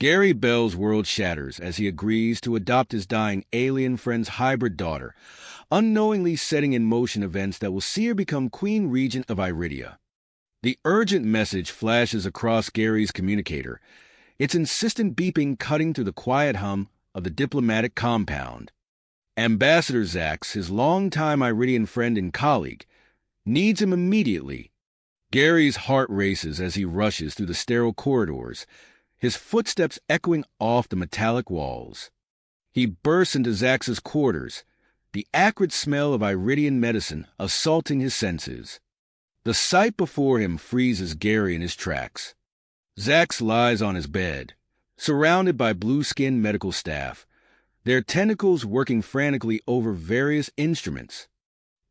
Gary Bell's world shatters as he agrees to adopt his dying alien friend's hybrid daughter, unknowingly setting in motion events that will see her become Queen Regent of Iridia. The urgent message flashes across Gary's communicator, its insistent beeping cutting through the quiet hum of the diplomatic compound. Ambassador Zax, his longtime Iridian friend and colleague, needs him immediately. Gary's heart races as he rushes through the sterile corridors, his footsteps echoing off the metallic walls. He bursts into Zax's quarters, the acrid smell of Iridian medicine assaulting his senses. The sight before him freezes Gary in his tracks. Zax lies on his bed, surrounded by blue-skinned medical staff, their tentacles working frantically over various instruments.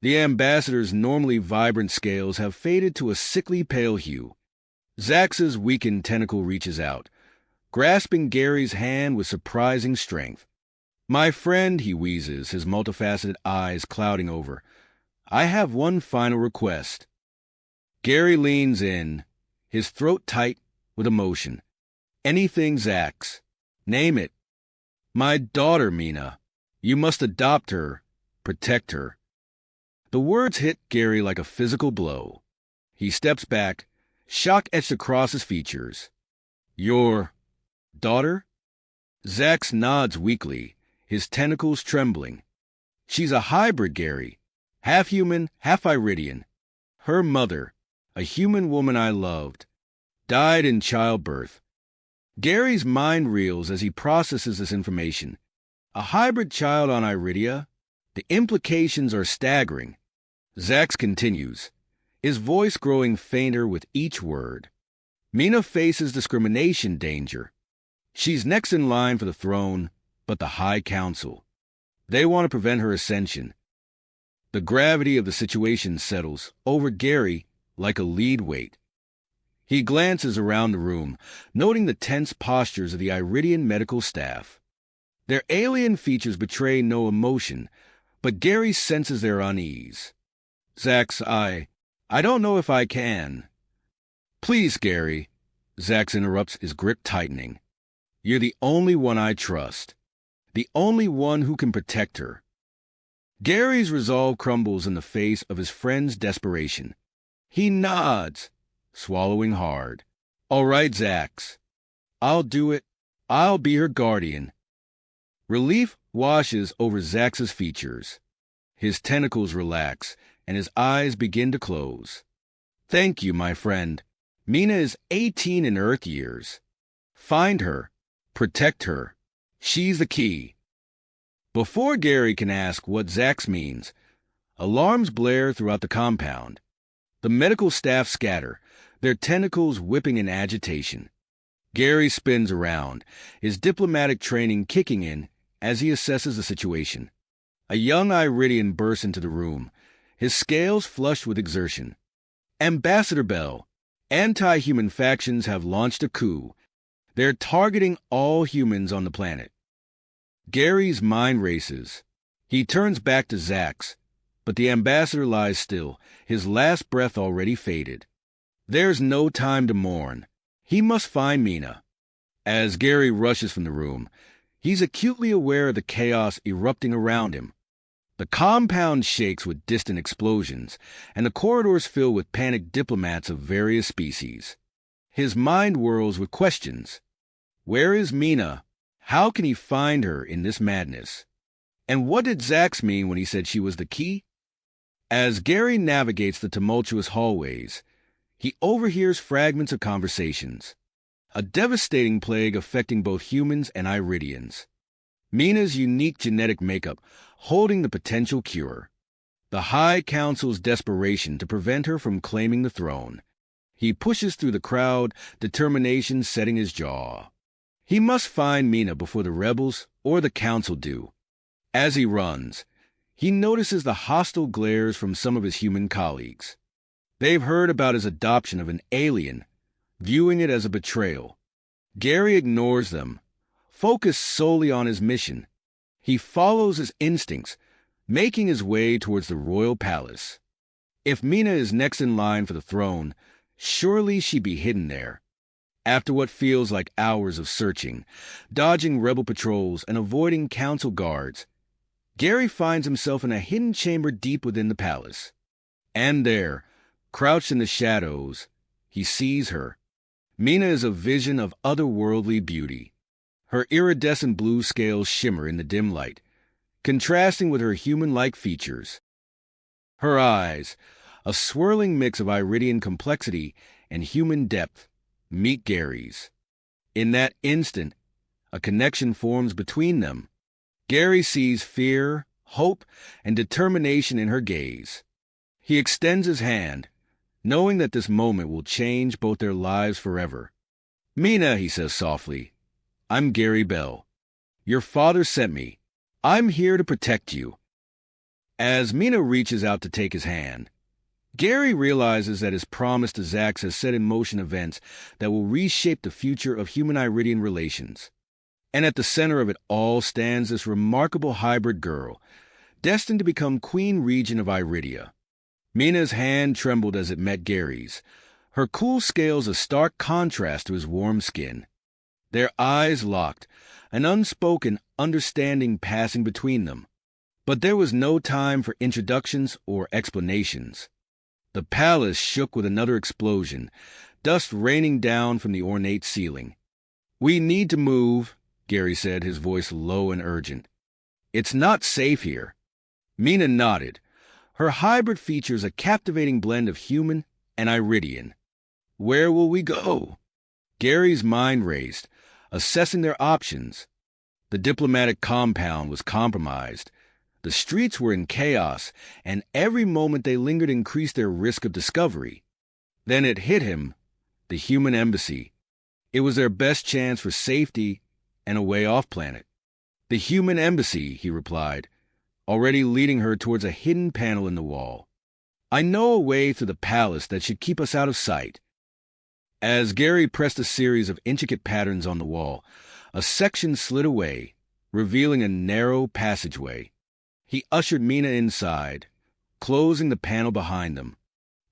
The ambassador's normally vibrant scales have faded to a sickly pale hue. Zax's weakened tentacle reaches out, grasping Gary's hand with surprising strength. "My friend," he wheezes, his multifaceted eyes clouding over, "I have one final request." Gary leans in, his throat tight with emotion. "Anything, Zax. Name it." "My daughter, Mina. You must adopt her, protect her." The words hit Gary like a physical blow. He steps back, shock etched across his features. "Your daughter?" Zax nods weakly, his tentacles trembling. "She's a hybrid, Gary. Half human, half Iridian. Her mother, a human woman I loved, died in childbirth." Gary's mind reels as he processes this information. A hybrid child on Iridia? The implications are staggering. Zax continues, his voice growing fainter with each word. "Mina faces discrimination danger. She's next in line for the throne, but the High Council. They want to prevent her ascension." The gravity of the situation settles over Gary like a lead weight. He glances around the room, noting the tense postures of the Iridian medical staff. Their alien features betray no emotion, but Gary senses their unease. "Zax, I don't know if I can." "Please, Gary," Zax interrupts, his grip tightening. "You're the only one I trust. The only one who can protect her." Gary's resolve crumbles in the face of his friend's desperation. He nods, swallowing hard. "All right, Zax. I'll do it. I'll be her guardian." Relief washes over Zax's features. His tentacles relax, and his eyes begin to close. "Thank you, my friend. Mina is 18 in Earth years. Find her. Protect her. She's the key." Before Gary can ask what Zax means, alarms blare throughout the compound. The medical staff scatter, their tentacles whipping in agitation. Gary spins around, his diplomatic training kicking in as he assesses the situation. A young Iridian bursts into the room, his scales flushed with exertion. "Ambassador Bell, anti-human factions have launched a coup. They're targeting all humans on the planet." Gary's mind races. He turns back to Zax, but the ambassador lies still, his last breath already faded. There's no time to mourn. He must find Mina. As Gary rushes from the room, he's acutely aware of the chaos erupting around him. The compound shakes with distant explosions, and the corridors fill with panicked diplomats of various species. His mind whirls with questions. Where is Mina? How can he find her in this madness? And what did Zax mean when he said she was the key? As Gary navigates the tumultuous hallways, he overhears fragments of conversations. A devastating plague affecting both humans and Iridians. Mina's unique genetic makeup holding the potential cure. The High Council's desperation to prevent her from claiming the throne. He pushes through the crowd, determination setting his jaw. He must find Mina before the rebels or the council do. As he runs, he notices the hostile glares from some of his human colleagues. They've heard about his adoption of an alien, viewing it as a betrayal. Gary ignores them, focused solely on his mission. He follows his instincts, making his way towards the royal palace. If Mina is next in line for the throne, surely she'd be hidden there. After what feels like hours of searching, dodging rebel patrols and avoiding council guards, Gary finds himself in a hidden chamber deep within the palace. And there, crouched in the shadows, he sees her. Mina is a vision of otherworldly beauty. Her iridescent blue scales shimmer in the dim light, contrasting with her human-like features. Her eyes, a swirling mix of Iridian complexity and human depth, meet Gary's. In that instant, a connection forms between them. Gary sees fear, hope, and determination in her gaze. He extends his hand, knowing that this moment will change both their lives forever. "Mina," he says softly, "I'm Gary Bell. Your father sent me. I'm here to protect you." As Mina reaches out to take his hand, Gary realizes that his promise to Zax has set in motion events that will reshape the future of human-Iridian relations. And at the center of it all stands this remarkable hybrid girl, destined to become Queen Regent of Iridia. Mina's hand trembled as it met Gary's, her cool scales a stark contrast to his warm skin. Their eyes locked, an unspoken understanding passing between them. But there was no time for introductions or explanations. The palace shook with another explosion, dust raining down from the ornate ceiling. "We need to move," Gary said, his voice low and urgent. "It's not safe here." Mina nodded, her hybrid features a captivating blend of human and Iridian. "Where will we go?" Gary's mind raced, assessing their options. The diplomatic compound was compromised. The streets were in chaos, and every moment they lingered increased their risk of discovery. Then it hit him, the human embassy. It was their best chance for safety and a way off planet. "The human embassy," he replied, already leading her towards a hidden panel in the wall. "I know a way through the palace that should keep us out of sight." As Gary pressed a series of intricate patterns on the wall, a section slid away, revealing a narrow passageway. He ushered Mina inside, closing the panel behind them.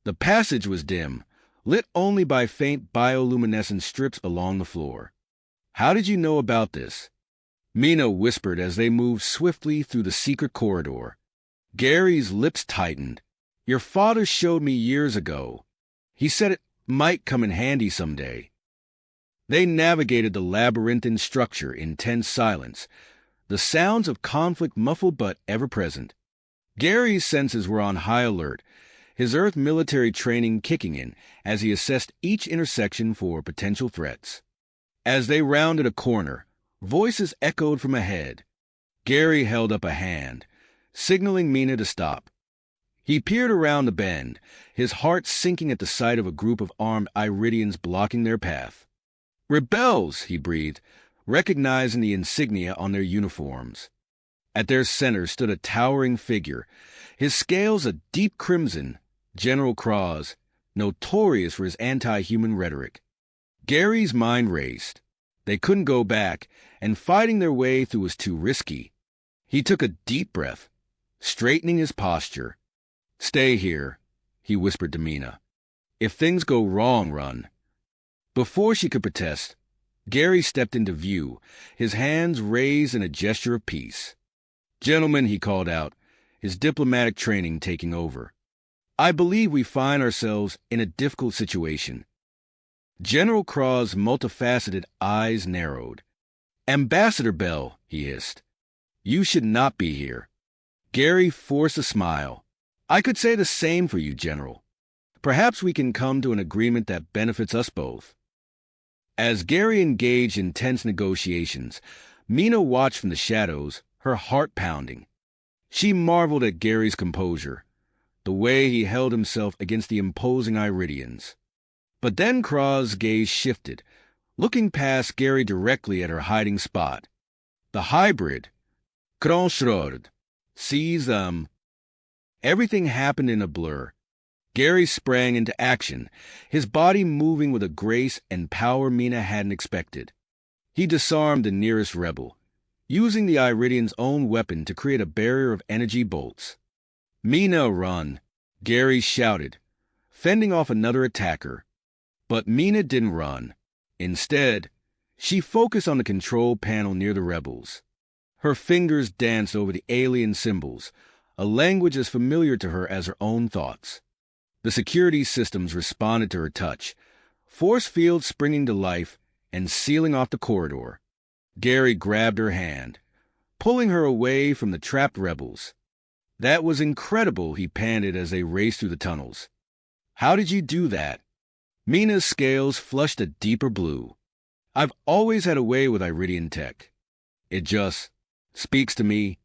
The passage was dim, lit only by faint bioluminescent strips along the floor. "How did you know about this?" Mina whispered as they moved swiftly through the secret corridor. Gary's lips tightened. "Your father showed me years ago. He said it might come in handy someday." They navigated the labyrinthine structure in tense silence, the sounds of conflict muffled but ever-present. Gary's senses were on high alert, his Earth military training kicking in as he assessed each intersection for potential threats. As they rounded a corner, voices echoed from ahead. Gary held up a hand, signaling Mina to stop. He peered around the bend, his heart sinking at the sight of a group of armed Iridians blocking their path. "Rebels!" he breathed, recognizing the insignia on their uniforms. At their center stood a towering figure, his scales a deep crimson, General Kroz, notorious for his anti-human rhetoric. Gary's mind raced. They couldn't go back, and fighting their way through was too risky. He took a deep breath, straightening his posture. "Stay here," he whispered to Mina. "If things go wrong, run." Before she could protest, Gary stepped into view, his hands raised in a gesture of peace. "Gentlemen," he called out, his diplomatic training taking over, "I believe we find ourselves in a difficult situation." General Kroz's multifaceted eyes narrowed. "Ambassador Bell," he hissed, "you should not be here." Gary forced a smile. "I could say the same for you, General. Perhaps we can come to an agreement that benefits us both." As Gary engaged in tense negotiations, Mina watched from the shadows, her heart pounding. She marveled at Gary's composure, the way he held himself against the imposing Iridians. But then Kroz's gaze shifted, looking past Gary directly at her hiding spot. The hybrid, Kroz, sees them. Everything happened in a blur. Gary sprang into action, his body moving with a grace and power Mina hadn't expected. He disarmed the nearest rebel, using the Iridian's own weapon to create a barrier of energy bolts. "Mina, run!" Gary shouted, fending off another attacker. But Mina didn't run. Instead, she focused on the control panel near the rebels. Her fingers danced over the alien symbols, a language as familiar to her as her own thoughts. The security systems responded to her touch, force fields springing to life and sealing off the corridor. Gary grabbed her hand, pulling her away from the trapped rebels. "That was incredible," he panted as they raced through the tunnels. "How did you do that?" Mina's scales flushed a deeper blue. "I've always had a way with Iridian tech. It just speaks to me."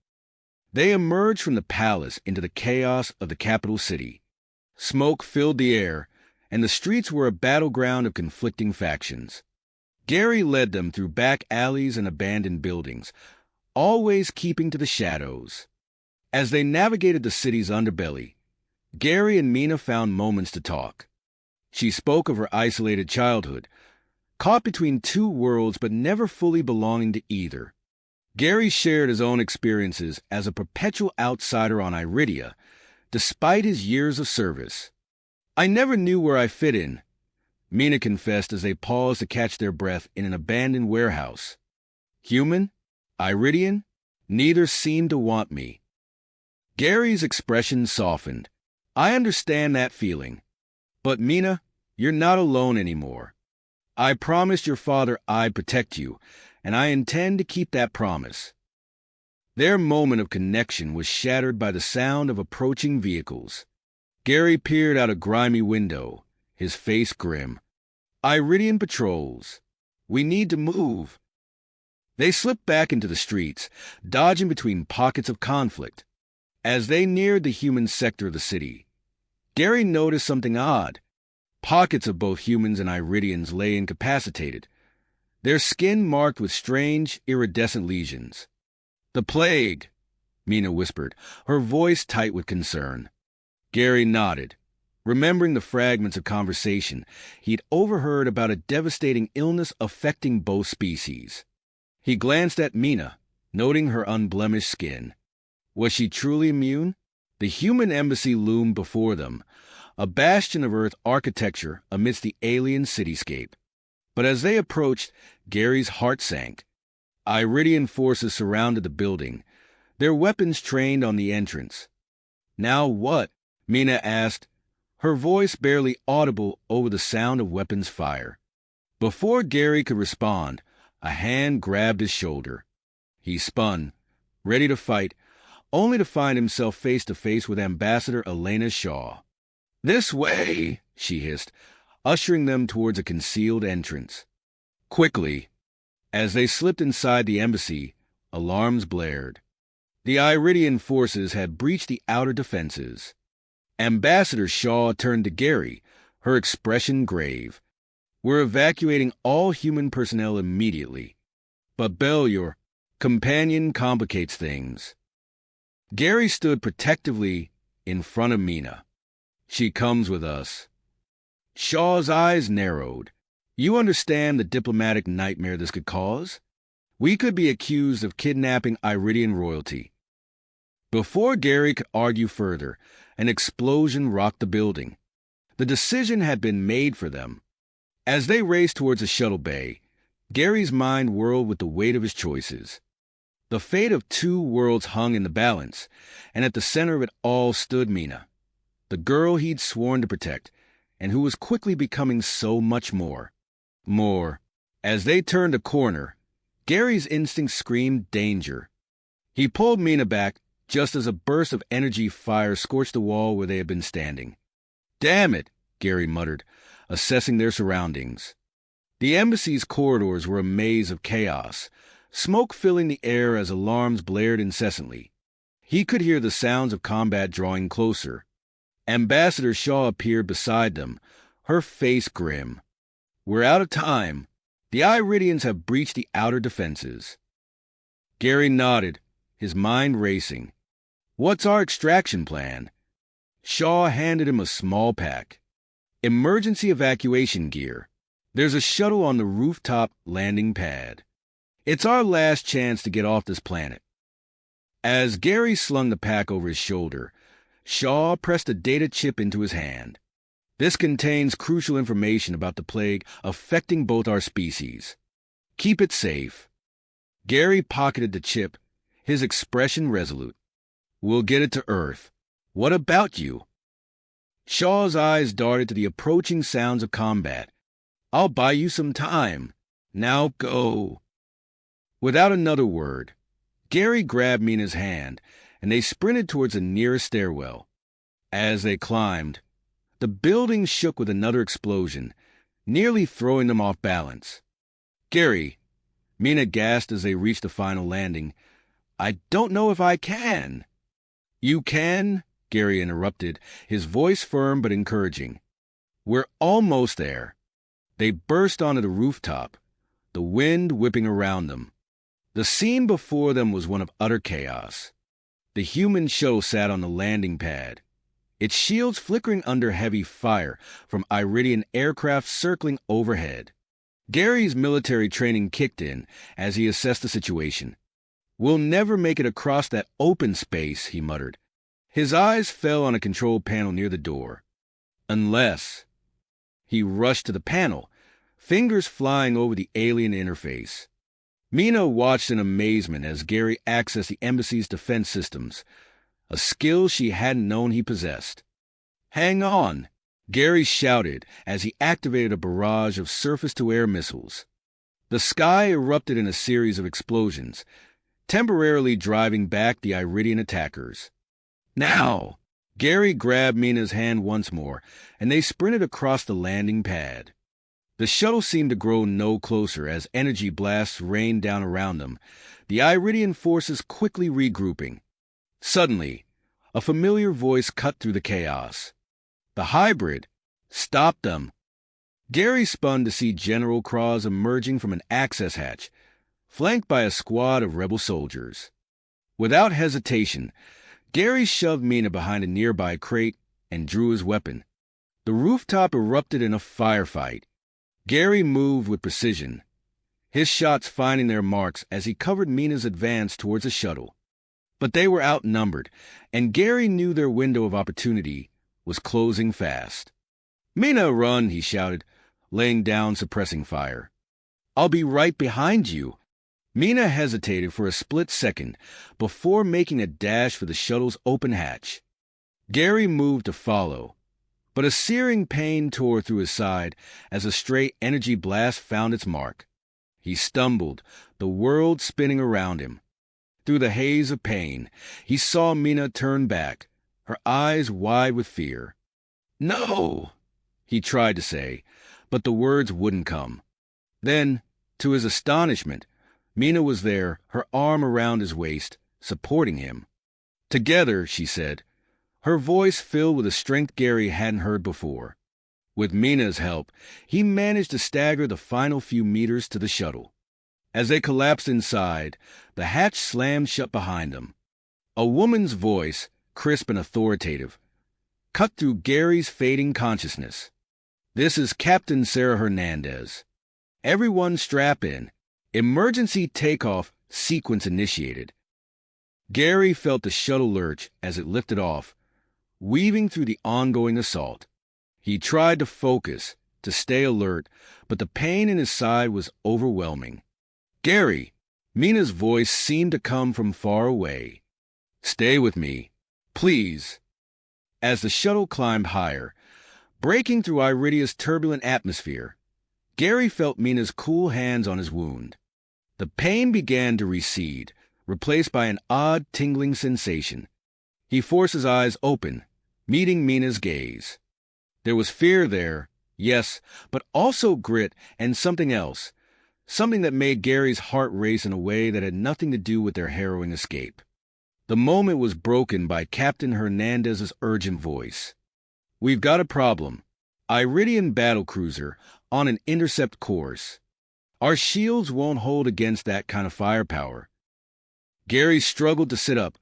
They emerged from the palace into the chaos of the capital city. Smoke filled the air, and the streets were a battleground of conflicting factions. Gary led them through back alleys and abandoned buildings, always keeping to the shadows. As they navigated the city's underbelly, Gary and Mina found moments to talk. She spoke of her isolated childhood, caught between two worlds but never fully belonging to either. Gary shared his own experiences as a perpetual outsider on Iridia, despite his years of service. "I never knew where I fit in," Mina confessed as they paused to catch their breath in an abandoned warehouse. "Human? Iridian? Neither seemed to want me." Gary's expression softened. "I understand that feeling. But Mina, you're not alone anymore. I promised your father I'd protect you, and I intend to keep that promise." Their moment of connection was shattered by the sound of approaching vehicles. Gary peered out a grimy window, his face grim. "Iridian patrols. We need to move." They slipped back into the streets, dodging between pockets of conflict. As they neared the human sector of the city, Gary noticed something odd. Pockets of both humans and Iridians lay incapacitated, their skin marked with strange, iridescent lesions. "The plague," Mina whispered, her voice tight with concern. Gary nodded, remembering the fragments of conversation he'd overheard about a devastating illness affecting both species. He glanced at Mina, noting her unblemished skin. Was she truly immune? The human embassy loomed before them, a bastion of Earth architecture amidst the alien cityscape. But as they approached, Gary's heart sank. Iridian forces surrounded the building, their weapons trained on the entrance. "Now what?" Mina asked, her voice barely audible over the sound of weapons fire. Before Gary could respond, a hand grabbed his shoulder. He spun, ready to fight, only to find himself face to face with Ambassador Elena Shaw. "This way," she hissed, ushering them towards a concealed entrance. Quickly, as they slipped inside the embassy, alarms blared. The Iridian forces had breached the outer defenses. Ambassador Shaw turned to Gary, her expression grave. "We're evacuating all human personnel immediately. But Bell, your companion, complicates things." Gary stood protectively in front of Mina. "She comes with us." Shaw's eyes narrowed. "You understand the diplomatic nightmare this could cause? We could be accused of kidnapping Iridian royalty." Before Gary could argue further, an explosion rocked the building. The decision had been made for them. As they raced towards the shuttle bay, Gary's mind whirled with the weight of his choices. The fate of two worlds hung in the balance, and at the center of it all stood Mina, the girl he'd sworn to protect, and who was quickly becoming so much more. As they turned a corner, Gary's instinct screamed danger. He pulled Mina back just as a burst of energy fire scorched the wall where they had been standing. "Damn it," Gary muttered, assessing their surroundings. The embassy's corridors were a maze of chaos, smoke filling the air as alarms blared incessantly. He could hear the sounds of combat drawing closer. Ambassador Shaw appeared beside them, her face grim. "We're out of time. The Iridians have breached the outer defenses." Gary nodded, his mind racing. "What's our extraction plan?" Shaw handed him a small pack. "Emergency evacuation gear. There's a shuttle on the rooftop landing pad. It's our last chance to get off this planet." As Gary slung the pack over his shoulder, Shaw pressed a data chip into his hand. This contains crucial information about the plague affecting both our species. Keep it safe. Gary pocketed the chip, his expression resolute. We'll get it to Earth. What about you? Shaw's eyes darted to the approaching sounds of combat. I'll buy you some time. Now go. Without another word, Gary grabbed Mina's hand, and they sprinted towards the nearest stairwell. As they climbed, the building shook with another explosion, nearly throwing them off balance. Gary, Mina gasped as they reached the final landing. I don't know if I can. You can, Gary interrupted, his voice firm but encouraging. We're almost there. They burst onto the rooftop, the wind whipping around them. The scene before them was one of utter chaos. The human shuttle sat on the landing pad, its shields flickering under heavy fire from Iridian aircraft circling overhead. Gary's military training kicked in as he assessed the situation. We'll never make it across that open space, he muttered. His eyes fell on a control panel near the door. Unless... He rushed to the panel, fingers flying over the alien interface. Mina watched in amazement as Gary accessed the embassy's defense systems, a skill she hadn't known he possessed. Hang on, Gary shouted as he activated a barrage of surface-to-air missiles. The sky erupted in a series of explosions, temporarily driving back the Iridian attackers. Now! Gary grabbed Mina's hand once more, and they sprinted across the landing pad. The shuttle seemed to grow no closer as energy blasts rained down around them, the Iridian forces quickly regrouping. Suddenly, a familiar voice cut through the chaos. The hybrid stopped them. Gary spun to see General Kroz emerging from an access hatch, flanked by a squad of rebel soldiers. Without hesitation, Gary shoved Mina behind a nearby crate and drew his weapon. The rooftop erupted in a firefight. Gary moved with precision, his shots finding their marks as he covered Mina's advance towards the shuttle. But they were outnumbered, and Gary knew their window of opportunity was closing fast. Mina, run, he shouted, laying down suppressing fire. I'll be right behind you. Mina hesitated for a split second before making a dash for the shuttle's open hatch. Gary moved to follow, but a searing pain tore through his side as a stray energy blast found its mark. He stumbled, the world spinning around him. Through the haze of pain, he saw Mina turn back, her eyes wide with fear. No, he tried to say, but the words wouldn't come. Then, to his astonishment, Mina was there, her arm around his waist, supporting him. Together, she said, her voice filled with a strength Gary hadn't heard before. With Mina's help, he managed to stagger the final few meters to the shuttle. As they collapsed inside, the hatch slammed shut behind them. A woman's voice, crisp and authoritative, cut through Gary's fading consciousness. This is Captain Sarah Hernandez. Everyone strap in. Emergency takeoff sequence initiated. Gary felt the shuttle lurch as it lifted off, weaving through the ongoing assault. He tried to focus, to stay alert, but the pain in his side was overwhelming. Gary, Mina's voice seemed to come from far away. Stay with me, please. As the shuttle climbed higher, breaking through Iridia's turbulent atmosphere, Gary felt Mina's cool hands on his wound. The pain began to recede, replaced by an odd tingling sensation. He forced his eyes open, meeting Mina's gaze. There was fear there, yes, but also grit and something else, something that made Gary's heart race in a way that had nothing to do with their harrowing escape. The moment was broken by Captain Hernandez's urgent voice. We've got a problem. Iridian battlecruiser on an intercept course. Our shields won't hold against that kind of firepower. Gary struggled to sit up,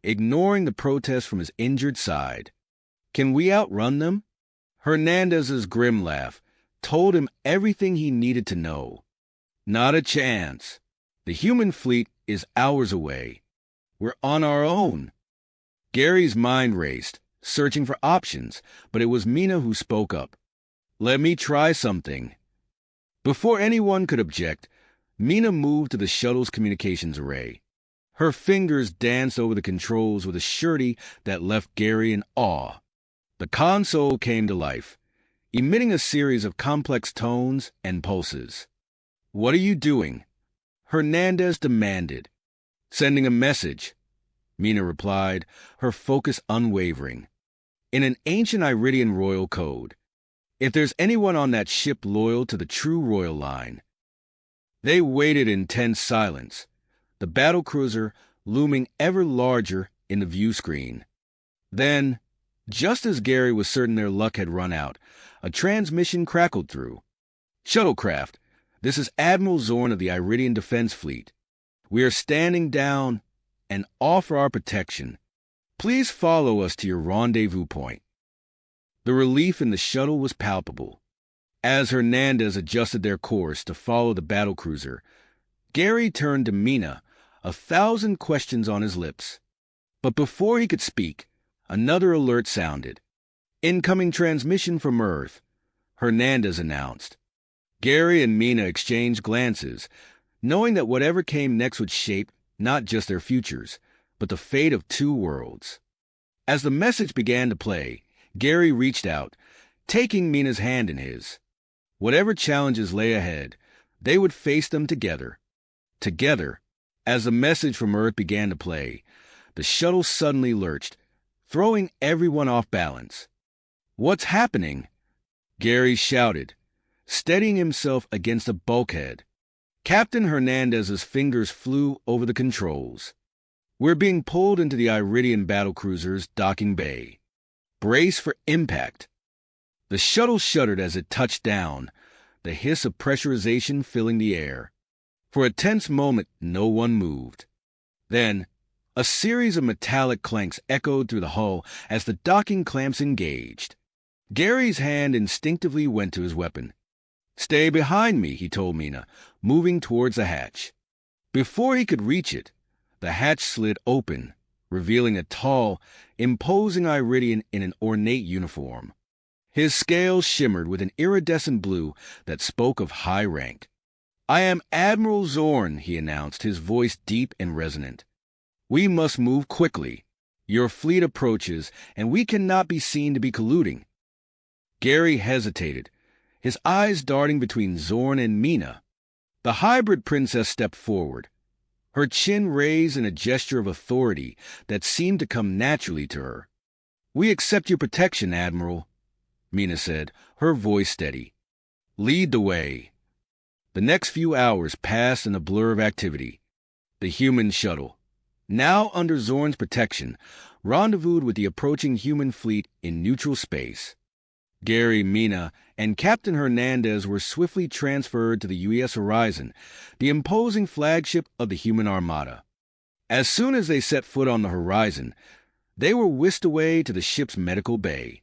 ignoring the protest from his injured side. Can we outrun them? Hernandez's grim laugh told him everything he needed to know. Not a chance. The human fleet is hours away. We're on our own. Gary's mind raced, searching for options, but it was Mina who spoke up. "Let me try something." Before anyone could object, Mina moved to the shuttle's communications array. Her fingers danced over the controls with a surety that left Gary in awe. The console came to life, emitting a series of complex tones and pulses. "What are you doing?" Hernandez demanded. "Sending a message," Mina replied, her focus unwavering. "In an ancient Iridian royal code. If there's anyone on that ship loyal to the true royal line." They waited in tense silence, the battlecruiser looming ever larger in the view screen. Then, just as Gary was certain their luck had run out, a transmission crackled through. "Shuttlecraft, this is Admiral Zorn of the Iridian Defense Fleet. We are standing down and offer our protection. Please follow us to your rendezvous point." The relief in the shuttle was palpable. As Hernandez adjusted their course to follow the battlecruiser, Gary turned to Mina, 1,000 questions on his lips. But before he could speak, another alert sounded. "Incoming transmission from Earth," Hernandez announced. Gary and Mina exchanged glances, knowing that whatever came next would shape not just their futures, but the fate of two worlds. As the message began to play, Gary reached out, taking Mina's hand in his. Whatever challenges lay ahead, they would face them together. Together. As the message from Earth began to play, the shuttle suddenly lurched, throwing everyone off balance. "What's happening?" Gary shouted, steadying himself against a bulkhead. Captain Hernandez's fingers flew over the controls. "We're being pulled into the Iridian battlecruiser's docking bay. Brace for impact." The shuttle shuddered as it touched down, the hiss of pressurization filling the air. For a tense moment, no one moved. Then, a series of metallic clanks echoed through the hull as the docking clamps engaged. Gary's hand instinctively went to his weapon. "Stay behind me," he told Mina, moving towards the hatch. Before he could reach it, the hatch slid open, revealing a tall, imposing Iridian in an ornate uniform. His scales shimmered with an iridescent blue that spoke of high rank. "I am Admiral Zorn," he announced, his voice deep and resonant. "We must move quickly. Your fleet approaches, and we cannot be seen to be colluding." Gary hesitated, his eyes darting between Zorn and Mina. The hybrid princess stepped forward, her chin raised in a gesture of authority that seemed to come naturally to her. "We accept your protection, Admiral," Mina said, her voice steady. "Lead the way." The next few hours passed in a blur of activity. The human shuttle, now under Zorn's protection, rendezvoused with the approaching human fleet in neutral space. Gary, Mina, and Captain Hernandez were swiftly transferred to the U.S. Horizon, the imposing flagship of the human armada. As soon as they set foot on the horizon, they were whisked away to the ship's medical bay.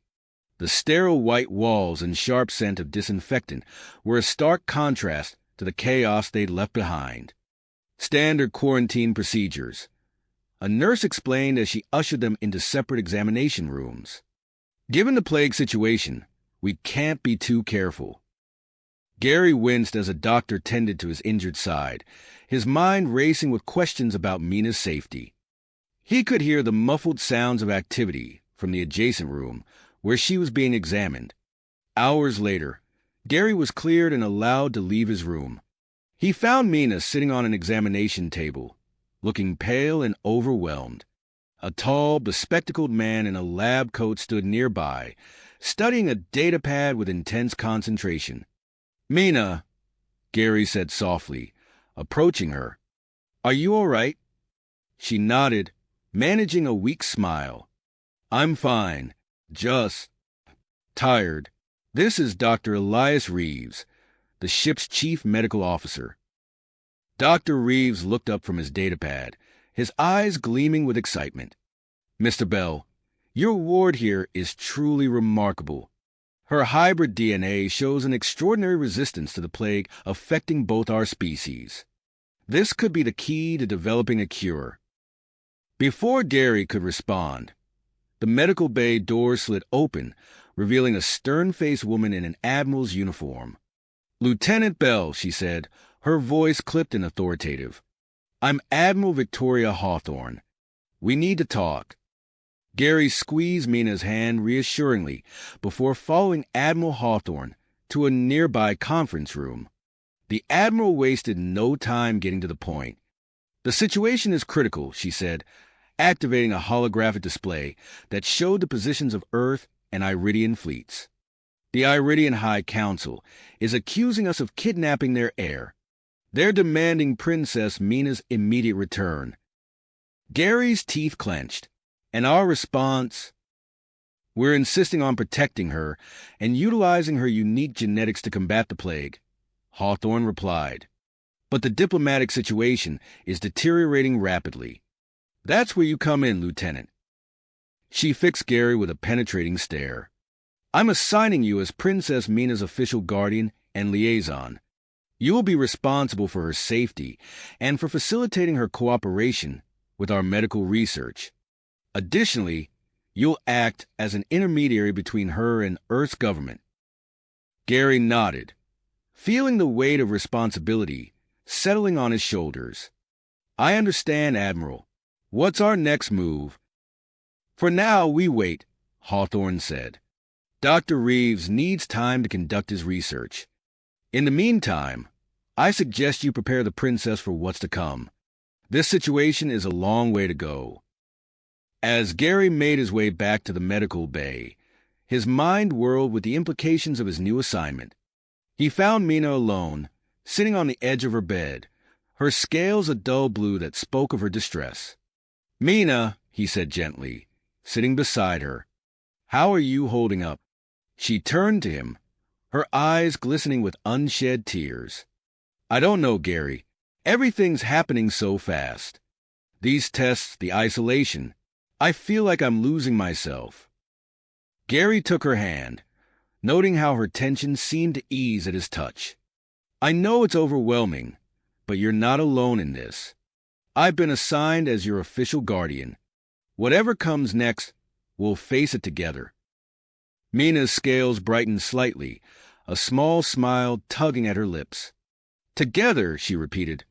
The sterile white walls and sharp scent of disinfectant were a stark contrast to the chaos they'd left behind. "Standard quarantine procedures," a nurse explained as she ushered them into separate examination rooms. "Given the plague situation, we can't be too careful." Gary winced as a doctor tended to his injured side, his mind racing with questions about Mina's safety. He could hear the muffled sounds of activity from the adjacent room, where she was being examined. Hours later, Gary was cleared and allowed to leave his room. He found Mina sitting on an examination table, looking pale and overwhelmed. A tall, bespectacled man in a lab coat stood nearby, studying a datapad with intense concentration. "Mina," Gary said softly, approaching her. "Are you all right?" She nodded, managing a weak smile. "I'm fine. Just tired." "This is Dr. Elias Reeves, the ship's chief medical officer." Dr. Reeves looked up from his datapad, his eyes gleaming with excitement. "Mr. Bell, your ward here is truly remarkable. Her hybrid DNA shows an extraordinary resistance to the plague affecting both our species. This could be the key to developing a cure." Before Gary could respond, The medical bay door slid open, revealing a stern-faced woman in an admiral's uniform. "Lieutenant Bell," she said, her voice clipped and authoritative. "I'm Admiral Victoria Hawthorne. We need to talk." Gary squeezed Mina's hand reassuringly before following Admiral Hawthorne to a nearby conference room. The Admiral wasted no time getting to the point. "The situation is critical," she said, activating a holographic display that showed the positions of Earth and Iridian fleets. "The Iridian High Council is accusing us of kidnapping their heir. They're demanding Princess Mina's immediate return." Gary's teeth clenched. "And our response? We're insisting on protecting her and utilizing her unique genetics to combat the plague," Hawthorne replied. "But the diplomatic situation is deteriorating rapidly. That's where you come in, Lieutenant." She fixed Gary with a penetrating stare. "I'm assigning you as Princess Mina's official guardian and liaison. You will be responsible for her safety and for facilitating her cooperation with our medical research. Additionally, you'll act as an intermediary between her and Earth's government." Gary nodded, feeling the weight of responsibility settling on his shoulders. "I understand, Admiral. What's our next move?" "For now, we wait," Hawthorne said. "Dr. Reeves needs time to conduct his research. In the meantime, I suggest you prepare the princess for what's to come. This situation is a long way to go." As Gary made his way back to the medical bay, his mind whirled with the implications of his new assignment. He found Mina alone, sitting on the edge of her bed, her scales a dull blue that spoke of her distress. "Mina," he said gently, sitting beside her, "how are you holding up?" She turned to him, her eyes glistening with unshed tears. "I don't know, Gary. Everything's happening so fast. These tests, the isolation. I feel like I'm losing myself." Gary took her hand, noting how her tension seemed to ease at his touch. "I know it's overwhelming, but you're not alone in this. I've been assigned as your official guardian. Whatever comes next, we'll face it together." Mina's scales brightened slightly, a small smile tugging at her lips. "Together," she repeated,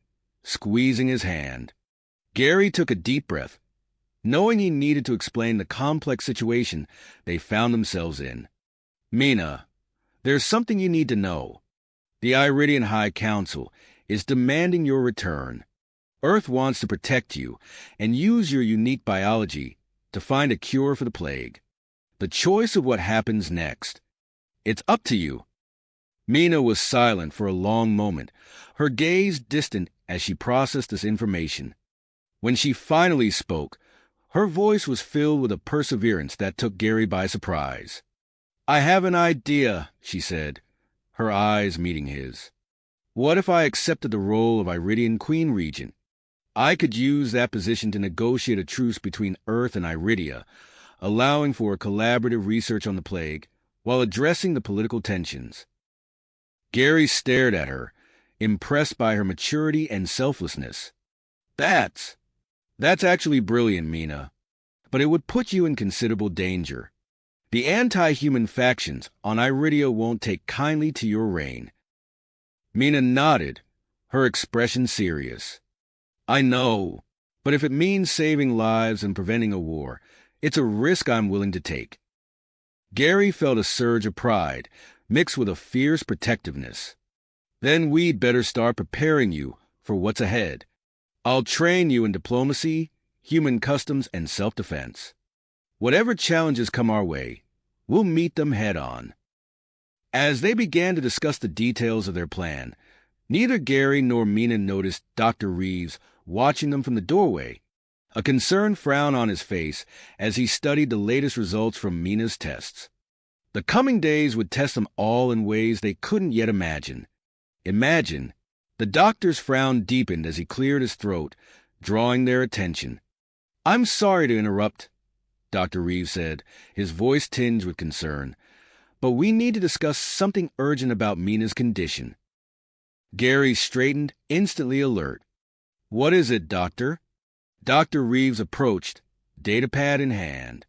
squeezing his hand. Gary took a deep breath, knowing he needed to explain the complex situation they found themselves in. "Mina, there's something you need to know. The Iridian High Council is demanding your return. Earth wants to protect you and use your unique biology to find a cure for the plague. The choice of what happens next, it's up to you." Mina was silent for a long moment, her gaze distant as she processed this information. When she finally spoke, her voice was filled with a perseverance that took Gary by surprise. "I have an idea," she said, her eyes meeting his. "What if I accepted the role of Iridian Queen Regent? I could use that position to negotiate a truce between Earth and Iridia, allowing for collaborative research on the plague while addressing the political tensions." Gary stared at her, impressed by her maturity and selflessness. That's actually brilliant, Mina. But it would put you in considerable danger. The anti-human factions on Iridia won't take kindly to your reign." Mina nodded, her expression serious. "I know, but if it means saving lives and preventing a war, it's a risk I'm willing to take." Gary felt a surge of pride, mixed with a fierce protectiveness. "Then we'd better start preparing you for what's ahead. I'll train you in diplomacy, human customs, and self-defense. Whatever challenges come our way, we'll meet them head-on." As they began to discuss the details of their plan, neither Gary nor Mina noticed Dr. Reeves watching them from the doorway, a concerned frown on his face as he studied the latest results from Mina's tests. The coming days would test them all in ways they couldn't yet imagine. The doctor's frown deepened as he cleared his throat, drawing their attention. "I'm sorry to interrupt," Dr. Reeves said, his voice tinged with concern, "but we need to discuss something urgent about Mina's condition." Gary straightened, instantly alert. "What is it, Doctor?" Dr. Reeves approached, datapad in hand.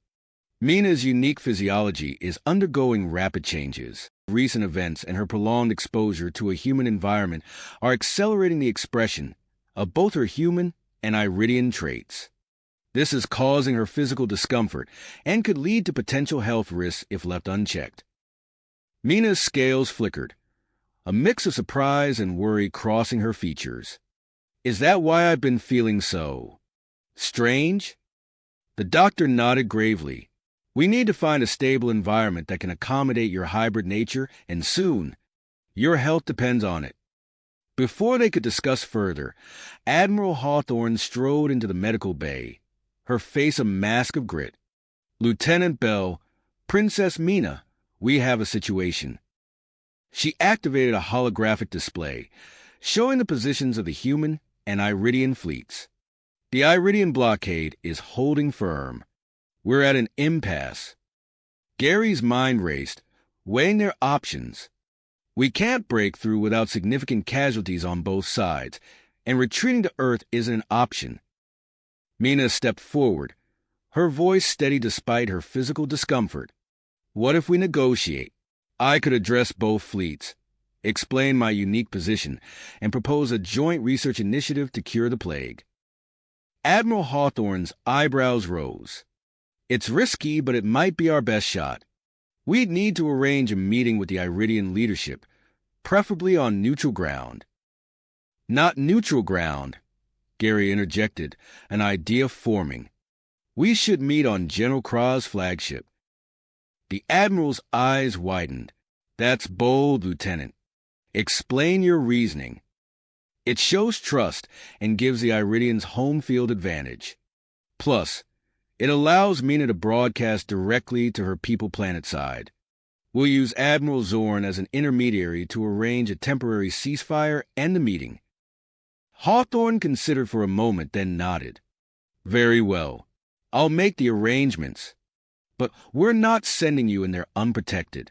Mina's unique physiology is undergoing rapid changes. Recent events and her prolonged exposure to a human environment are accelerating the expression of both her human and Iridian traits. This is causing her physical discomfort and could lead to potential health risks if left unchecked. Mina's scales flickered, a mix of surprise and worry crossing her features. Is that why I've been feeling so strange? The doctor nodded gravely. We need to find a stable environment that can accommodate your hybrid nature, and soon. Your health depends on it. Before they could discuss further, Admiral Hawthorne strode into the medical bay, her face a mask of grit. Lieutenant Bell, Princess Mina, we have a situation. She activated a holographic display, showing the positions of the human and Iridian fleets. The Iridian blockade is holding firm. We're at an impasse. Gary's mind raced, weighing their options. We can't break through without significant casualties on both sides, and retreating to Earth isn't an option. Mina stepped forward, her voice steady despite her physical discomfort. What if we negotiate? I could address both fleets, explain my unique position, and propose a joint research initiative to cure the plague. Admiral Hawthorne's eyebrows rose. It's risky, but it might be our best shot. We'd need to arrange a meeting with the Iridian leadership, preferably on neutral ground. Not neutral ground, Gary interjected, an idea forming. We should meet on General Kroz's flagship. The Admiral's eyes widened. That's bold, Lieutenant. Explain your reasoning. It shows trust and gives the Iridians home field advantage. Plus, it allows Mina to broadcast directly to her people planet side. We'll use Admiral Zorn as an intermediary to arrange a temporary ceasefire and the meeting. Hawthorne considered for a moment, then nodded. Very well. I'll make the arrangements. But we're not sending you in there unprotected.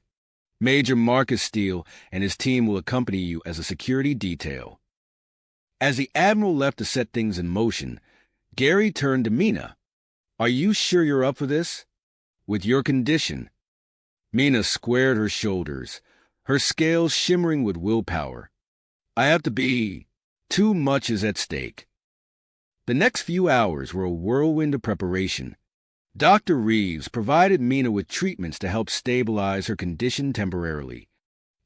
Major Marcus Steele and his team will accompany you as a security detail. As the Admiral left to set things in motion, Gary turned to Mina. Are you sure you're up for this? With your condition. Mina squared her shoulders, her scales shimmering with willpower. I have to be. Too much is at stake. The next few hours were a whirlwind of preparation. Dr. Reeves provided Mina with treatments to help stabilize her condition temporarily.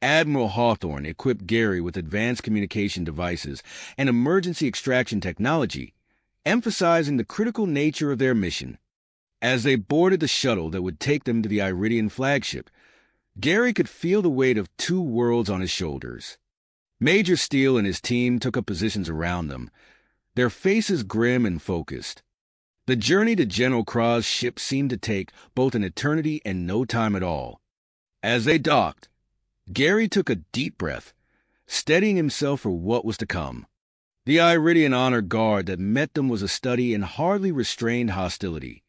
Admiral Hawthorne equipped Gary with advanced communication devices and emergency extraction technology, emphasizing the critical nature of their mission. As they boarded the shuttle that would take them to the Iridian flagship, Gary could feel the weight of two worlds on his shoulders. Major Steele and his team took up positions around them, their faces grim and focused. The journey to General Kroz's ship seemed to take both an eternity and no time at all. As they docked, Gary took a deep breath, steadying himself for what was to come. The Iridian honor guard that met them was a study in hardly restrained hostility.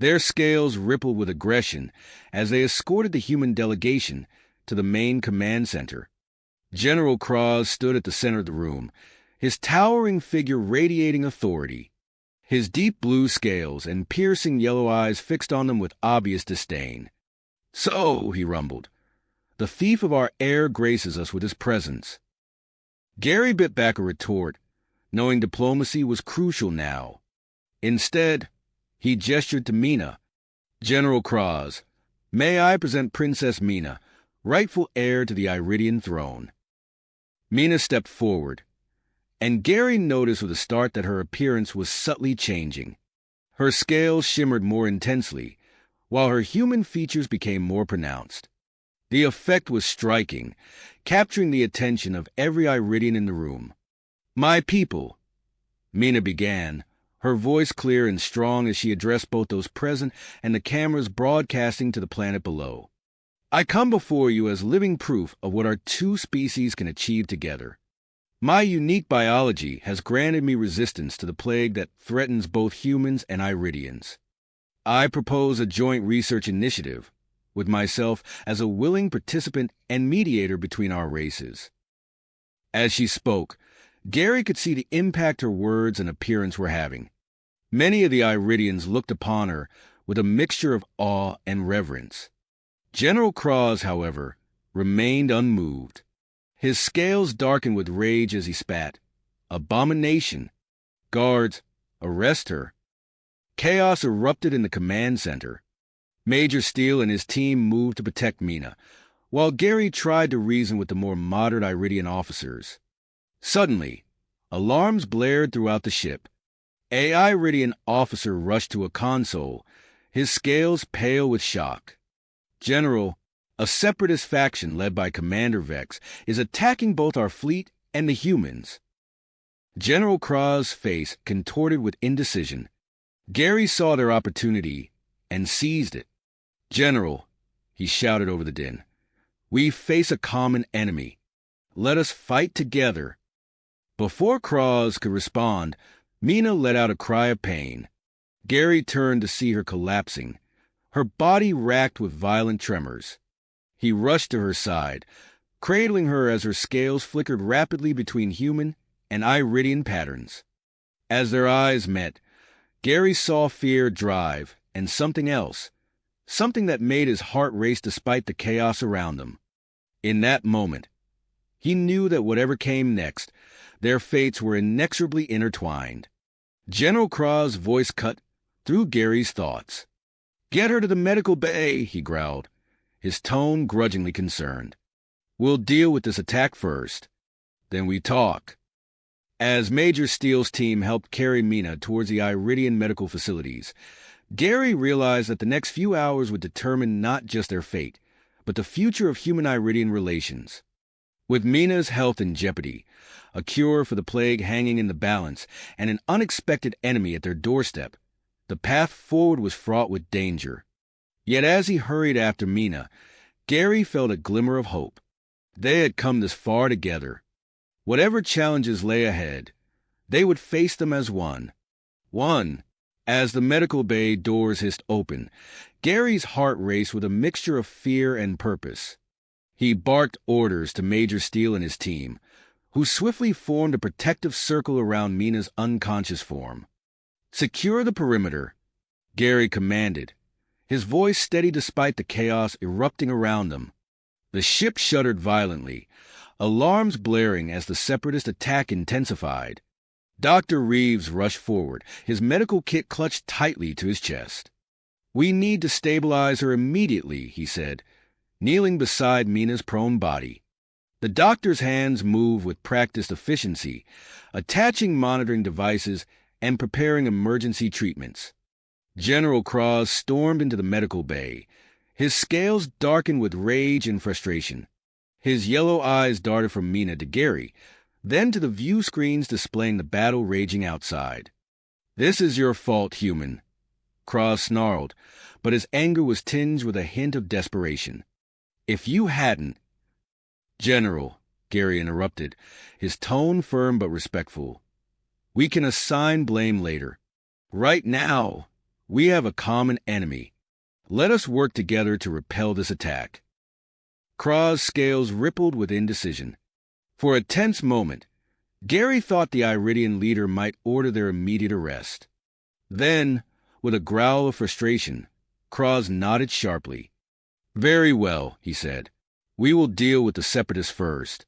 Their scales rippled with aggression as they escorted the human delegation to the main command center. General Kroz stood at the center of the room, his towering figure radiating authority. His deep blue scales and piercing yellow eyes fixed on them with obvious disdain. So, he rumbled, the thief of our air graces us with his presence. Gary bit back a retort, knowing diplomacy was crucial now. Instead, he gestured to Mina. General Kroz, may I present Princess Mina, rightful heir to the Iridian throne. Mina stepped forward, and Gary noticed with a start that her appearance was subtly changing. Her scales shimmered more intensely, while her human features became more pronounced. The effect was striking, capturing the attention of every Iridian in the room. My people, Mina began, her voice clear and strong as she addressed both those present and the cameras broadcasting to the planet below. I come before you as living proof of what our two species can achieve together. My unique biology has granted me resistance to the plague that threatens both humans and Iridians. I propose a joint research initiative, with myself as a willing participant and mediator between our races. As she spoke, Gary could see the impact her words and appearance were having. Many of the Iridians looked upon her with a mixture of awe and reverence. General Kroz, however, remained unmoved. His scales darkened with rage as he spat. Abomination! Guards, arrest her! Chaos erupted in the command center. Major Steele and his team moved to protect Mina, while Gary tried to reason with the more moderate Iridian officers. Suddenly, alarms blared throughout the ship. An Iridian officer rushed to a console, his scales pale with shock. General, a separatist faction led by Commander Vex is attacking both our fleet and the humans. General Kroz's face contorted with indecision. Gary saw their opportunity and seized it. General, he shouted over the din, we face a common enemy. Let us fight together. Before Kroz could respond, Mina let out a cry of pain. Gary turned to see her collapsing, her body racked with violent tremors. He rushed to her side, cradling her as her scales flickered rapidly between human and Iridian patterns. As their eyes met, Gary saw fear drive and something else, something that made his heart race despite the chaos around them. In that moment, he knew that whatever came next, their fates were inexorably intertwined. General Kroz's voice cut through Gary's thoughts. "Get her to the medical bay," he growled, his tone grudgingly concerned. "We'll deal with this attack first. Then we talk." As Major Steele's team helped carry Mina towards the Iridian medical facilities, Gary realized that the next few hours would determine not just their fate, but the future of human-Iridian relations. With Mina's health in jeopardy, a cure for the plague hanging in the balance, and an unexpected enemy at their doorstep, the path forward was fraught with danger. Yet as he hurried after Mina, Gary felt a glimmer of hope. They had come this far together. Whatever challenges lay ahead, they would face them as one. One. As the medical bay doors hissed open, Gary's heart raced with a mixture of fear and purpose. He barked orders to Major Steele and his team, who swiftly formed a protective circle around Mina's unconscious form. "Secure the perimeter," Gary commanded, his voice steady despite the chaos erupting around them. The ship shuddered violently, alarms blaring as the separatist attack intensified. Dr. Reeves rushed forward, his medical kit clutched tightly to his chest. "We need to stabilize her immediately," he said, kneeling beside Mina's prone body. The doctor's hands moved with practiced efficiency, attaching monitoring devices and preparing emergency treatments. General Kroz stormed into the medical bay, his scales darkened with rage and frustration. His yellow eyes darted from Mina to Gary, then to the view screens displaying the battle raging outside. "This is your fault, human," Kroz snarled, but his anger was tinged with a hint of desperation. "If you hadn't—" "General," Gary interrupted, his tone firm but respectful, "we can assign blame later. Right now, we have a common enemy. Let us work together to repel this attack." Kroz's scales rippled with indecision. For a tense moment, Gary thought the Iridian leader might order their immediate arrest. Then, with a growl of frustration, Kroz nodded sharply. "Very well," he said. "We will deal with the separatists first.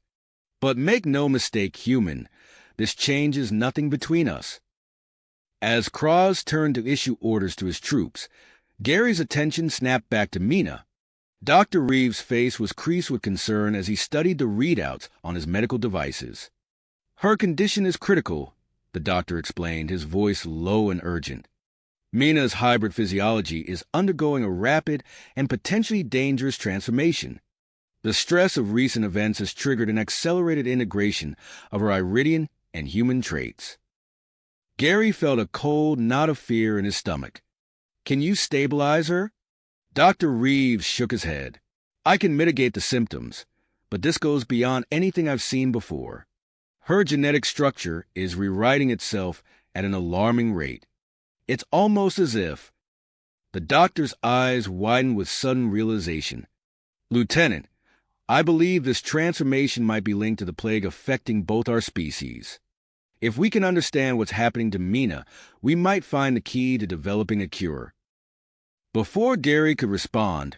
But make no mistake, human, this changes nothing between us." As Kroz turned to issue orders to his troops, Gary's attention snapped back to Mina. Dr. Reeves' face was creased with concern as he studied the readouts on his medical devices. "Her condition is critical," the doctor explained, his voice low and urgent. "Mina's hybrid physiology is undergoing a rapid and potentially dangerous transformation. The stress of recent events has triggered an accelerated integration of her Iridian and human traits." Gary felt a cold knot of fear in his stomach. "Can you stabilize her?" Dr. Reeves shook his head. "I can mitigate the symptoms, but this goes beyond anything I've seen before. Her genetic structure is rewriting itself at an alarming rate. It's almost as if—" The doctor's eyes widened with sudden realization. "Lieutenant, I believe this transformation might be linked to the plague affecting both our species. If we can understand what's happening to Mina, we might find the key to developing a cure." Before Gary could respond,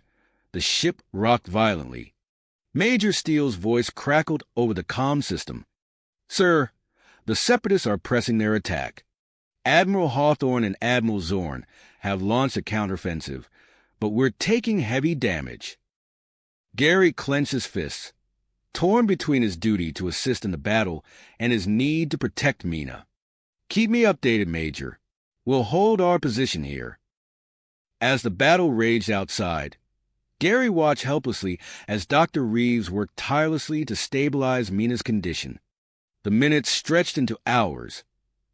the ship rocked violently. Major Steele's voice crackled over the comm system. "Sir, the separatists are pressing their attack. Admiral Hawthorne and Admiral Zorn have launched a counteroffensive, but we're taking heavy damage." Gary clenched his fists, torn between his duty to assist in the battle and his need to protect Mina. "Keep me updated, Major. We'll hold our position here." As the battle raged outside, Gary watched helplessly as Dr. Reeves worked tirelessly to stabilize Mina's condition. The minutes stretched into hours,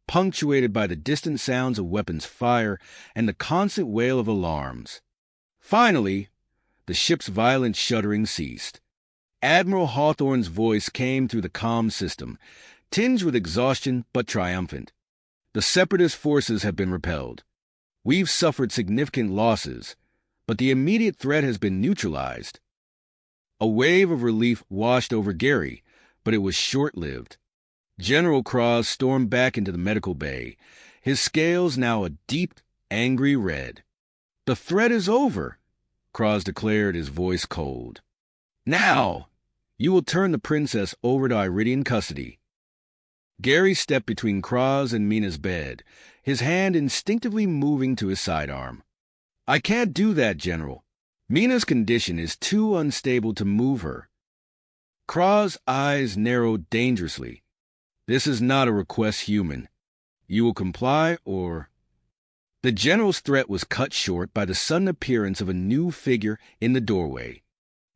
punctuated by the distant sounds of weapons fire and the constant wail of alarms. Finally, the ship's violent shuddering ceased. Admiral Hawthorne's voice came through the comm system, tinged with exhaustion but triumphant. "The separatist forces have been repelled. We've suffered significant losses, but the immediate threat has been neutralized." A wave of relief washed over Gary, but it was short-lived. General Kroz stormed back into the medical bay, his scales now a deep, angry red. "The threat is over," Kroz declared, his voice cold. "Now, you will turn the princess over to Iridian custody." Gary stepped between Kroz and Mina's bed, his hand instinctively moving to his sidearm. "I can't do that, General. Mina's condition is too unstable to move her." Kroz's eyes narrowed dangerously. "This is not a request human. You will comply, or—" The general's threat was cut short by the sudden appearance of a new figure in the doorway.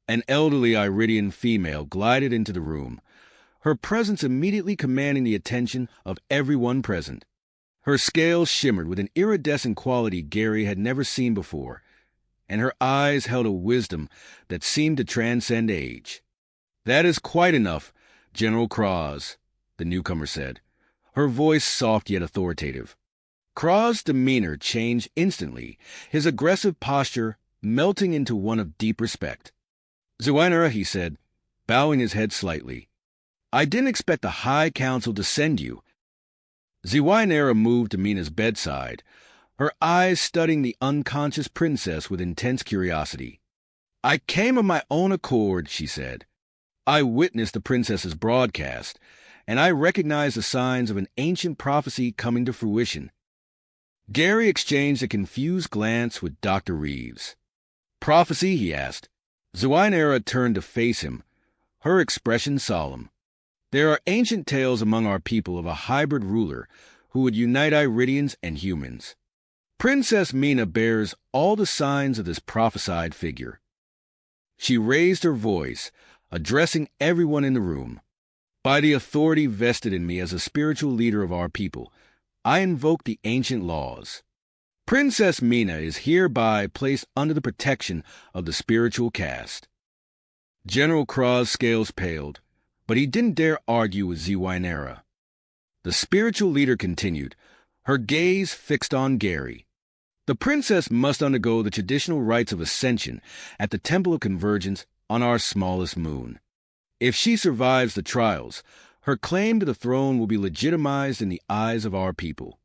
An elderly Iridian female glided into the room, her presence immediately commanding the attention of everyone present. Her scales shimmered with an iridescent quality Gary had never seen before, and her eyes held a wisdom that seemed to transcend age. "That is quite enough, General Kroz," the newcomer said, her voice soft yet authoritative. Kroz's demeanor changed instantly, his aggressive posture melting into one of deep respect. "Zuinara," he said, bowing his head slightly, "I didn't expect the High Council to send you." Zuinara moved to Mina's bedside, her eyes studying the unconscious princess with intense curiosity. "I came of my own accord," she said. "I witnessed the princess's broadcast, and I recognized the signs of an ancient prophecy coming to fruition." Gary exchanged a confused glance with Dr. Reeves. "Prophecy?" he asked. Zuinara turned to face him, her expression solemn. "There are ancient tales among our people of a hybrid ruler who would unite Iridians and humans. Princess Mina bears all the signs of this prophesied figure." She raised her voice, addressing everyone in the room. "By the authority vested in me as a spiritual leader of our people, I invoke the ancient laws. Princess Mina is hereby placed under the protection of the spiritual caste." General Kroz's scales paled, but he didn't dare argue with Zuinara. The spiritual leader continued, her gaze fixed on Gary. "The princess must undergo the traditional rites of ascension at the Temple of Convergence on our smallest moon. If she survives the trials, her claim to the throne will be legitimized in the eyes of our people."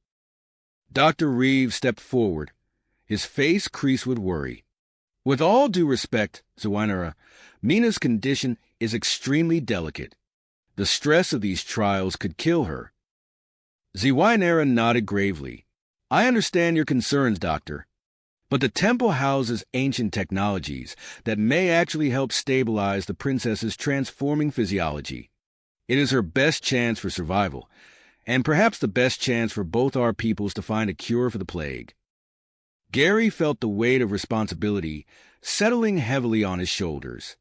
Dr. Reeves stepped forward, his face creased with worry. "With all due respect, Zuinara, Mina's condition is extremely delicate. The stress of these trials could kill her." Zuinara nodded gravely. "I understand your concerns, Doctor. But the temple houses ancient technologies that may actually help stabilize the princess's transforming physiology. It is her best chance for survival, and perhaps the best chance for both our peoples to find a cure for the plague." Gary felt the weight of responsibility settling heavily on his shoulders.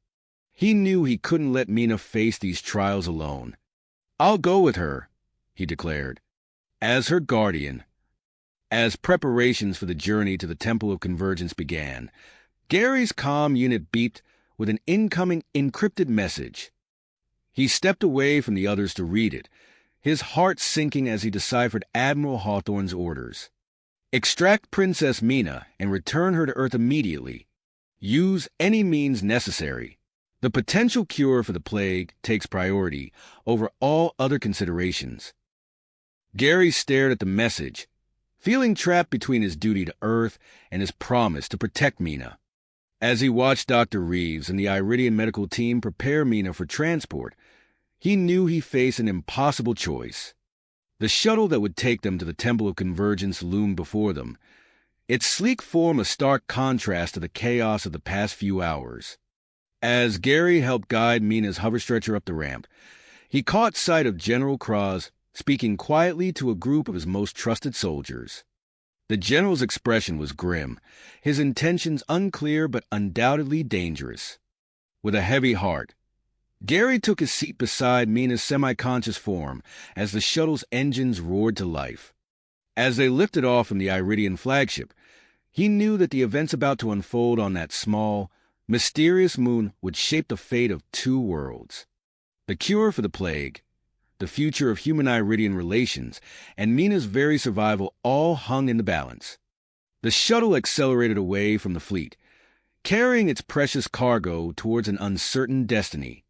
He knew he couldn't let Mina face these trials alone. "I'll go with her," he declared, "as her guardian." As preparations for the journey to the Temple of Convergence began, Gary's comm unit beeped with an incoming encrypted message. He stepped away from the others to read it, his heart sinking as he deciphered Admiral Hawthorne's orders. "Extract Princess Mina and return her to Earth immediately. Use any means necessary. The potential cure for the plague takes priority over all other considerations." Gary stared at the message, feeling trapped between his duty to Earth and his promise to protect Mina. As he watched Dr. Reeves and the Iridian medical team prepare Mina for transport, he knew he faced an impossible choice. The shuttle that would take them to the Temple of Convergence loomed before them, its sleek form a stark contrast to the chaos of the past few hours. As Gary helped guide Mina's hoverstretcher up the ramp, he caught sight of General Kroz speaking quietly to a group of his most trusted soldiers. The general's expression was grim, his intentions unclear but undoubtedly dangerous. With a heavy heart, Gary took his seat beside Mina's semi-conscious form as the shuttle's engines roared to life. As they lifted off from the Iridian flagship, he knew that the events about to unfold on that small, mysterious moon would shape the fate of two worlds. The cure for the plague, the future of human-Iridian relations, and Mina's very survival all hung in the balance. The shuttle accelerated away from the fleet, carrying its precious cargo towards an uncertain destiny.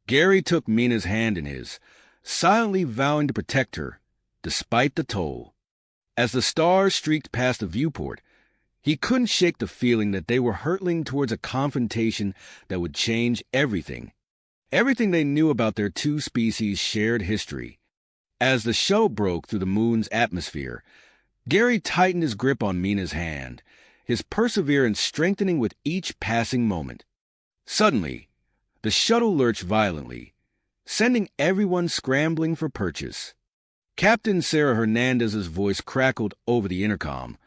Gary took Mina's hand in his, silently vowing to protect her, despite the toll. As the stars streaked past the viewport, he couldn't shake the feeling that they were hurtling towards a confrontation that would change everything. Everything they knew about their two species' shared history. As the shuttle broke through the moon's atmosphere, Gary tightened his grip on Mina's hand, his perseverance strengthening with each passing moment. Suddenly, the shuttle lurched violently, sending everyone scrambling for purchase. Captain Sarah Hernandez's voice crackled over the intercom,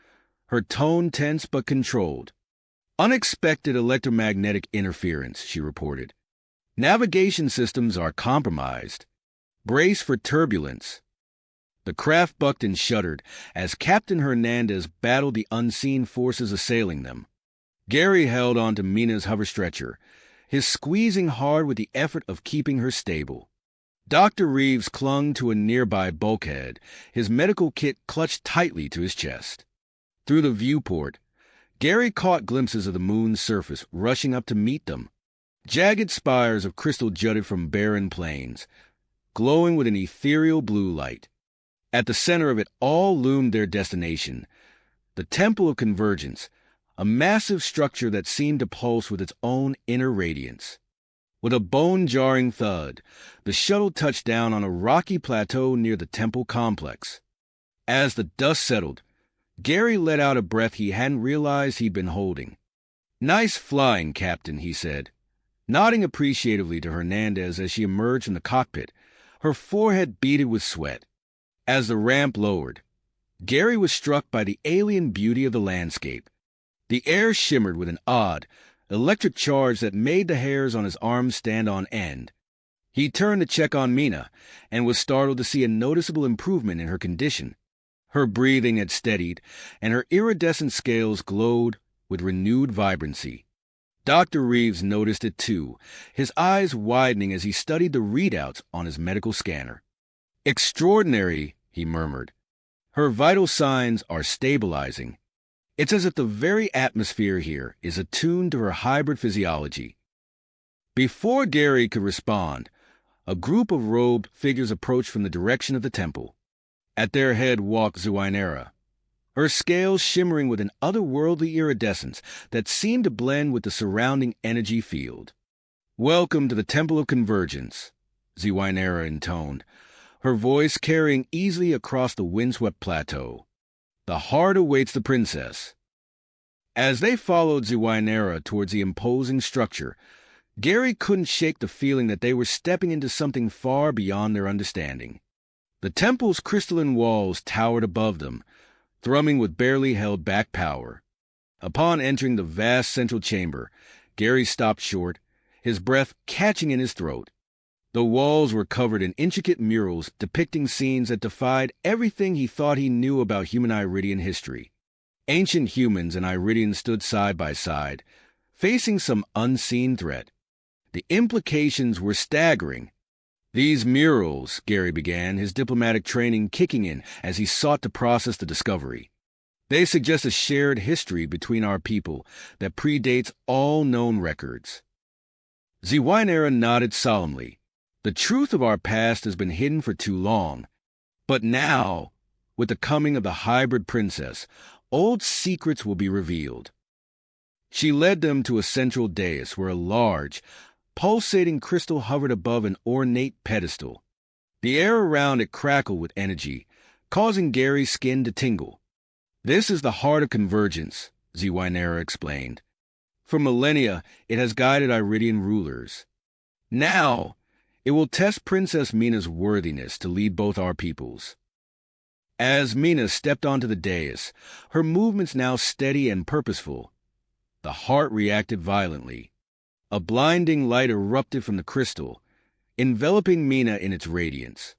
her tone tense but controlled. "Unexpected electromagnetic interference," she reported. "Navigation systems are compromised. Brace for turbulence." The craft bucked and shuddered as Captain Hernandez battled the unseen forces assailing them. Gary held onto Mina's hoverstretcher, his squeezing hard with the effort of keeping her stable. Dr. Reeves clung to a nearby bulkhead, his medical kit clutched tightly to his chest. Through the viewport, Gary caught glimpses of the moon's surface rushing up to meet them. Jagged spires of crystal jutted from barren plains, glowing with an ethereal blue light. At the center of it all loomed their destination, the Temple of Convergence, a massive structure that seemed to pulse with its own inner radiance. With a bone-jarring thud, the shuttle touched down on a rocky plateau near the temple complex. As the dust settled, Gary let out a breath he hadn't realized he'd been holding. "Nice flying, Captain," he said, nodding appreciatively to Hernandez as she emerged from the cockpit, her forehead beaded with sweat. As the ramp lowered, Gary was struck by the alien beauty of the landscape. The air shimmered with an odd, electric charge that made the hairs on his arms stand on end. He turned to check on Mina and was startled to see a noticeable improvement in her condition. Her breathing had steadied, and her iridescent scales glowed with renewed vibrancy. Dr. Reeves noticed it too, his eyes widening as he studied the readouts on his medical scanner. "Extraordinary," he murmured. "Her vital signs are stabilizing. It's as if the very atmosphere here is attuned to her hybrid physiology." Before Gary could respond, a group of robed figures approached from the direction of the temple. At their head walked Zuwainera, her scales shimmering with an otherworldly iridescence that seemed to blend with the surrounding energy field. "Welcome to the Temple of Convergence," Zuwainera intoned, her voice carrying easily across the windswept plateau. "The heart awaits the princess." As they followed Zuwainera towards the imposing structure, Gary couldn't shake the feeling that they were stepping into something far beyond their understanding. The temple's crystalline walls towered above them, thrumming with barely held back power. Upon entering the vast central chamber, Gary stopped short, his breath catching in his throat. The walls were covered in intricate murals depicting scenes that defied everything he thought he knew about human Iridian history. Ancient humans and Iridians stood side by side, facing some unseen threat. The implications were staggering. "These murals," Gary began, his diplomatic training kicking in as he sought to process the discovery. "They suggest a shared history between our people that predates all known records." Zuwainera nodded solemnly. "The truth of our past has been hidden for too long. But now With the coming of the hybrid princess, old secrets will be revealed. She led them to a central dais where a large, pulsating crystal hovered above an ornate pedestal. The air around it crackled with energy, causing Gary's skin to tingle. This is the heart of convergence, Zywynera explained. For millennia, it has guided Iridian rulers. Now, it will test Princess Mina's worthiness to lead both our peoples. As Mina stepped onto the dais, her movements now steady and purposeful, the heart reacted violently. A blinding light erupted from the crystal, enveloping Mina in its radiance.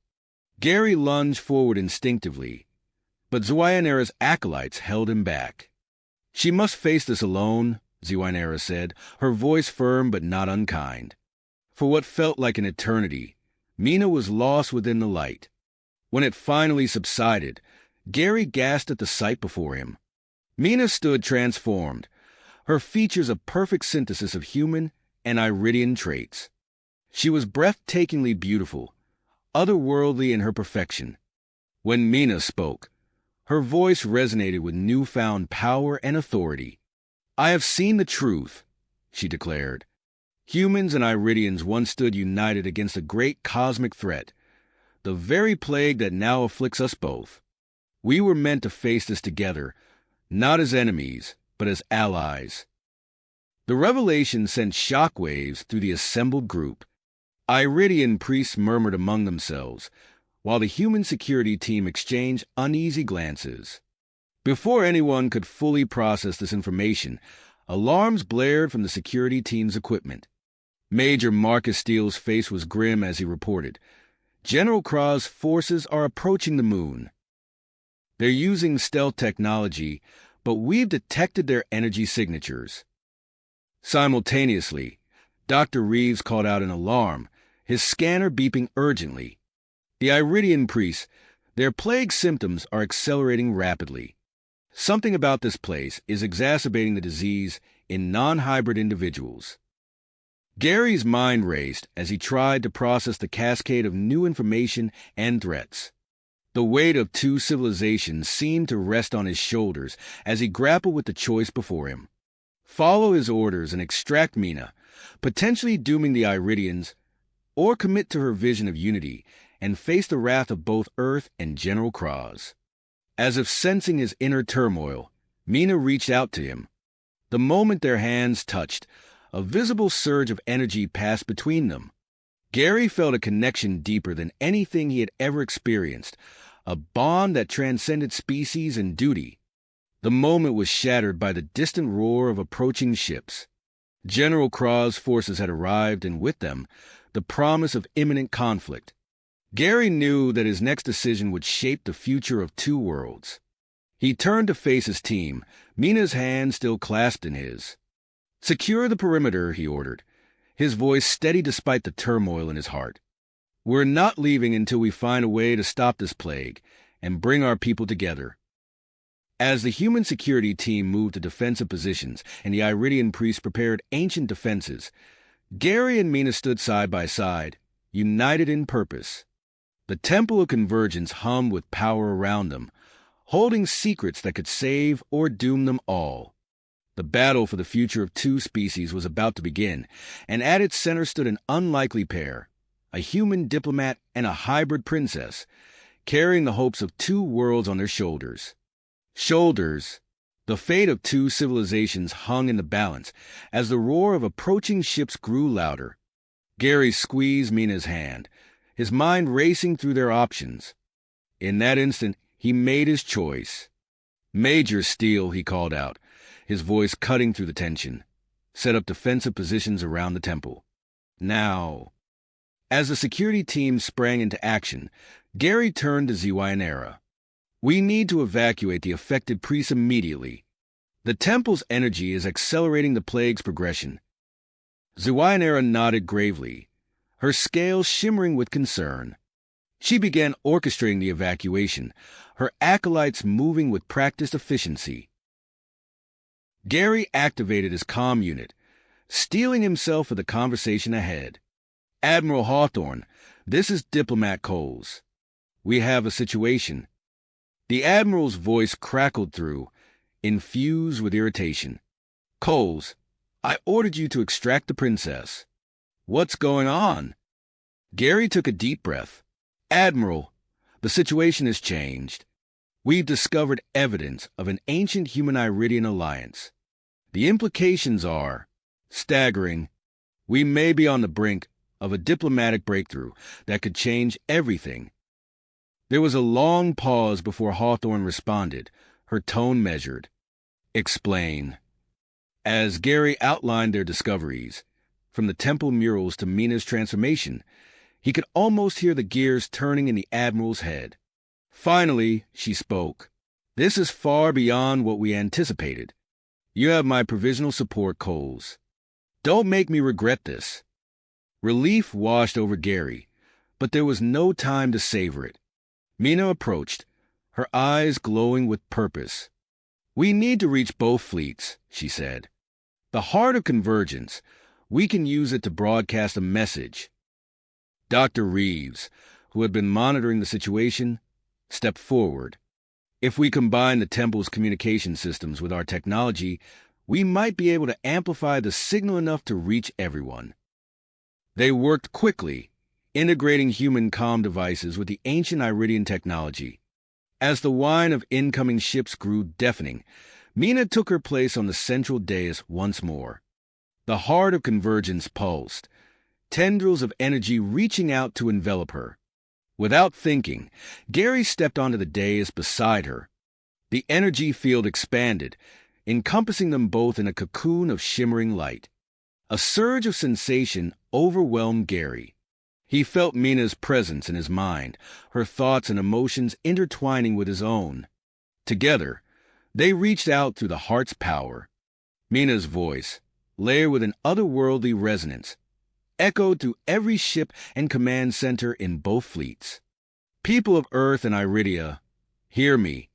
Gary lunged forward instinctively, but Zywynera's acolytes held him back. She must face this alone, Zywynera said, her voice firm but not unkind. For what felt like an eternity, Mina was lost within the light. When it finally subsided, Gary gasped at the sight before him. Mina stood transformed, her features a perfect synthesis of human and Iridian traits. She was breathtakingly beautiful, otherworldly in her perfection. When Mina spoke, her voice resonated with newfound power and authority. "I have seen the truth," she declared. "Humans and Iridians once stood united against a great cosmic threat, the very plague that now afflicts us both. We were meant to face this together, not as enemies, but as allies." The revelation sent shockwaves through the assembled group. Iridian priests murmured among themselves, while the human security team exchanged uneasy glances. Before anyone could fully process this information, alarms blared from the security team's equipment. Major Marcus Steele's face was grim as he reported, "General Kroz's forces are approaching the moon. They're using stealth technology, but we've detected their energy signatures." Simultaneously, Dr. Reeves called out an alarm, his scanner beeping urgently. The Iridian priests, their plague symptoms are accelerating rapidly. Something about this place is exacerbating the disease in non-hybrid individuals. Gary's mind raced as he tried to process the cascade of new information and threats. The weight of two civilizations seemed to rest on his shoulders as he grappled with the choice before him. Follow his orders and extract Mina, potentially dooming the Iridians, or commit to her vision of unity and face the wrath of both Earth and General Kroz. As if sensing his inner turmoil, Mina reached out to him. The moment their hands touched, a visible surge of energy passed between them. Gary felt a connection deeper than anything he had ever experienced, a bond that transcended species and duty. The moment was shattered by the distant roar of approaching ships. General Kroz's forces had arrived, and with them, the promise of imminent conflict. Gary knew that his next decision would shape the future of two worlds. He turned to face his team, Mina's hand still clasped in his. "Secure the perimeter," he ordered, his voice steady despite the turmoil in his heart. "We're not leaving until we find a way to stop this plague and bring our people together." As the human security team moved to defensive positions and the Iridian priests prepared ancient defenses, Gary and Mina stood side by side, united in purpose. The Temple of Convergence hummed with power around them, holding secrets that could save or doom them all. The battle for the future of two species was about to begin, and at its center stood an unlikely pair, a human diplomat and a hybrid princess, carrying the hopes of two worlds on their shoulders. The fate of two civilizations hung in the balance as the roar of approaching ships grew louder. Gary squeezed Mina's hand, his mind racing through their options. In that instant, he made his choice. "Major Steele," he called out, his voice cutting through the tension. "Set up defensive positions around the temple. Now." As the security team sprang into action, Gary turned to Zywynera. "We need to evacuate the affected priests immediately. The temple's energy is accelerating the plague's progression." Zywynera nodded gravely, her scales shimmering with concern. She began orchestrating the evacuation, her acolytes moving with practiced efficiency. Gary activated his comm unit, steeling himself for the conversation ahead. "Admiral Hawthorne, this is Diplomat Coles. We have a situation." The Admiral's voice crackled through, infused with irritation. "Coles, I ordered you to extract the princess." "What's going on?" Gary took a deep breath. "Admiral, the situation has changed. We've discovered evidence of an ancient human-Iridian alliance. The implications are staggering. We may be on the brink of a diplomatic breakthrough that could change everything." There was a long pause before Hawthorne responded, her tone measured. "Explain." As Gary outlined their discoveries, from the temple murals to Mina's transformation, he could almost hear the gears turning in the Admiral's head. Finally, she spoke. "This is far beyond what we anticipated. You have my provisional support, Coles. Don't make me regret this." Relief washed over Gary, but there was no time to savor it. Mina approached, her eyes glowing with purpose. "We need to reach both fleets," she said. "The heart of convergence. We can use it to broadcast a message." Dr. Reeves, who had been monitoring the situation, stepped forward. "If we combine the temple's communication systems with our technology, we might be able to amplify the signal enough to reach everyone." They worked quickly, integrating human comm devices with the ancient Iridian technology. As the whine of incoming ships grew deafening, Mina took her place on the central dais once more. The heart of convergence pulsed, tendrils of energy reaching out to envelop her. Without thinking, Gary stepped onto the dais beside her. The energy field expanded, encompassing them both in a cocoon of shimmering light. A surge of sensation overwhelmed Gary. He felt Mina's presence in his mind, her thoughts and emotions intertwining with his own. Together, they reached out through the heart's power. Mina's voice, layered with an otherworldly resonance, echoed through every ship and command center in both fleets. "People of Earth and Iridia, hear me.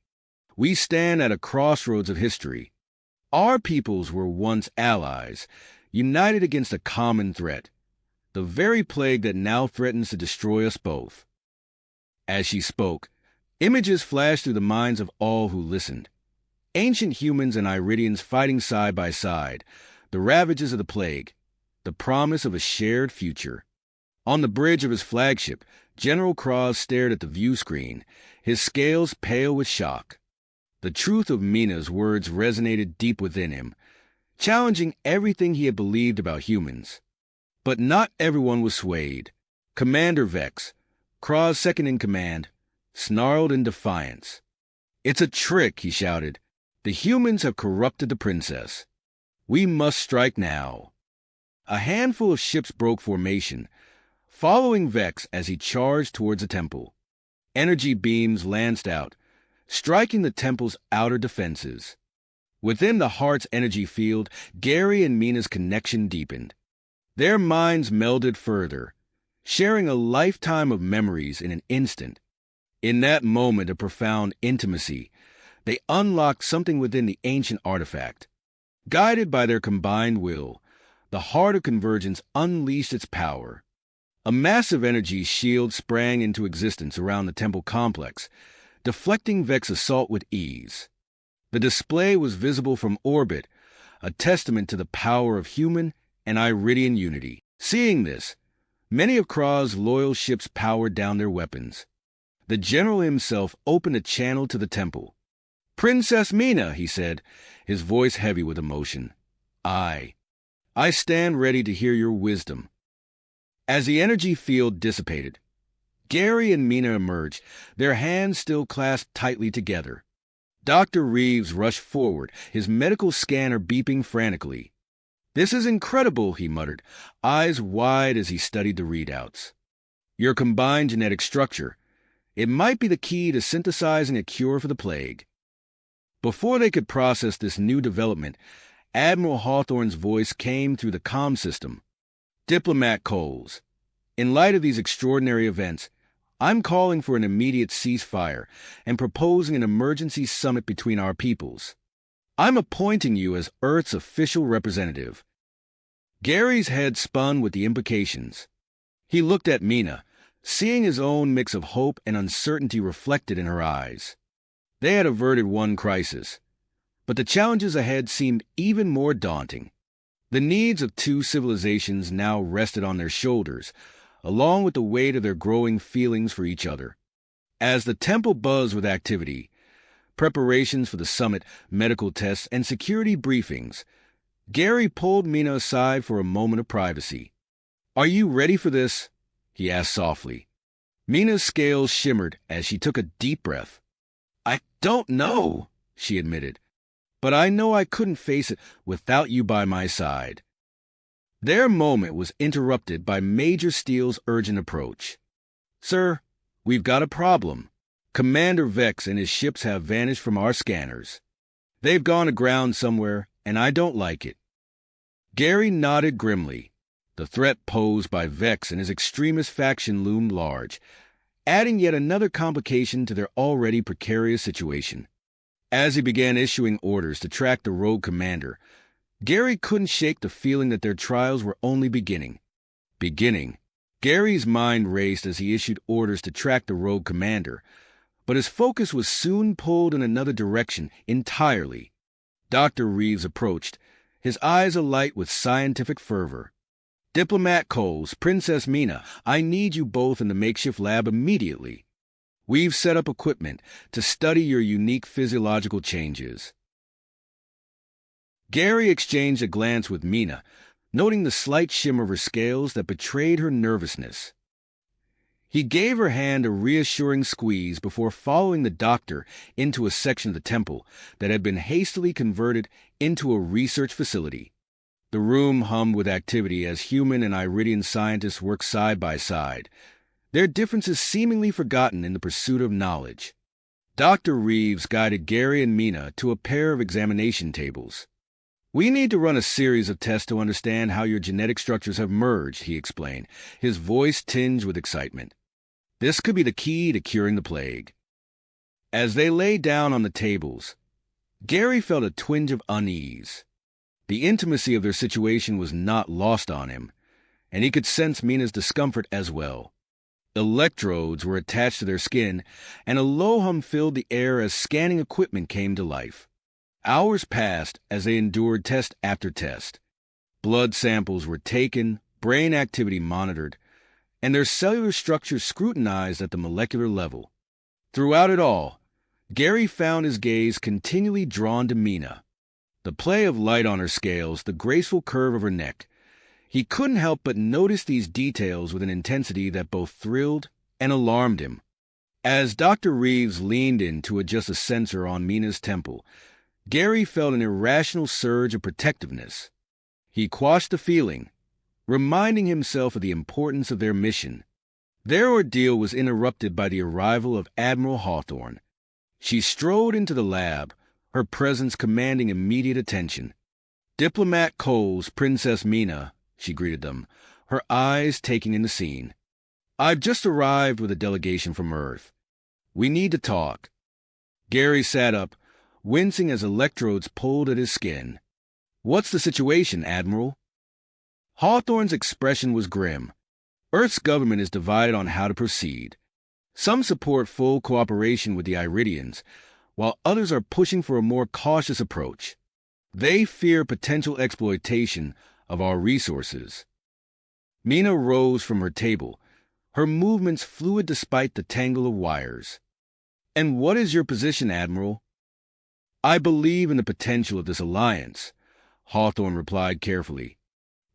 We stand at a crossroads of history. Our peoples were once allies, united against a common threat, the very plague that now threatens to destroy us both." As she spoke, images flashed through the minds of all who listened. Ancient humans and Iridians fighting side by side, the ravages of the plague, the promise of a shared future. On the bridge of his flagship, General Kroz stared at the view screen, his scales pale with shock. The truth of Mina's words resonated deep within him, challenging everything he had believed about humans. But not everyone was swayed. Commander Vex, Kroz' second in command, snarled in defiance. "It's a trick," he shouted. "The humans have corrupted the princess. We must strike now." A handful of ships broke formation, following Vex as he charged towards the temple. Energy beams lanced out, striking the temple's outer defenses. Within the heart's energy field, Gary and Mina's connection deepened. Their minds melded further, sharing a lifetime of memories in an instant. In that moment of profound intimacy, they unlocked something within the ancient artifact. Guided by their combined will, the heart of convergence unleashed its power. A massive energy shield sprang into existence around the temple complex, deflecting Vex's assault with ease. The display was visible from orbit, a testament to the power of human and Iridian unity. Seeing this, many of Kroz' loyal ships powered down their weapons. The general himself opened a channel to the temple. "Princess Mina," he said, his voice heavy with emotion. I stand ready to hear your wisdom." As the energy field dissipated, Gary and Mina emerged, their hands still clasped tightly together. Dr. Reeves rushed forward, his medical scanner beeping frantically. "This is incredible," he muttered, eyes wide as he studied the readouts. "Your combined genetic structure. It might be the key to synthesizing a cure for the plague." Before they could process this new development, Admiral Hawthorne's voice came through the comm system. "Diplomat Coles, in light of these extraordinary events, I'm calling for an immediate ceasefire and proposing an emergency summit between our peoples. I'm appointing you as Earth's official representative." Gary's head spun with the implications. He looked at Mina, seeing his own mix of hope and uncertainty reflected in her eyes. They had averted one crisis, but the challenges ahead seemed even more daunting. The needs of two civilizations now rested on their shoulders, along with the weight of their growing feelings for each other. As the temple buzzed with activity, preparations for the summit, medical tests, and security briefings, Gary pulled Mina aside for a moment of privacy. "Are you ready for this?" he asked softly. Mina's scales shimmered as she took a deep breath. "I don't know," she admitted, "but I know I couldn't face it without you by my side." Their moment was interrupted by Major Steele's urgent approach. "Sir, we've got a problem. Commander Vex and his ships have vanished from our scanners. They've gone aground somewhere, and I don't like it." Gary nodded grimly. The threat posed by Vex and his extremist faction loomed large, adding yet another complication to their already precarious situation. As he began issuing orders to track the rogue commander, Gary couldn't shake the feeling that their trials were only beginning. Gary's mind raced as he issued orders to track the rogue commander, but his focus was soon pulled in another direction entirely. Dr. Reeves approached, his eyes alight with scientific fervor. "Diplomat Kroz, Princess Mina, I need you both in the makeshift lab immediately. We've set up equipment to study your unique physiological changes." Gary exchanged a glance with Mina, noting the slight shimmer of her scales that betrayed her nervousness. He gave her hand a reassuring squeeze before following the doctor into a section of the temple that had been hastily converted into a research facility. The room hummed with activity as human and Iridian scientists worked side by side, their differences seemingly forgotten in the pursuit of knowledge. Dr. Reeves guided Gary and Mina to a pair of examination tables. "We need to run a series of tests to understand how your genetic structures have merged," he explained, his voice tinged with excitement. "This could be the key to curing the plague." As they lay down on the tables, Gary felt a twinge of unease. The intimacy of their situation was not lost on him, and he could sense Mina's discomfort as well. Electrodes were attached to their skin, and a low hum filled the air as scanning equipment came to life. Hours passed as they endured test after test. Blood samples were taken, brain activity monitored, and their cellular structures scrutinized at the molecular level. Throughout it all, Gary found his gaze continually drawn to Mina. The play of light on her scales, the graceful curve of her neck. He couldn't help but notice these details with an intensity that both thrilled and alarmed him. As Dr. Reeves leaned in to adjust a sensor on Mina's temple, Gary felt an irrational surge of protectiveness. He quashed the feeling, reminding himself of the importance of their mission. Their ordeal was interrupted by the arrival of Admiral Hawthorne. She strode into the lab, her presence commanding immediate attention. "Diplomat Kroz, Princess Mina," she greeted them, her eyes taking in the scene. "I've just arrived with a delegation from Earth. We need to talk." Gary sat up, wincing as electrodes pulled at his skin. "What's the situation, Admiral?" Hawthorne's expression was grim. Earth's government is divided on how to proceed. Some support full cooperation with the Iridians, while others are pushing for a more cautious approach. They fear potential exploitation of our resources. Mina rose from her table, her movements fluid despite the tangle of wires. "And what is your position, Admiral?" "I believe in the potential of this alliance," Hawthorne replied carefully.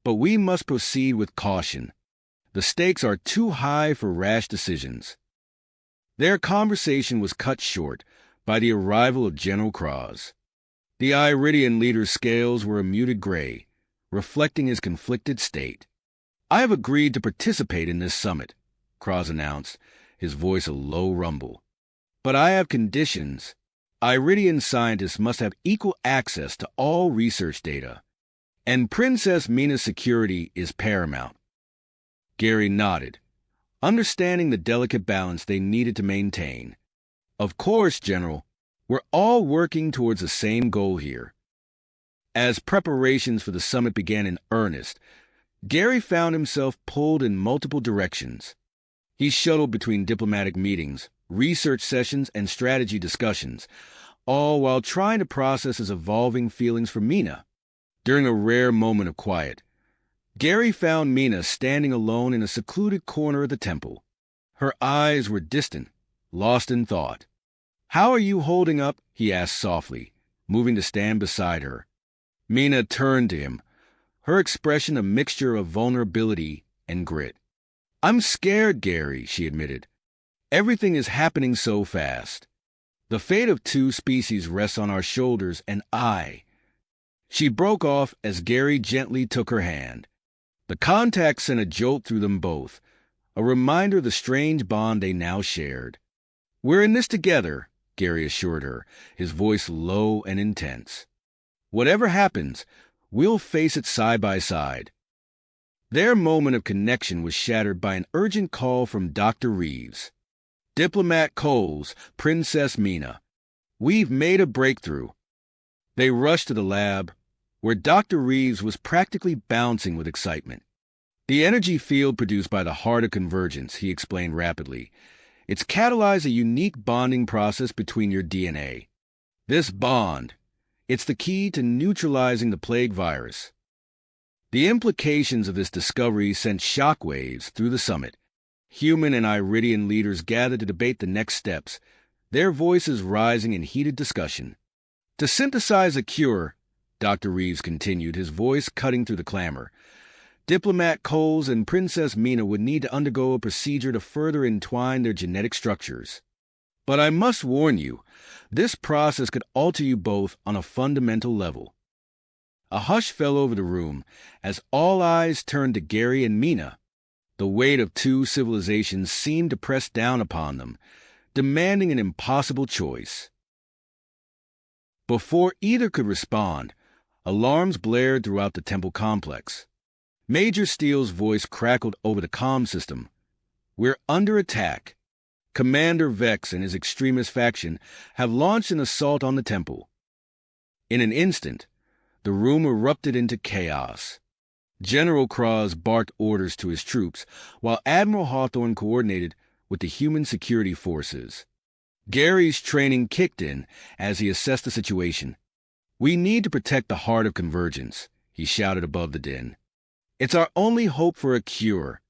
"But we must proceed with caution. The stakes are too high for rash decisions." Their conversation was cut short by the arrival of General Kroz. The Iridian leader's scales were a muted gray, reflecting his conflicted state. "I have agreed to participate in this summit," Kroz announced, his voice a low rumble. "But I have conditions. Iridian scientists must have equal access to all research data, and Princess Mina's security is paramount." Gary nodded, understanding the delicate balance they needed to maintain. "Of course, General. We're all working towards the same goal here." As preparations for the summit began in earnest, Gary found himself pulled in multiple directions. He shuttled between diplomatic meetings, research sessions, and strategy discussions, all while trying to process his evolving feelings for Mina. During a rare moment of quiet, Gary found Mina standing alone in a secluded corner of the temple. Her eyes were distant, lost in thought. "How are you holding up?" he asked softly, moving to stand beside her. Mina turned to him, her expression a mixture of vulnerability and grit. "I'm scared, Gary," she admitted. "Everything is happening so fast. The fate of two species rests on our shoulders, and I—" She broke off as Gary gently took her hand. The contact sent a jolt through them both, a reminder of the strange bond they now shared. "We're in this together," Gary assured her, his voice low and intense. "Whatever happens, we'll face it side by side." Their moment of connection was shattered by an urgent call from Dr. Reeves. "Diplomat Kroz, Princess Mina. We've made a breakthrough." They rushed to the lab, where Dr. Reeves was practically bouncing with excitement. "The energy field produced by the heart of convergence," he explained rapidly. "It's catalyzed a unique bonding process between your DNA. This bond, it's the key to neutralizing the plague virus." The implications of this discovery sent shockwaves through the summit. Human and Iridian leaders gathered to debate the next steps, their voices rising in heated discussion. "To synthesize a cure," Dr. Reeves continued, his voice cutting through the clamor, "Diplomat Kroz and Princess Mina would need to undergo a procedure to further entwine their genetic structures. But I must warn you, this process could alter you both on a fundamental level." A hush fell over the room as all eyes turned to Gary and Mina. The weight of two civilizations seemed to press down upon them, demanding an impossible choice. Before either could respond, alarms blared throughout the temple complex. Major Steele's voice crackled over the comm system. "We're under attack. Commander Vex and his extremist faction have launched an assault on the temple." In an instant, the room erupted into chaos. General Kroz barked orders to his troops, while Admiral Hawthorne coordinated with the human security forces. Gary's training kicked in as he assessed the situation. "We need to protect the heart of convergence," he shouted above the din. "It's our only hope for a cure."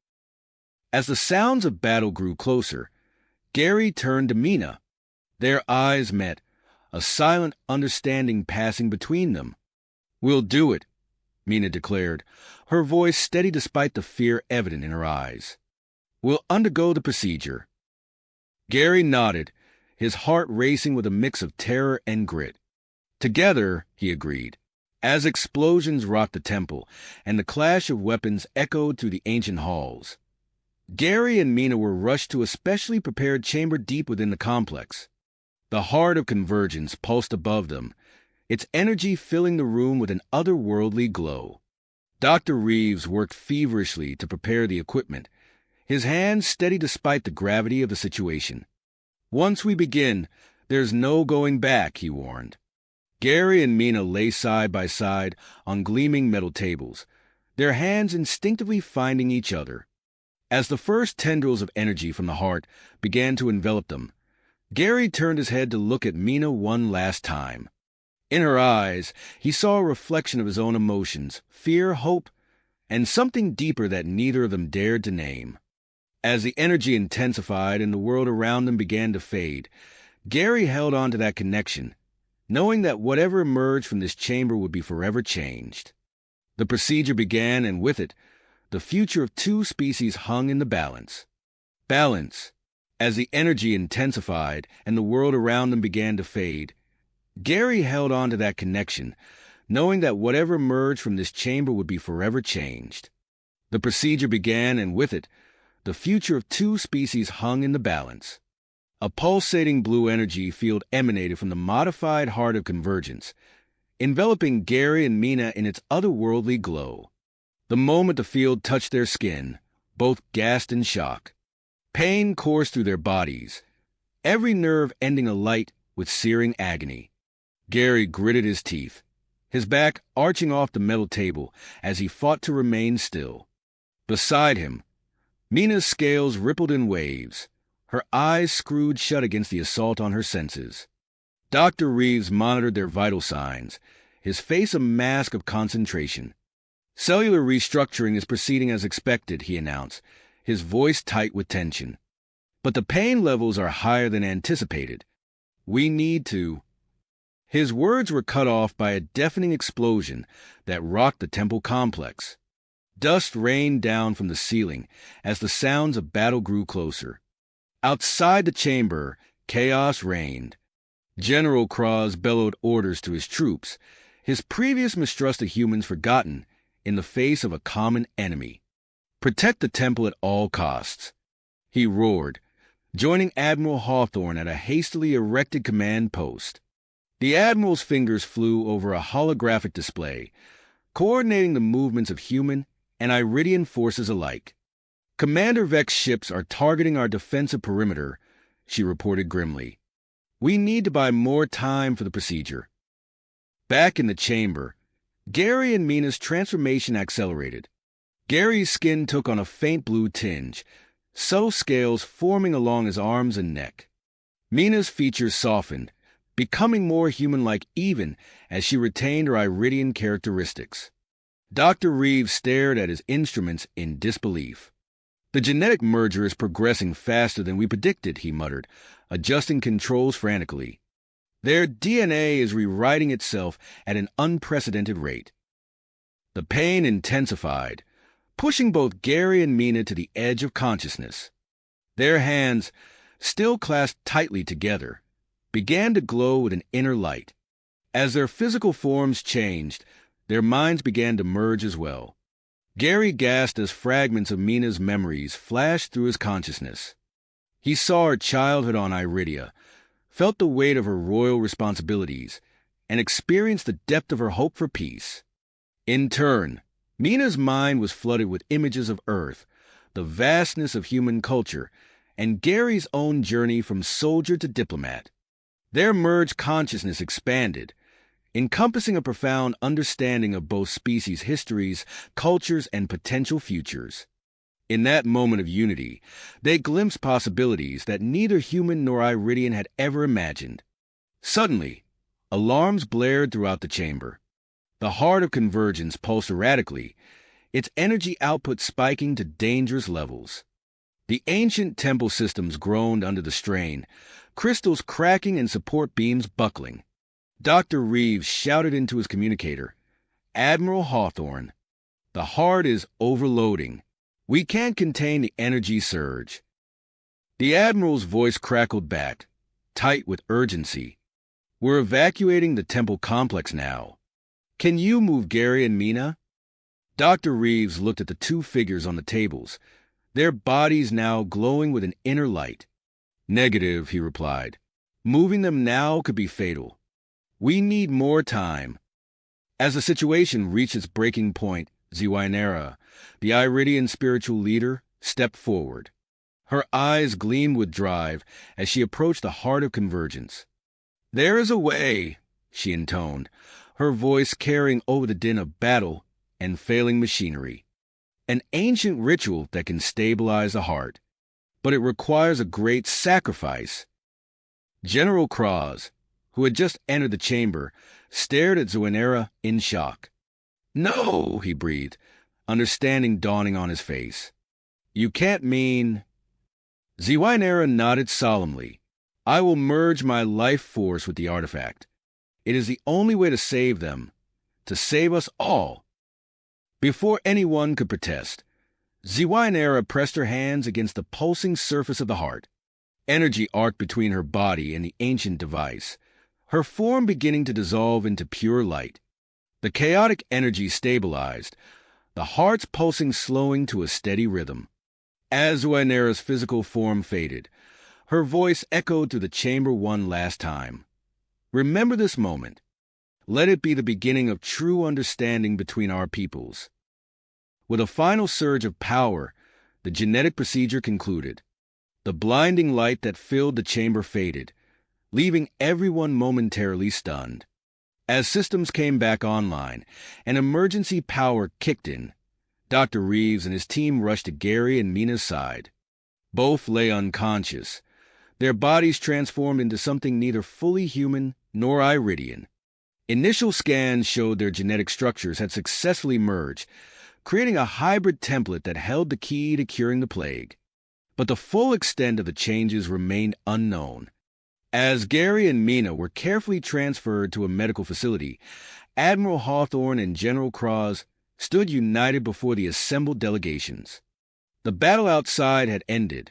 As the sounds of battle grew closer, Gary turned to Mina. Their eyes met, a silent understanding passing between them. "We'll do it," Mina declared, her voice steady despite the fear evident in her eyes. "We'll undergo the procedure." Gary nodded, his heart racing with a mix of terror and grit. "Together," he agreed. As explosions rocked the temple and the clash of weapons echoed through the ancient halls, Gary and Mina were rushed to a specially prepared chamber deep within the complex. The heart of convergence pulsed above them, its energy filling the room with an otherworldly glow. Dr. Reeves worked feverishly to prepare the equipment, his hands steady despite the gravity of the situation. "Once we begin, there's no going back," he warned. Gary and Mina lay side by side on gleaming metal tables, their hands instinctively finding each other. As the first tendrils of energy from the heart began to envelop them, Gary turned his head to look at Mina one last time. In her eyes, he saw a reflection of his own emotions, fear, hope, and something deeper that neither of them dared to name. As the energy intensified and the world around them began to fade, Gary held on to that connection, knowing that whatever emerged from this chamber would be forever changed. The procedure began, and with it, the future of two species hung in the balance. Balance. As the energy intensified and the world around them began to fade, Gary held on to that connection, knowing that whatever emerged from this chamber would be forever changed. The procedure began, and with it, the future of two species hung in the balance. A pulsating blue energy field emanated from the modified heart of convergence, enveloping Gary and Mina in its otherworldly glow. The moment the field touched their skin, both gasped in shock. Pain coursed through their bodies, every nerve ending alight with searing agony. Gary gritted his teeth, his back arching off the metal table as he fought to remain still. Beside him, Mina's scales rippled in waves, her eyes screwed shut against the assault on her senses. Dr. Reeves monitored their vital signs, his face a mask of concentration. "Cellular restructuring is proceeding as expected," he announced, his voice tight with tension. "But the pain levels are higher than anticipated. We need to—" His words were cut off by a deafening explosion that rocked the temple complex. Dust rained down from the ceiling as the sounds of battle grew closer. Outside the chamber, chaos reigned. General Kroz bellowed orders to his troops, his previous mistrust of humans forgotten in the face of a common enemy. "Protect the temple at all costs," he roared, joining Admiral Hawthorne at a hastily erected command post. The Admiral's fingers flew over a holographic display, coordinating the movements of human and Iridian forces alike. "Commander Vek's ships are targeting our defensive perimeter," she reported grimly. "We need to buy more time for the procedure." Back in the chamber, Gary and Mina's transformation accelerated. Gary's skin took on a faint blue tinge, subtle scales forming along his arms and neck. Mina's features softened, becoming more human-like even as she retained her Iridian characteristics. Dr. Reeves stared at his instruments in disbelief. "The genetic merger is progressing faster than we predicted," he muttered, adjusting controls frantically. "Their DNA is rewriting itself at an unprecedented rate." The pain intensified, pushing both Gary and Mina to the edge of consciousness. Their hands, still clasped tightly together, began to glow with an inner light. As their physical forms changed, their minds began to merge as well. Gary gasped as fragments of Mina's memories flashed through his consciousness. He saw her childhood on Iridia, felt the weight of her royal responsibilities, and experienced the depth of her hope for peace. In turn, Mina's mind was flooded with images of Earth, the vastness of human culture, and Gary's own journey from soldier to diplomat. Their merged consciousness expanded, encompassing a profound understanding of both species' histories, cultures, and potential futures. In that moment of unity, they glimpsed possibilities that neither human nor Iridian had ever imagined. Suddenly, alarms blared throughout the chamber. The heart of convergence pulsed erratically, its energy output spiking to dangerous levels. The ancient temple systems groaned under the strain, crystals cracking and support beams buckling. Dr. Reeves shouted into his communicator, "Admiral Hawthorne, the heart is overloading. We can't contain the energy surge." The Admiral's voice crackled back, tight with urgency. "We're evacuating the temple complex now. Can you move Gary and Mina?" Dr. Reeves looked at the two figures on the tables, their bodies now glowing with an inner light. "Negative," he replied. "Moving them now could be fatal. We need more time." As the situation reached its breaking point, Ziwainera, the Iridian spiritual leader, stepped forward. Her eyes gleamed with drive as she approached the heart of convergence. "There is a way," she intoned, her voice carrying over the din of battle and failing machinery. "An ancient ritual that can stabilize the heart. But it requires a great sacrifice." General Kroz, who had just entered the chamber, stared at Ziwainera in shock. "No," he breathed, understanding dawning on his face. "You can't mean—" Ziwainera nodded solemnly. "I will merge my life force with the artifact. It is the only way to save them, to save us all." Before anyone could protest, Ziwainera pressed her hands against the pulsing surface of the heart. Energy arced between her body and the ancient device, her form beginning to dissolve into pure light. The chaotic energy stabilized, the heart's pulsing slowing to a steady rhythm. As Ziwainera's physical form faded, her voice echoed through the chamber one last time. "Remember this moment. Let it be the beginning of true understanding between our peoples." With a final surge of power, the genetic procedure concluded. The blinding light that filled the chamber faded, leaving everyone momentarily stunned. As systems came back online and emergency power kicked in, Dr. Reeves and his team rushed to Gary and Mina's side. Both lay unconscious, their bodies transformed into something neither fully human nor Iridian. Initial scans showed their genetic structures had successfully merged, creating a hybrid template that held the key to curing the plague. But the full extent of the changes remained unknown. As Gary and Mina were carefully transferred to a medical facility, Admiral Hawthorne and General Kroz stood united before the assembled delegations. The battle outside had ended,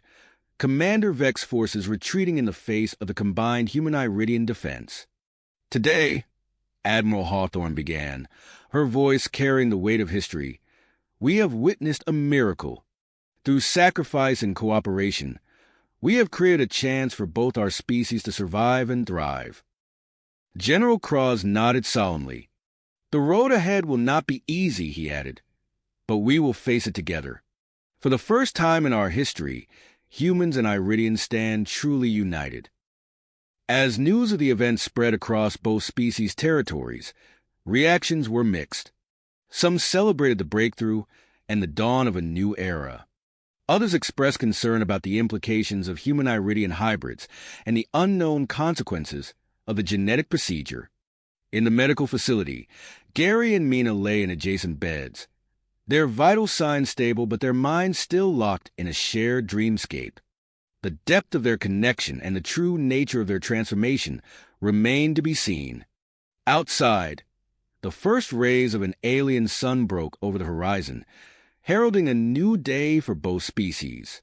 Commander Vex's forces retreating in the face of the combined human-Iridian defense. "Today," Admiral Hawthorne began, her voice carrying the weight of history, "we have witnessed a miracle. Through sacrifice and cooperation, we have created a chance for both our species to survive and thrive." General Kroz nodded solemnly. "The road ahead will not be easy," he added, "but we will face it together. For the first time in our history, humans and Iridians stand truly united." As news of the event spread across both species' territories, reactions were mixed. Some celebrated the breakthrough and the dawn of a new era. Others expressed concern about the implications of human-Iridian hybrids and the unknown consequences of the genetic procedure. In the medical facility, Gary and Mina lay in adjacent beds, their vital signs stable but their minds still locked in a shared dreamscape. The depth of their connection and the true nature of their transformation remained to be seen. Outside, the first rays of an alien sun broke over the horizon, heralding a new day for both species.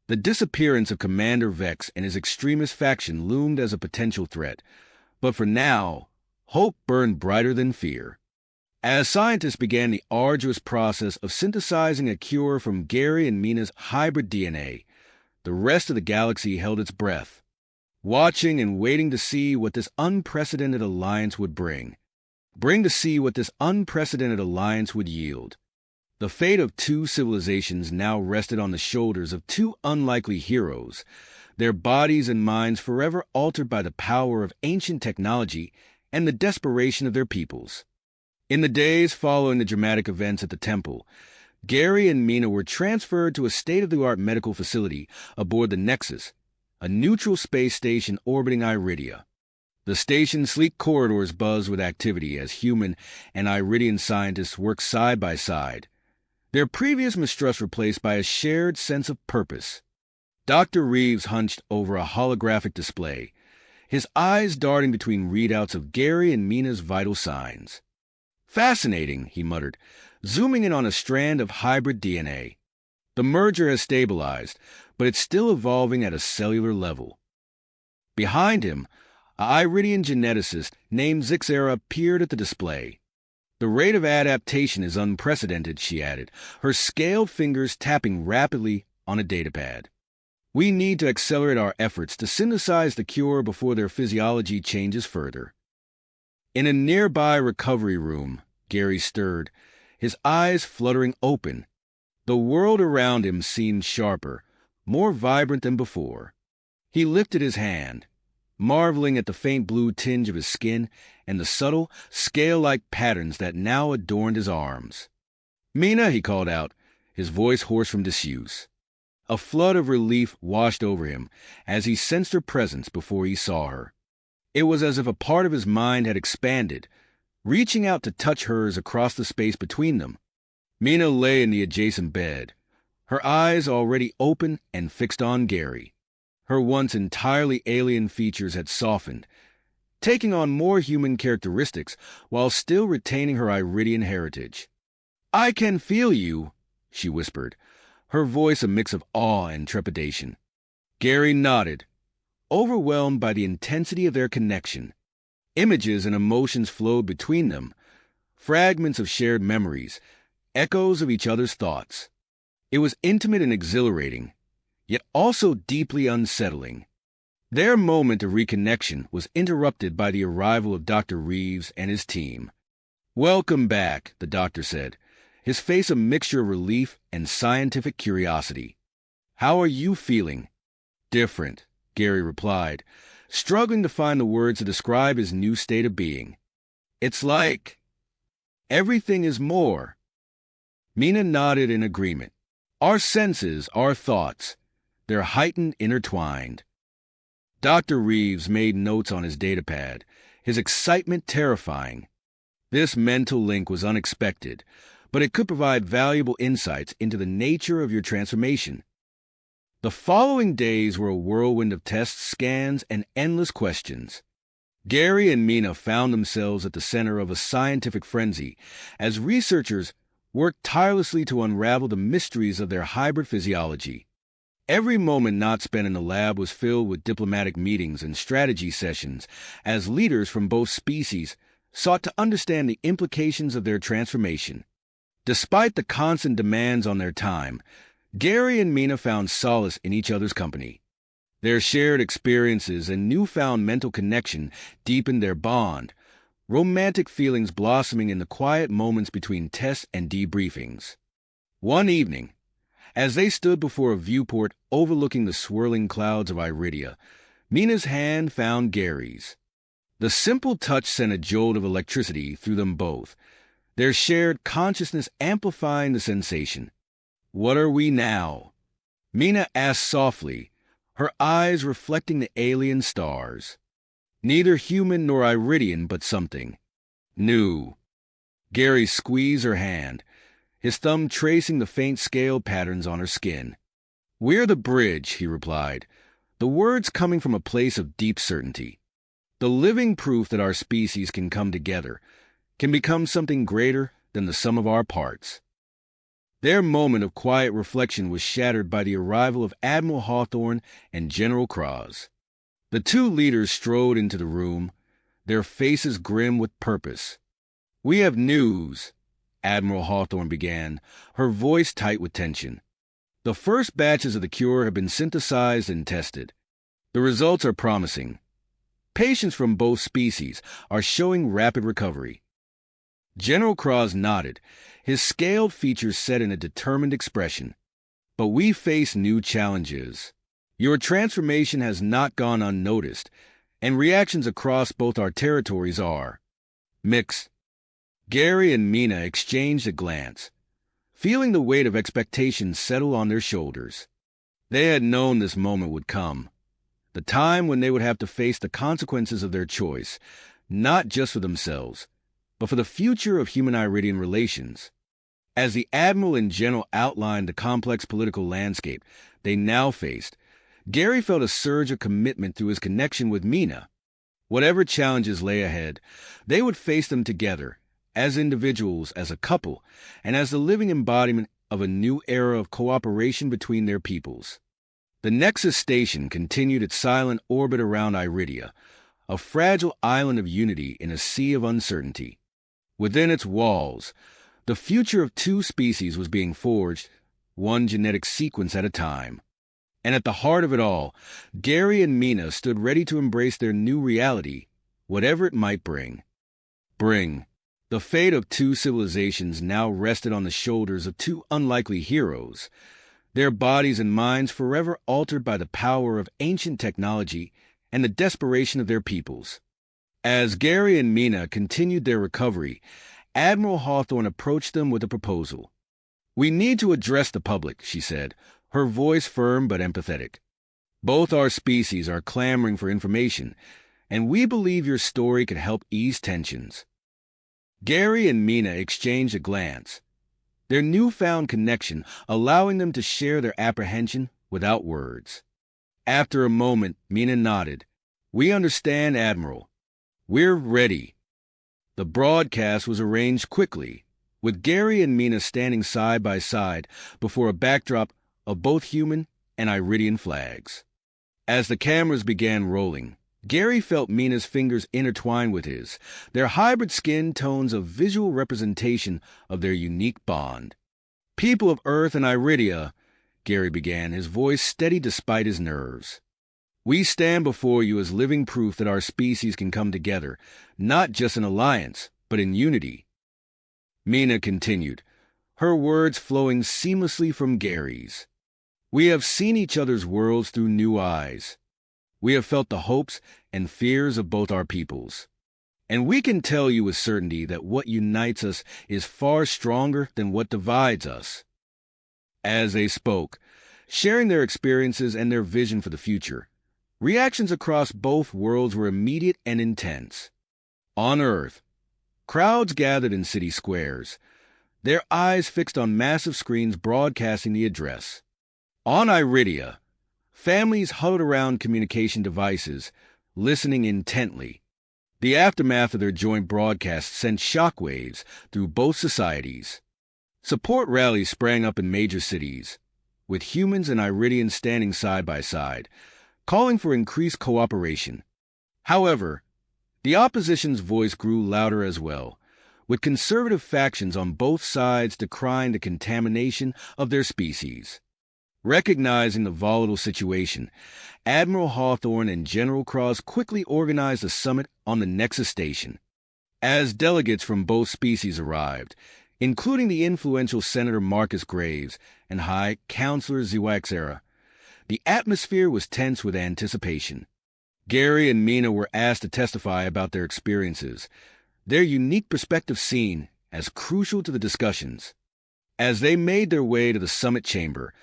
The disappearance of Commander Vex and his extremist faction loomed as a potential threat, but for now, hope burned brighter than fear. As scientists began the arduous process of synthesizing a cure from Gary and Mina's hybrid DNA, the rest of the galaxy held its breath, watching and waiting to see what this unprecedented alliance would bring. To see what this unprecedented alliance would yield. The fate of two civilizations now rested on the shoulders of two unlikely heroes, their bodies and minds forever altered by the power of ancient technology and the desperation of their peoples. In the days following the dramatic events at the temple, Gary and Mina were transferred to a state-of-the-art medical facility aboard the Nexus, a neutral space station orbiting Iridia. The station's sleek corridors buzzed with activity as human and Iridian scientists worked side by side, their previous mistrust replaced by a shared sense of purpose. Dr. Reeves hunched over a holographic display, his eyes darting between readouts of Gary and Mina's vital signs. "Fascinating," he muttered, zooming in on a strand of hybrid DNA. "The merger has stabilized, but it's still evolving at a cellular level." Behind him, an Iridian geneticist named Zixera peered at the display. "The rate of adaptation is unprecedented," she added, her scaled fingers tapping rapidly on a datapad. "We need to accelerate our efforts to synthesize the cure before their physiology changes further." In a nearby recovery room, Gary stirred, his eyes fluttering open. The world around him seemed sharper, more vibrant than before. He lifted his hand, marveling at the faint blue tinge of his skin and the subtle, scale-like patterns that now adorned his arms. "Mina," he called out, his voice hoarse from disuse. A flood of relief washed over him as he sensed her presence before he saw her. It was as if a part of his mind had expanded, reaching out to touch hers across the space between them. Mina lay in the adjacent bed, her eyes already open and fixed on Gary. Her once entirely alien features had softened, taking on more human characteristics while still retaining her Iridian heritage. "I can feel you," she whispered, her voice a mix of awe and trepidation. Gary nodded, overwhelmed by the intensity of their connection. Images and emotions flowed between them, fragments of shared memories, echoes of each other's thoughts. It was intimate and exhilarating, yet also deeply unsettling. Their moment of reconnection was interrupted by the arrival of Dr. Reeves and his team. "Welcome back," the doctor said, his face a mixture of relief and scientific curiosity. "How are you feeling?" "Different," Gary replied, struggling to find the words to describe his new state of being. "It's like everything is more." Mina nodded in agreement. "Our senses, our thoughts, their heightened intertwined. Dr. Reeves made notes on his datapad, his excitement terrifying. This mental link was unexpected, but it could provide valuable insights into the nature of your transformation. The following days were a whirlwind of tests, scans, and endless questions. Gary and Mina found themselves at the center of a scientific frenzy as researchers worked tirelessly to unravel the mysteries of their hybrid physiology. Every moment not spent in the lab was filled with diplomatic meetings and strategy sessions as leaders from both species sought to understand the implications of their transformation. Despite the constant demands on their time, Gary and Mina found solace in each other's company. Their shared experiences and newfound mental connection deepened their bond, romantic feelings blossoming in the quiet moments between tests and debriefings. One evening, as they stood before a viewport overlooking the swirling clouds of Iridia, Mina's hand found Gary's. The simple touch sent a jolt of electricity through them both, their shared consciousness amplifying the sensation. "What are we now?" Mina asked softly, her eyes reflecting the alien stars. "Neither human nor Iridian, but something new." Gary squeezed her hand, his thumb tracing the faint scale patterns on her skin. "We're the bridge," he replied, the words coming from a place of deep certainty. "The living proof that our species can come together, can become something greater than the sum of our parts." Their moment of quiet reflection was shattered by the arrival of Admiral Hawthorne and General Kroz. The two leaders strode into the room, their faces grim with purpose. "We have news," Admiral Hawthorne began, her voice tight with tension. "The first batches of the cure have been synthesized and tested. The results are promising. Patients from both species are showing rapid recovery." General Kroz nodded, his scaled features set in a determined expression. "But we face new challenges. Your transformation has not gone unnoticed, and reactions across both our territories are mixed." Gary and Mina exchanged a glance, feeling the weight of expectation settle on their shoulders. They had known this moment would come, the time when they would have to face the consequences of their choice, not just for themselves, but for the future of human-Iridian relations. As the Admiral and General outlined the complex political landscape they now faced, Gary felt a surge of commitment through his connection with Mina. Whatever challenges lay ahead, they would face them together, as individuals, as a couple, and as the living embodiment of a new era of cooperation between their peoples. The Nexus station continued its silent orbit around Iridia, a fragile island of unity in a sea of uncertainty. Within its walls, the future of two species was being forged, one genetic sequence at a time. And at the heart of it all, Gary and Mina stood ready to embrace their new reality, whatever it might bring. The fate of two civilizations now rested on the shoulders of two unlikely heroes, their bodies and minds forever altered by the power of ancient technology and the desperation of their peoples. As Gary and Mina continued their recovery, Admiral Hawthorne approached them with a proposal. "We need to address the public," she said, her voice firm but empathetic. "Both our species are clamoring for information, and we believe your story could help ease tensions." Gary and Mina exchanged a glance, their newfound connection allowing them to share their apprehension without words. After a moment, Mina nodded. "We understand, Admiral. We're ready." The broadcast was arranged quickly, with Gary and Mina standing side by side before a backdrop of both human and Iridian flags. As the cameras began rolling, Gary felt Mina's fingers intertwine with his, their hybrid skin tones a visual representation of their unique bond. "People of Earth and Iridia," Gary began, his voice steady despite his nerves. "We stand before you as living proof that our species can come together, not just in alliance, but in unity." Mina continued, her words flowing seamlessly from Gary's. "We have seen each other's worlds through new eyes. We have felt the hopes and fears of both our peoples. And we can tell you with certainty that what unites us is far stronger than what divides us." As they spoke, sharing their experiences and their vision for the future. Reactions across both worlds were immediate and intense. On Earth, crowds gathered in city squares, their eyes fixed on massive screens broadcasting the address. On Iridia, families huddled around communication devices, listening intently. The aftermath of their joint broadcast sent shockwaves through both societies. Support rallies sprang up in major cities, with humans and Iridians standing side by side, calling for increased cooperation. However, the opposition's voice grew louder as well, with conservative factions on both sides decrying the contamination of their species. Recognizing the volatile situation, Admiral Hawthorne and General Kroz quickly organized a summit on the Nexus station. As delegates from both species arrived, including the influential Senator Marcus Graves and High Counselor ZYXera, the atmosphere was tense with anticipation. Gary and Mina were asked to testify about their experiences, their unique perspective seen as crucial to the discussions. As they made their way to the summit chamber,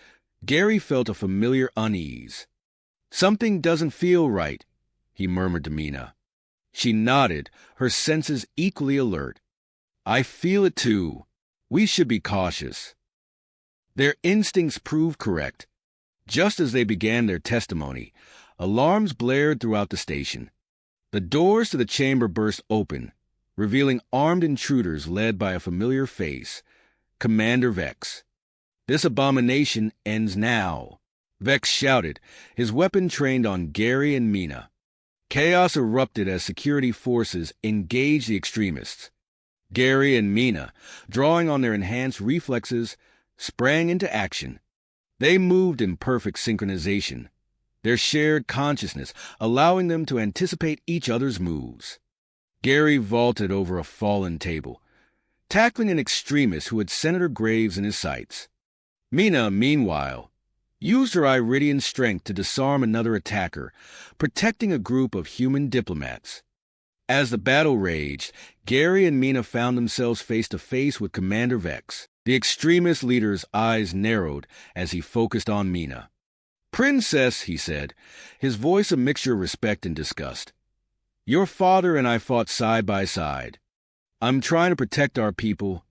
Gary felt a familiar unease. "Something doesn't feel right," he murmured to Mina. She nodded, her senses equally alert. "I feel it too. We should be cautious." Their instincts proved correct. Just as they began their testimony, alarms blared throughout the station. The doors to the chamber burst open, revealing armed intruders led by a familiar face, Commander Vex. "This abomination ends now," Vex shouted, his weapon trained on Gary and Mina. Chaos erupted as security forces engaged the extremists. Gary and Mina, drawing on their enhanced reflexes, sprang into action. They moved in perfect synchronization, their shared consciousness allowing them to anticipate each other's moves. Gary vaulted over a fallen table, tackling an extremist who had Senator Graves in his sights. Mina, meanwhile, used her Iridian strength to disarm another attacker, protecting a group of human diplomats. As the battle raged, Gary and Mina found themselves face to face with Commander Vex. The extremist leader's eyes narrowed as he focused on Mina. "Princess," he said, his voice a mixture of respect and disgust, "your father and I fought side by side. I'm trying to protect our people,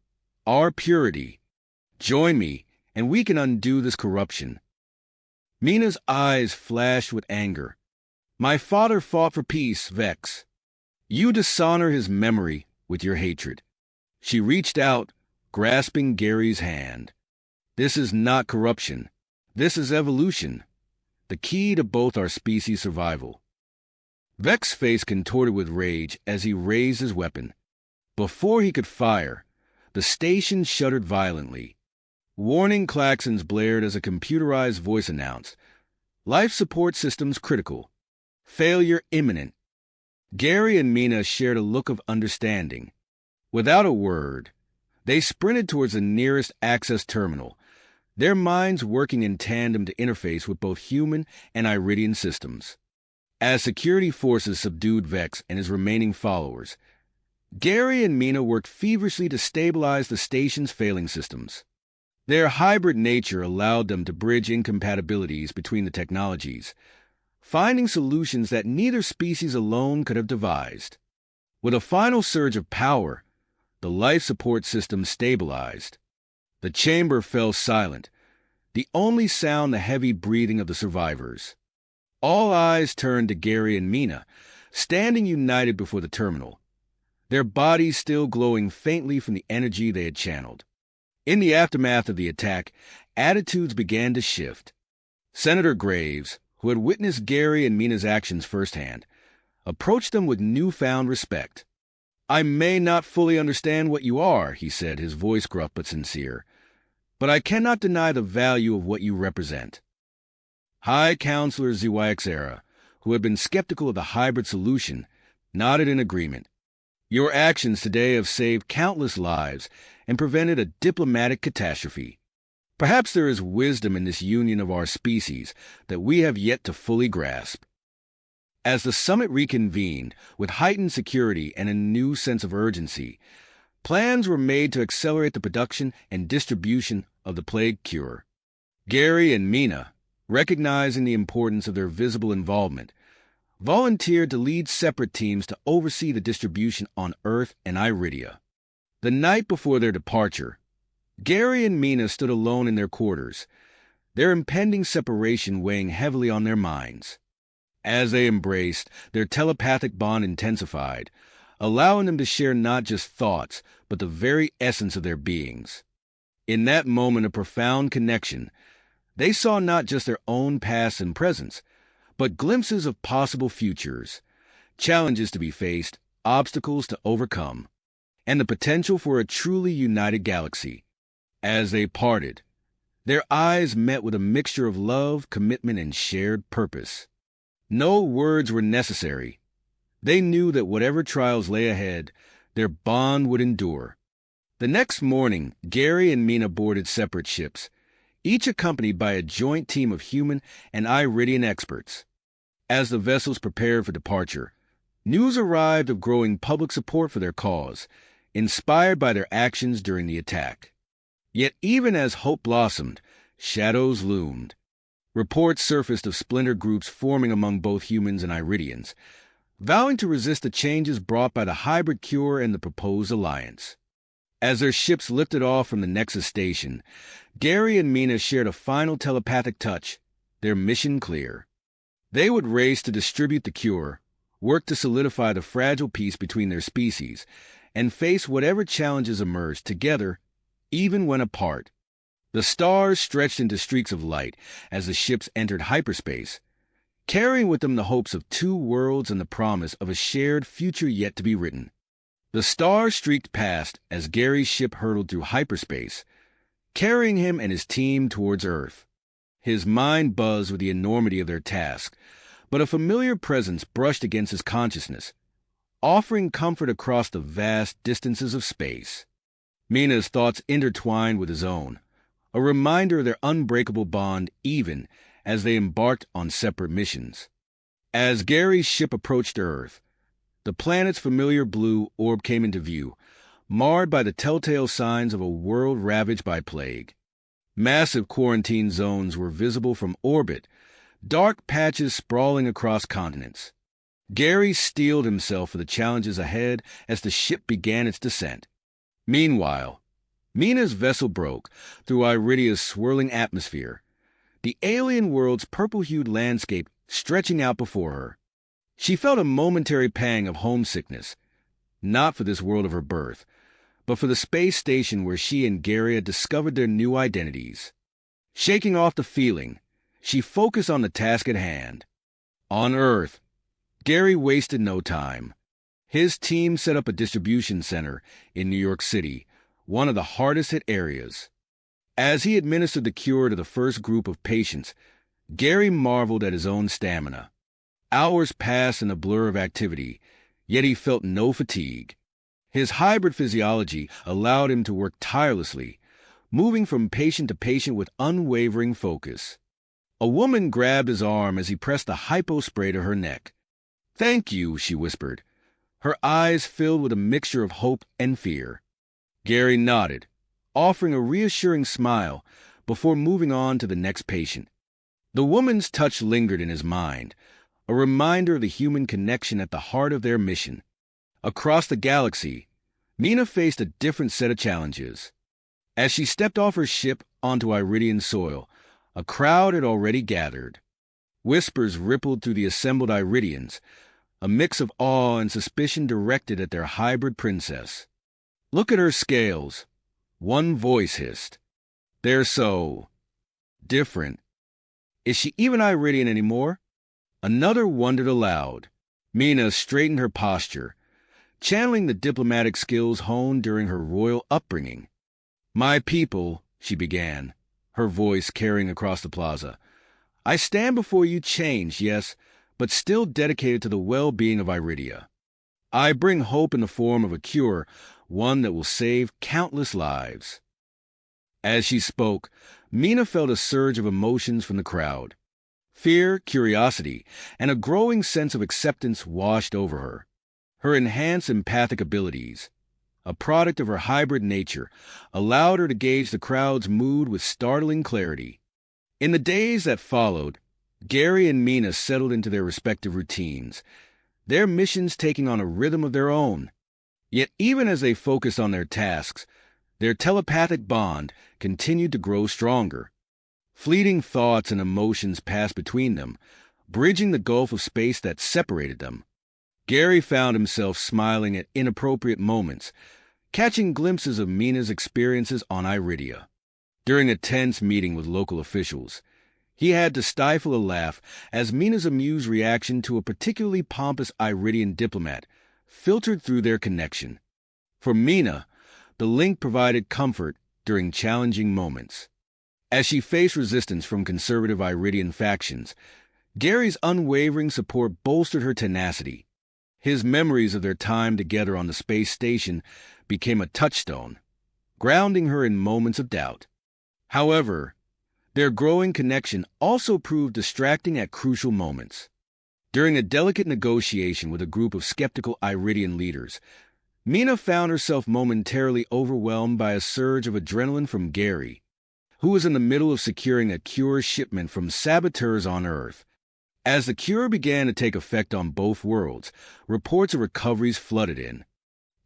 our purity. Join me, and we can undo this corruption." Mina's eyes flashed with anger. "My father fought for peace, Vex. You dishonor his memory with your hatred." She reached out, grasping Gary's hand. "This is not corruption. This is evolution, the key to both our species' survival." Vex's face contorted with rage as he raised his weapon. Before he could fire, the station shuddered violently. Warning klaxons blared as a computerized voice announced, "Life support systems critical. Failure imminent." Gary and Mina shared a look of understanding. Without a word, they sprinted towards the nearest access terminal, their minds working in tandem to interface with both human and Iridian systems. As security forces subdued Vex and his remaining followers, Gary and Mina worked feverishly to stabilize the station's failing systems. Their hybrid nature allowed them to bridge incompatibilities between the technologies, finding solutions that neither species alone could have devised. With a final surge of power, the life support system stabilized. The chamber fell silent, the only sound the heavy breathing of the survivors. All eyes turned to Gary and Mina, standing united before the terminal, their bodies still glowing faintly from the energy they had channeled. In the aftermath of the attack, attitudes began to shift. Senator Graves, who had witnessed Gary and Mina's actions firsthand, approached them with newfound respect. "I may not fully understand what you are," he said, his voice gruff but sincere, "but I cannot deny the value of what you represent." High Counselor ZYXera, who had been skeptical of the hybrid solution, nodded in agreement. "Your actions today have saved countless lives and prevented a diplomatic catastrophe. Perhaps there is wisdom in this union of our species that we have yet to fully grasp." As the summit reconvened, with heightened security and a new sense of urgency, plans were made to accelerate the production and distribution of the plague cure. Gary and Mina, recognizing the importance of their visible involvement, volunteered to lead separate teams to oversee the distribution on Earth and Iridia. The night before their departure, Gary and Mina stood alone in their quarters, their impending separation weighing heavily on their minds. As they embraced, their telepathic bond intensified, allowing them to share not just thoughts, but the very essence of their beings. In that moment of profound connection, they saw not just their own past and presents, but glimpses of possible futures, challenges to be faced, obstacles to overcome, and the potential for a truly united galaxy. As they parted, their eyes met with a mixture of love, commitment, and shared purpose. No words were necessary. They knew that whatever trials lay ahead, their bond would endure. The next morning, Gary and Mina boarded separate ships, each accompanied by a joint team of human and Iridian experts. As the vessels prepared for departure, news arrived of growing public support for their cause, inspired by their actions during the attack. Yet even as hope blossomed, shadows loomed. Reports surfaced of splinter groups forming among both humans and Iridians, vowing to resist the changes brought by the hybrid cure and the proposed alliance. As their ships lifted off from the Nexus station, Gary and Mina shared a final telepathic touch, their mission clear. They would race to distribute the cure, work to solidify the fragile peace between their species, and face whatever challenges emerged together, even when apart. The stars stretched into streaks of light as the ships entered hyperspace, carrying with them the hopes of two worlds and the promise of a shared future yet to be written. The stars streaked past as Gary's ship hurtled through hyperspace, carrying him and his team towards Earth. His mind buzzed with the enormity of their task, but a familiar presence brushed against his consciousness, offering comfort across the vast distances of space. Mina's thoughts intertwined with his own, a reminder of their unbreakable bond even as they embarked on separate missions. As Gary's ship approached Earth, the planet's familiar blue orb came into view, marred by the telltale signs of a world ravaged by plague. Massive quarantine zones were visible from orbit, dark patches sprawling across continents. Gary steeled himself for the challenges ahead as the ship began its descent. Meanwhile, Mina's vessel broke through Iridia's swirling atmosphere, the alien world's purple-hued landscape stretching out before her. She felt a momentary pang of homesickness, not for this world of her birth, but for the space station where she and Gary had discovered their new identities. Shaking off the feeling, she focused on the task at hand. On Earth, Gary wasted no time. His team set up a distribution center in New York City, one of the hardest-hit areas. As he administered the cure to the first group of patients, Gary marveled at his own stamina. Hours passed in a blur of activity, yet he felt no fatigue. His hybrid physiology allowed him to work tirelessly, moving from patient to patient with unwavering focus. A woman grabbed his arm as he pressed the hypo spray to her neck. "Thank you," she whispered, her eyes filled with a mixture of hope and fear. Gary nodded, offering a reassuring smile before moving on to the next patient. The woman's touch lingered in his mind, a reminder of the human connection at the heart of their mission. Across the galaxy, Mina faced a different set of challenges. As she stepped off her ship onto Iridian soil, a crowd had already gathered. Whispers rippled through the assembled Iridians, a mix of awe and suspicion directed at their hybrid princess. "Look at her scales," one voice hissed. "They're so different. Is she even Iridian anymore?" Another wondered aloud. Mina straightened her posture, channeling the diplomatic skills honed during her royal upbringing. "My people," she began, her voice carrying across the plaza, "I stand before you changed, yes, but still dedicated to the well-being of Iridia. I bring hope in the form of a cure, one that will save countless lives." As she spoke, Mina felt a surge of emotions from the crowd. Fear, curiosity, and a growing sense of acceptance washed over her. Her enhanced empathic abilities, a product of her hybrid nature, allowed her to gauge the crowd's mood with startling clarity. In the days that followed, Gary and Mina settled into their respective routines, their missions taking on a rhythm of their own. Yet even as they focused on their tasks, their telepathic bond continued to grow stronger. Fleeting thoughts and emotions passed between them, bridging the gulf of space that separated them. Gary found himself smiling at inappropriate moments, catching glimpses of Mina's experiences on Iridia. During a tense meeting with local officials, he had to stifle a laugh as Mina's amused reaction to a particularly pompous Iridian diplomat filtered through their connection. For Mina, the link provided comfort during challenging moments. As she faced resistance from conservative Iridian factions, Gary's unwavering support bolstered her tenacity. His memories of their time together on the space station became a touchstone, grounding her in moments of doubt. However, their growing connection also proved distracting at crucial moments. During a delicate negotiation with a group of skeptical Iridian leaders, Mina found herself momentarily overwhelmed by a surge of adrenaline from Gary, who was in the middle of securing a cure shipment from saboteurs on Earth. As the cure began to take effect on both worlds, reports of recoveries flooded in.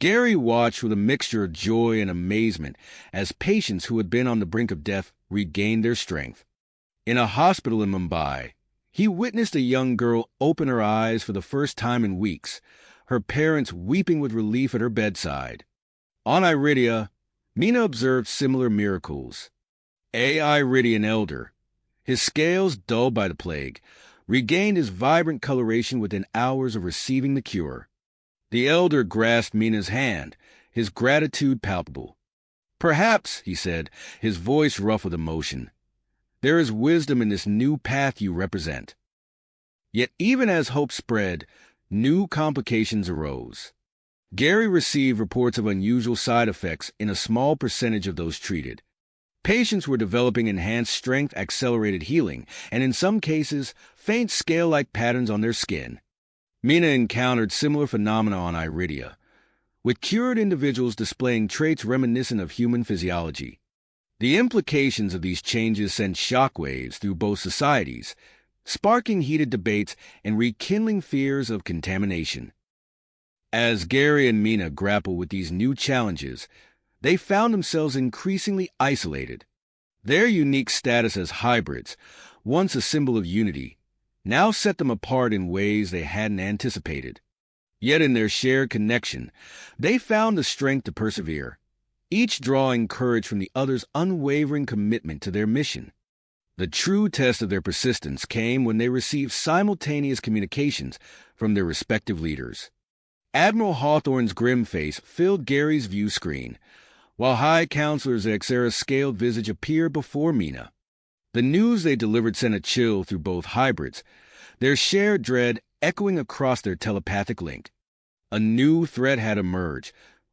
Gary watched with a mixture of joy and amazement as patients who had been on the brink of death regained their strength. In a hospital in Mumbai, he witnessed a young girl open her eyes for the first time in weeks, her parents weeping with relief at her bedside. On Iridia, Mina observed similar miracles. A Iridian elder, his scales dulled by the plague, regained his vibrant coloration within hours of receiving the cure. The elder grasped Mina's hand, his gratitude palpable. "Perhaps," he said, his voice rough with emotion, "there is wisdom in this new path you represent." Yet even as hope spread, new complications arose. Gary received reports of unusual side effects in a small percentage of those treated. Patients were developing enhanced strength, accelerated healing, and in some cases, faint scale-like patterns on their skin. Mina encountered similar phenomena on Iridia, with cured individuals displaying traits reminiscent of human physiology. The implications of these changes sent shockwaves through both societies, sparking heated debates and rekindling fears of contamination. As Gary and Mina grappled with these new challenges, they found themselves increasingly isolated. Their unique status as hybrids, once a symbol of unity, now set them apart in ways they hadn't anticipated. Yet in their shared connection, they found the strength to persevere, each drawing courage from the other's unwavering commitment to their mission. The true test of their persistence came when they received simultaneous communications from their respective leaders. Admiral Hawthorne's grim face filled Gary's view screen, while High Counselor Xera's scaled visage appeared before Mina. The news they delivered sent a chill through both hybrids, their shared dread echoing across their telepathic link. A new threat had emerged,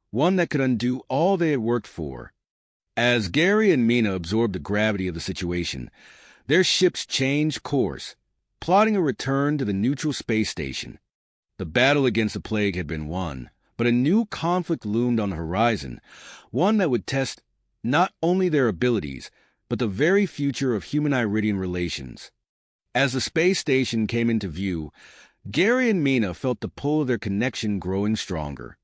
one that could undo all they had worked for. As Gary and Mina absorbed the gravity of the situation, their ships changed course, plotting a return to the neutral space station. The battle against the plague had been won, but a new conflict loomed on the horizon, one that would test not only their abilities, but the very future of human-Iridian relations. As the space station came into view, Gary and Mina felt the pull of their connection growing stronger.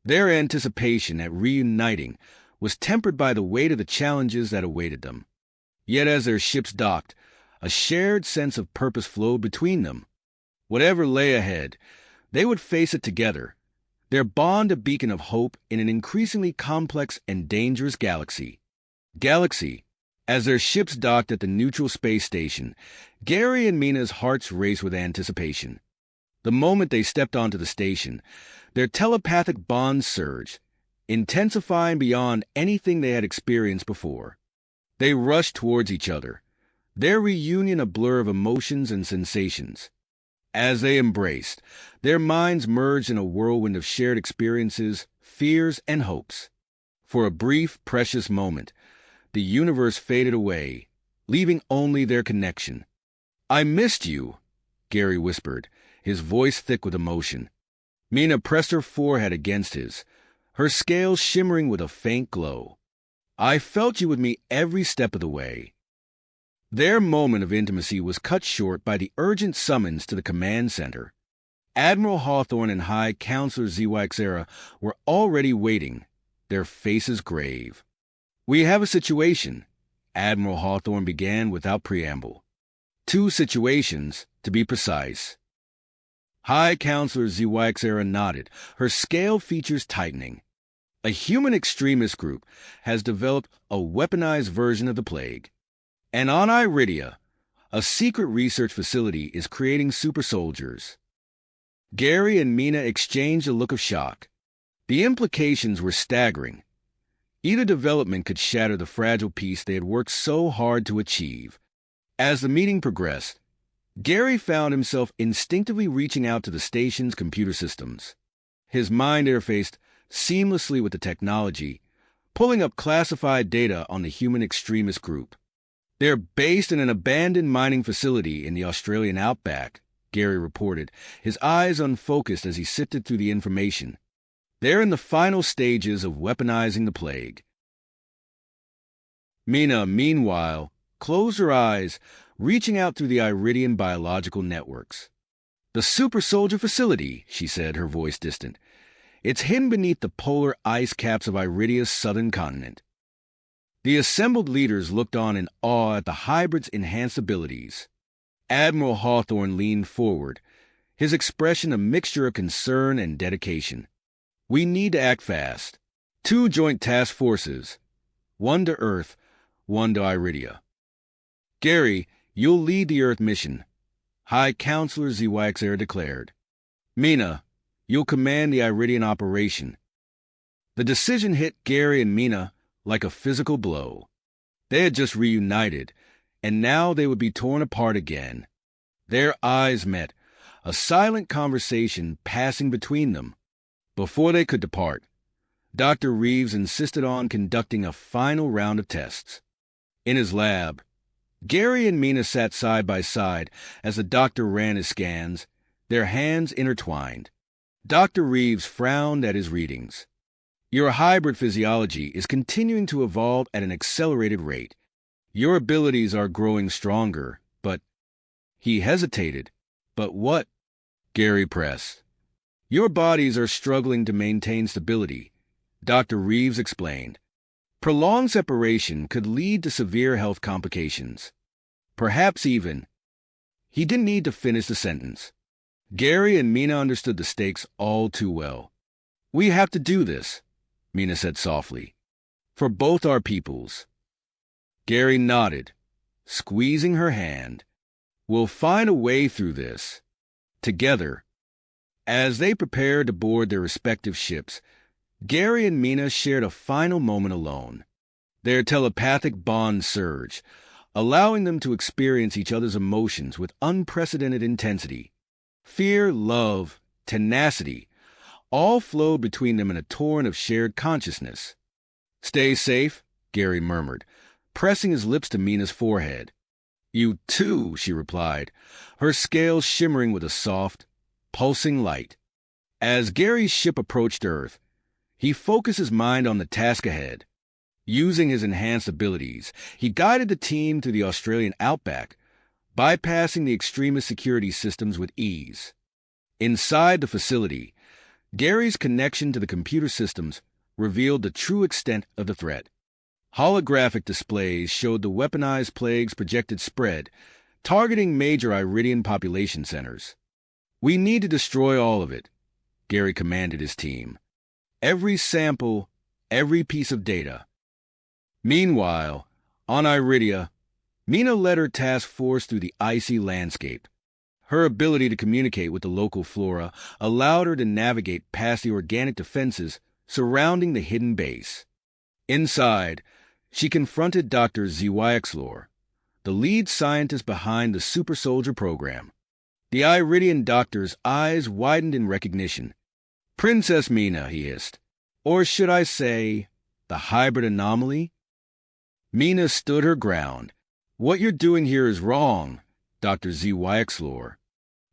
Their anticipation at reuniting was tempered by the weight of the challenges that awaited them. Yet as their ships docked, a shared sense of purpose flowed between them. Whatever lay ahead, they would face it together, their bond a beacon of hope in an increasingly complex and dangerous galaxy. As their ships docked at the neutral space station, Gary and Mina's hearts raced with anticipation. The moment they stepped onto the station, their telepathic bond surged, intensifying beyond anything they had experienced before. They rushed towards each other, their reunion a blur of emotions and sensations. As they embraced, their minds merged in a whirlwind of shared experiences, fears, and hopes. For a brief, precious moment, the universe faded away, leaving only their connection. "I missed you," Gary whispered, his voice thick with emotion. Mina pressed her forehead against his, her scales shimmering with a faint glow. "I felt you with me every step of the way." Their moment of intimacy was cut short by the urgent summons to the command center. Admiral Hawthorne and High Counselor ZYXera were already waiting, their faces grave. "We have a situation," Admiral Hawthorne began without preamble. "Two situations, to be precise." High Counselor ZYXera nodded, her scale features tightening. A human extremist group has developed a weaponized version of the plague. And on Iridia, a secret research facility is creating super soldiers. Gary and Mina exchanged a look of shock. The implications were staggering. Either development could shatter the fragile peace they had worked so hard to achieve. As the meeting progressed, Gary found himself instinctively reaching out to the station's computer systems. His mind interfaced seamlessly with the technology, pulling up classified data on the human extremist group. "They're based in an abandoned mining facility in the Australian outback," Gary reported, his eyes unfocused as he sifted through the information. "They're in the final stages of weaponizing the plague." Mina, meanwhile, closed her eyes, reaching out through the Iridian biological networks. "The super soldier facility," she said, her voice distant. "It's hidden beneath the polar ice caps of Iridia's southern continent." The assembled leaders looked on in awe at the hybrid's enhanced abilities. Admiral Hawthorne leaned forward, his expression a mixture of concern and dedication. "We need to act fast. 2 joint task forces, 1 to Earth, 1 to Iridia. Gary, you'll lead the Earth mission," High Counselor ZYXera declared. "Mina, you'll command the Iridian operation." The decision hit Gary and Mina like a physical blow. They had just reunited, and now they would be torn apart again. Their eyes met, a silent conversation passing between them. Before they could depart, Dr. Reeves insisted on conducting a final round of tests. In his lab, Gary and Mina sat side by side as the doctor ran his scans, their hands intertwined. Dr. Reeves frowned at his readings. "Your hybrid physiology is continuing to evolve at an accelerated rate. Your abilities are growing stronger, but—" He hesitated. "But what?" Gary pressed. "Your bodies are struggling to maintain stability," Dr. Reeves explained. "Prolonged separation could lead to severe health complications. Perhaps even—" He didn't need to finish the sentence. Gary and Mina understood the stakes all too well. "We have to do this," Mina said softly, "for both our peoples." Gary nodded, squeezing her hand. "We'll find a way through this. Together." As they prepared to board their respective ships, Gary and Mina shared a final moment alone. Their telepathic bond surged, allowing them to experience each other's emotions with unprecedented intensity. Fear, love, tenacity, all flowed between them in a torrent of shared consciousness. "Stay safe," Gary murmured, pressing his lips to Mina's forehead. "You too," she replied, her scales shimmering with a soft, pulsing light. As Gary's ship approached Earth, he focused his mind on the task ahead. Using his enhanced abilities, he guided the team through the Australian outback, bypassing the extremist security systems with ease. Inside the facility, Gary's connection to the computer systems revealed the true extent of the threat. Holographic displays showed the weaponized plague's projected spread, targeting major Iridian population centers. "We need to destroy all of it," Gary commanded his team. "Every sample, every piece of data." Meanwhile, on Iridia, Mina led her task force through the icy landscape. Her ability to communicate with the local flora allowed her to navigate past the organic defenses surrounding the hidden base. Inside, she confronted Dr. ZYXLore, the lead scientist behind the super soldier program. The Iridian doctor's eyes widened in recognition. "Princess Mina," he hissed. "Or should I say, the hybrid anomaly?" Mina stood her ground. "What you're doing here is wrong, Dr. ZYXLore.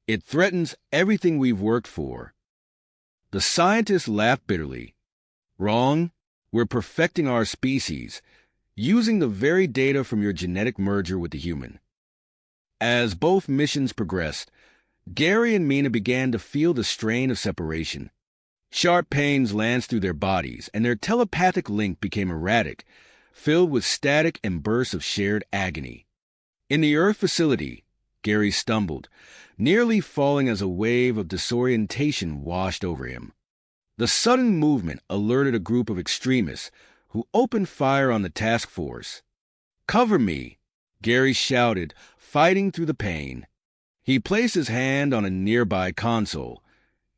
It threatens everything we've worked for." The scientist laughed bitterly. "Wrong? We're perfecting our species. using the very data from your genetic merger with the human. As both missions progressed, Gary and Mina began to feel the strain of separation. Sharp pains lanced through their bodies, and their telepathic link became erratic, filled with static and bursts of shared agony. In the Earth facility, Gary stumbled, nearly falling as a wave of disorientation washed over him. The sudden movement alerted a group of extremists who opened fire on the task force. "Cover me," Gary shouted, fighting through the pain. He placed his hand on a nearby console,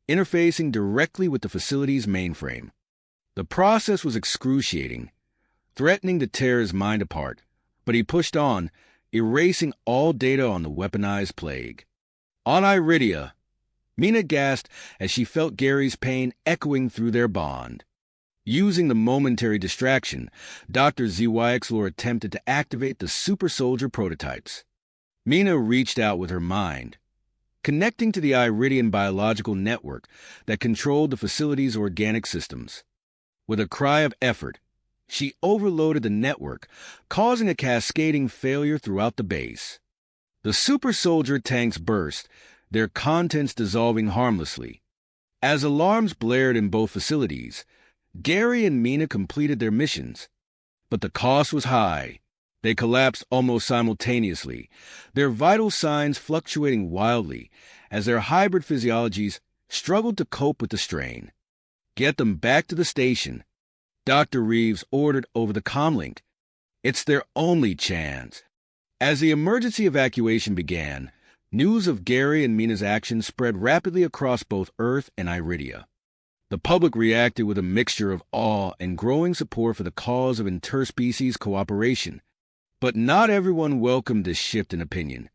interfacing directly with the facility's mainframe. The process was excruciating, threatening to tear his mind apart, but he pushed on, erasing all data on the weaponized plague. On Iridia, Mina gasped as she felt Gary's pain echoing through their bond. Using the momentary distraction, Dr. ZYXLOR attempted to activate the super soldier prototypes. Mina reached out with her mind, connecting to the Iridian biological network that controlled the facility's organic systems. With a cry of effort, she overloaded the network, causing a cascading failure throughout the base. The super soldier tanks burst, their contents dissolving harmlessly. As alarms blared in both facilities, Gary and Mina completed their missions. But the cost was high. They collapsed almost simultaneously, their vital signs fluctuating wildly as their hybrid physiologies struggled to cope with the strain. "Get them back to the station," Dr. Reeves ordered over the comlink. "It's their only chance." As the emergency evacuation began, news of Gary and Mina's actions spread rapidly across both Earth and Iridia. The public reacted with a mixture of awe and growing support for the cause of interspecies cooperation. But not everyone welcomed this shift in opinion.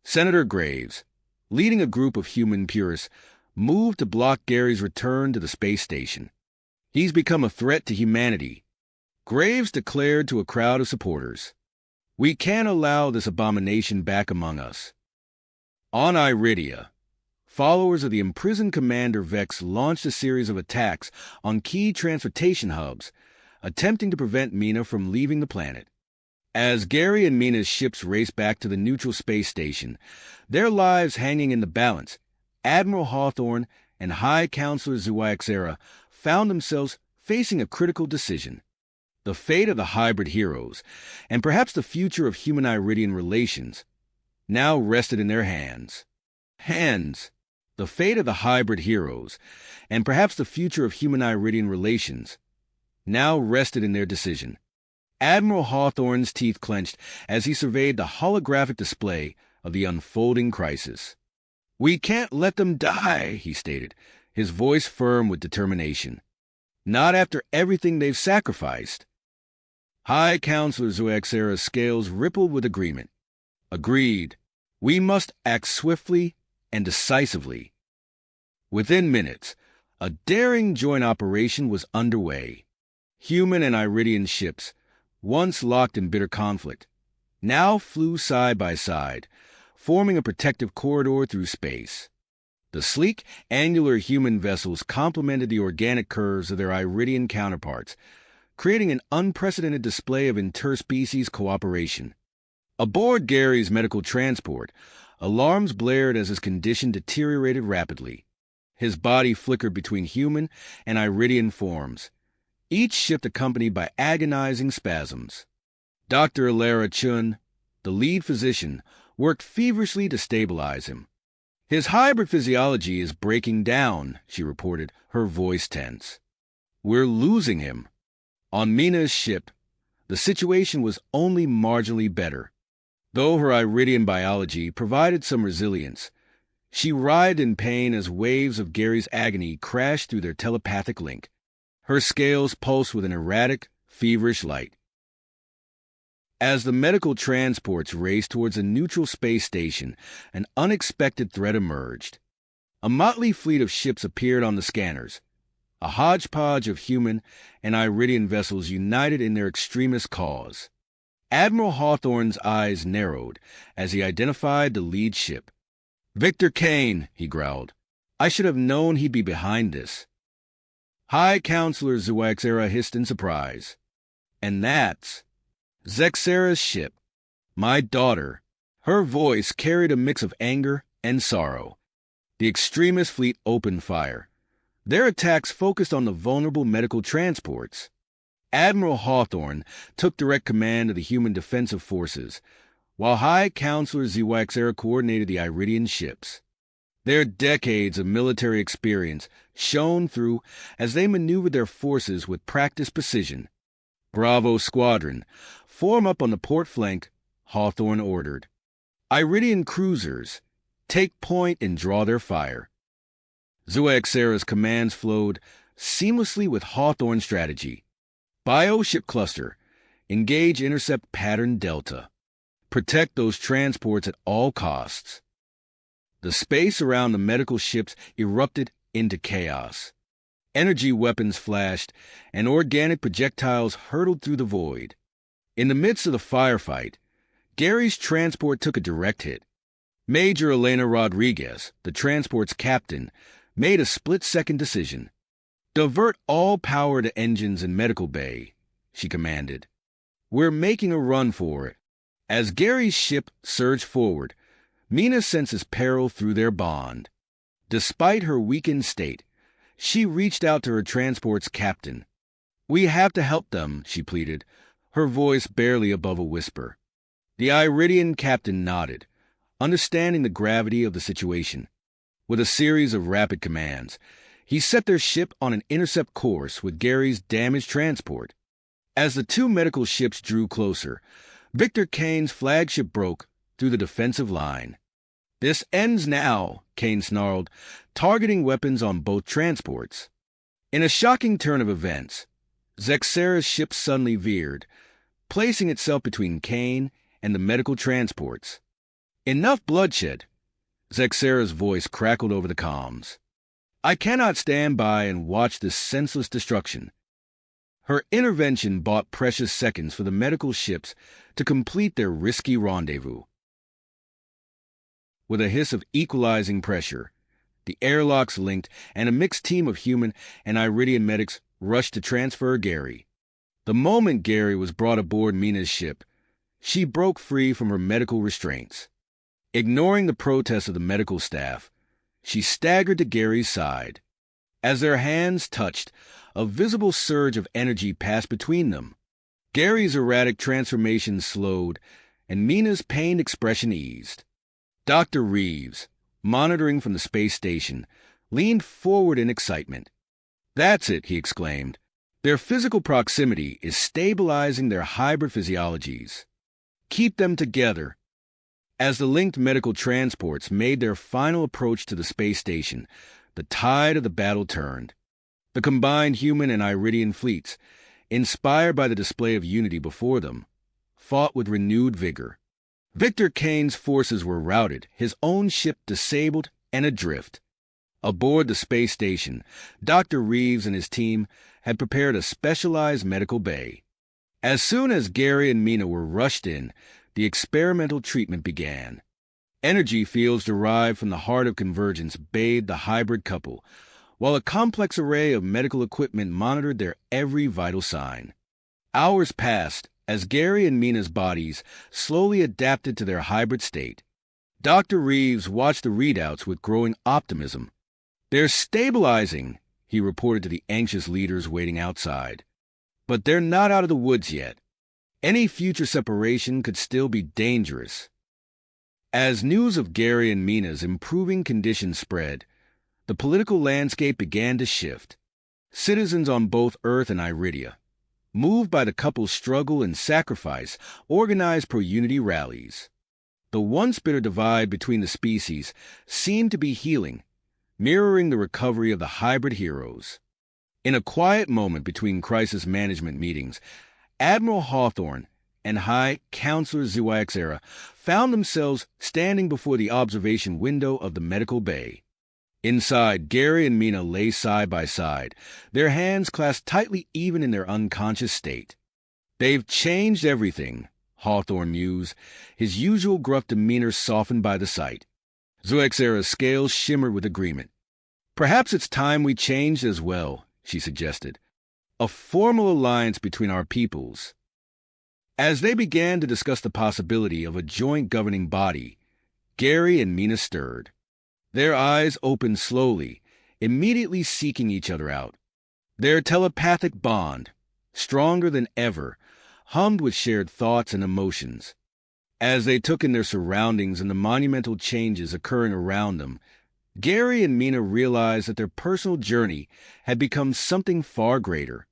Senator Graves, leading a group of human purists, moved to block Gary's return to the space station. "He's become a threat to humanity," Graves declared to a crowd of supporters. "We can't allow this abomination back among us." On Iridia, followers of the imprisoned Commander Vex launched a series of attacks on key transportation hubs, attempting to prevent Mina from leaving the planet. As Gary and Mina's ships raced back to the neutral space station, their lives hanging in the balance, Admiral Hawthorne and High Counselor Zuaxera found themselves facing a critical decision. The fate of the hybrid heroes, and perhaps the future of human-Iridian relations, now rested in their hands. The fate of the hybrid heroes, and perhaps the future of human-Iridian relations, now rested in their decision. Admiral Hawthorne's teeth clenched as he surveyed the holographic display of the unfolding crisis. "We can't let them die," he stated, his voice firm with determination. "Not after everything they've sacrificed." High Counselor Zuaxera's scales rippled with agreement. "Agreed. We must act swiftly and decisively." Within minutes, a daring joint operation was underway. Human and Iridian ships, once locked in bitter conflict, now flew side by side, forming a protective corridor through space. The sleek, angular human vessels complemented the organic curves of their Iridian counterparts, creating an unprecedented display of interspecies cooperation. Aboard Gary's medical transport, alarms blared as his condition deteriorated rapidly. His body flickered between human and Iridian forms, each shift accompanied by agonizing spasms. Dr. Alara Chun, the lead physician, worked feverishly to stabilize him. "His hybrid physiology is breaking down," she reported, her voice tense. "We're losing him." On Mina's ship, the situation was only marginally better. Though her Iridian biology provided some resilience, she writhed in pain as waves of Gary's agony crashed through their telepathic link. Her scales pulsed with an erratic, feverish light. As the medical transports raced towards a neutral space station, an unexpected threat emerged. A motley fleet of ships appeared on the scanners, a hodgepodge of human and Iridian vessels united in their extremist cause. Admiral Hawthorne's eyes narrowed as he identified the lead ship. "Victor Kane," he growled. "I should have known he'd be behind this." High Counselor Zuaxera hissed in surprise. "And that's..." Zexera's ship. My daughter. Her voice carried a mix of anger and sorrow. The extremist fleet opened fire. Their attacks focused on the vulnerable medical transports. Admiral Hawthorne took direct command of the human defensive forces, while High Counselor Zexera coordinated the Iridian ships. Their decades of military experience shone through as they maneuvered their forces with practiced precision. Bravo Squadron, form up on the port flank, Hawthorne ordered. Iridian cruisers, take point and draw their fire. Zexera's commands flowed seamlessly with Hawthorne's strategy. Bioship cluster, engage intercept pattern Delta. Protect those transports at all costs. The space around the medical ships erupted into chaos. Energy weapons flashed, and organic projectiles hurtled through the void. In the midst of the firefight, Gary's transport took a direct hit. Major Elena Rodriguez, the transport's captain, made a split-second decision. Divert all power to engines in medical bay, she commanded. We're making a run for it. As Gary's ship surged forward, Mina senses peril through their bond. Despite her weakened state, she reached out to her transport's captain. We have to help them, she pleaded, her voice barely above a whisper. The Iridian captain nodded, understanding the gravity of the situation. With a series of rapid commands, he set their ship on an intercept course with Gary's damaged transport. As the two medical ships drew closer, Victor Kane's flagship broke through the defensive line. This ends now, Kane snarled, targeting weapons on both transports. In a shocking turn of events, Zexera's ship suddenly veered, placing itself between Kane and the medical transports. Enough bloodshed, Zexera's voice crackled over the comms. I cannot stand by and watch this senseless destruction. Her intervention bought precious seconds for the medical ships to complete their risky rendezvous. With a hiss of equalizing pressure, the airlocks linked and a mixed team of human and Iridian medics rushed to transfer Gary. The moment Gary was brought aboard Mina's ship, she broke free from her medical restraints. Ignoring the protests of the medical staff, she staggered to Gary's side. As their hands touched, a visible surge of energy passed between them. Gary's erratic transformation slowed, and Mina's pained expression eased. Dr. Reeves, monitoring from the space station, leaned forward in excitement. That's it, he exclaimed. Their physical proximity is stabilizing their hybrid physiologies. Keep them together. As the linked medical transports made their final approach to the space station, the tide of the battle turned. The combined human and Iridian fleets, inspired by the display of unity before them, fought with renewed vigor. Victor Kane's forces were routed, his own ship disabled and adrift. Aboard the space station, Dr. Reeves and his team had prepared a specialized medical bay. As soon as Gary and Mina were rushed in, the experimental treatment began. Energy fields derived from the heart of convergence bathed the hybrid couple, while a complex array of medical equipment monitored their every vital sign. Hours passed as Gary and Mina's bodies slowly adapted to their hybrid state. Dr. Reeves watched the readouts with growing optimism. They're stabilizing, he reported to the anxious leaders waiting outside. But they're not out of the woods yet. Any future separation could still be dangerous. As news of Gary and Mina's improving condition spread, the political landscape began to shift. Citizens on both Earth and Iridia, moved by the couple's struggle and sacrifice, organized pro-unity rallies. The once bitter divide between the species seemed to be healing, mirroring the recovery of the hybrid heroes. In a quiet moment between crisis management meetings, Admiral Hawthorne and High Counselor Zexera found themselves standing before the observation window of the medical bay. Inside, Gary and Mina lay side by side, their hands clasped tightly even in their unconscious state. They've changed everything, Hawthorne mused, his usual gruff demeanor softened by the sight. Zexera's scales shimmered with agreement. Perhaps it's time we changed as well, she suggested. A formal alliance between our peoples. As they began to discuss the possibility of a joint governing body, Gary and Mina stirred. Their eyes opened slowly, immediately seeking each other out. Their telepathic bond, stronger than ever, hummed with shared thoughts and emotions. As they took in their surroundings and the monumental changes occurring around them, Gary and Mina realized that their personal journey had become something far greater.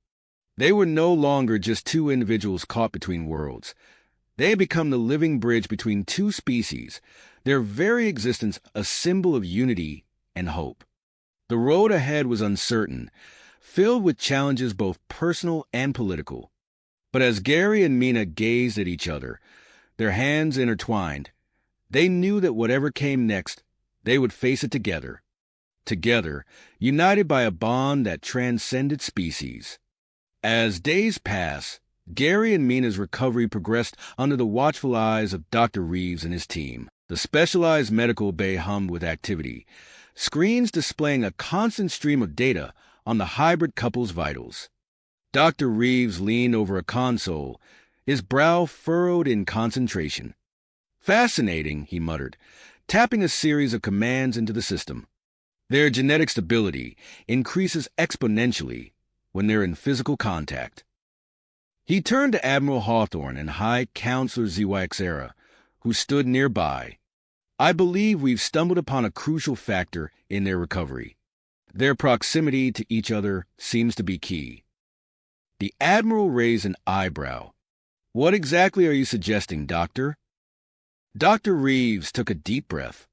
They were no longer just two individuals caught between worlds. They had become the living bridge between two species, their very existence a symbol of unity and hope. The road ahead was uncertain, filled with challenges both personal and political. But as Gary and Mina gazed at each other, their hands intertwined, they knew that whatever came next, they would face it together. Together, united by a bond that transcended species. As days passed, Gary and Mina's recovery progressed under the watchful eyes of Dr. Reeves and his team. The specialized medical bay hummed with activity, screens displaying a constant stream of data on the hybrid couple's vitals. Dr. Reeves leaned over a console, his brow furrowed in concentration. "Fascinating," he muttered, tapping a series of commands into the system. "Their genetic stability increases exponentially when they're in physical contact." He turned to Admiral Hawthorne and High Counselor ZYXera, who stood nearby. "I believe we've stumbled upon a crucial factor in their recovery. Their proximity to each other seems to be key." The Admiral raised an eyebrow. "What exactly are you suggesting, Doctor?" Dr. Reeves took a deep breath.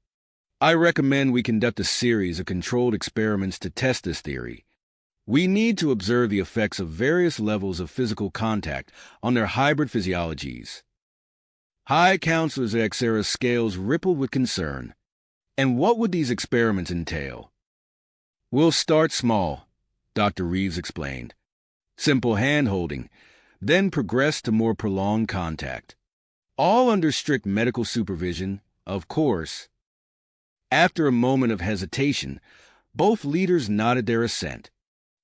"I recommend we conduct a series of controlled experiments to test this theory. We need to observe the effects of various levels of physical contact on their hybrid physiologies." High Counselor ZYXera's scales rippled with concern. "And what would these experiments entail?" "We'll start small," Dr. Reeves explained. "Simple hand-holding, then progress to more prolonged contact. All under strict medical supervision, of course." After a moment of hesitation, both leaders nodded their assent.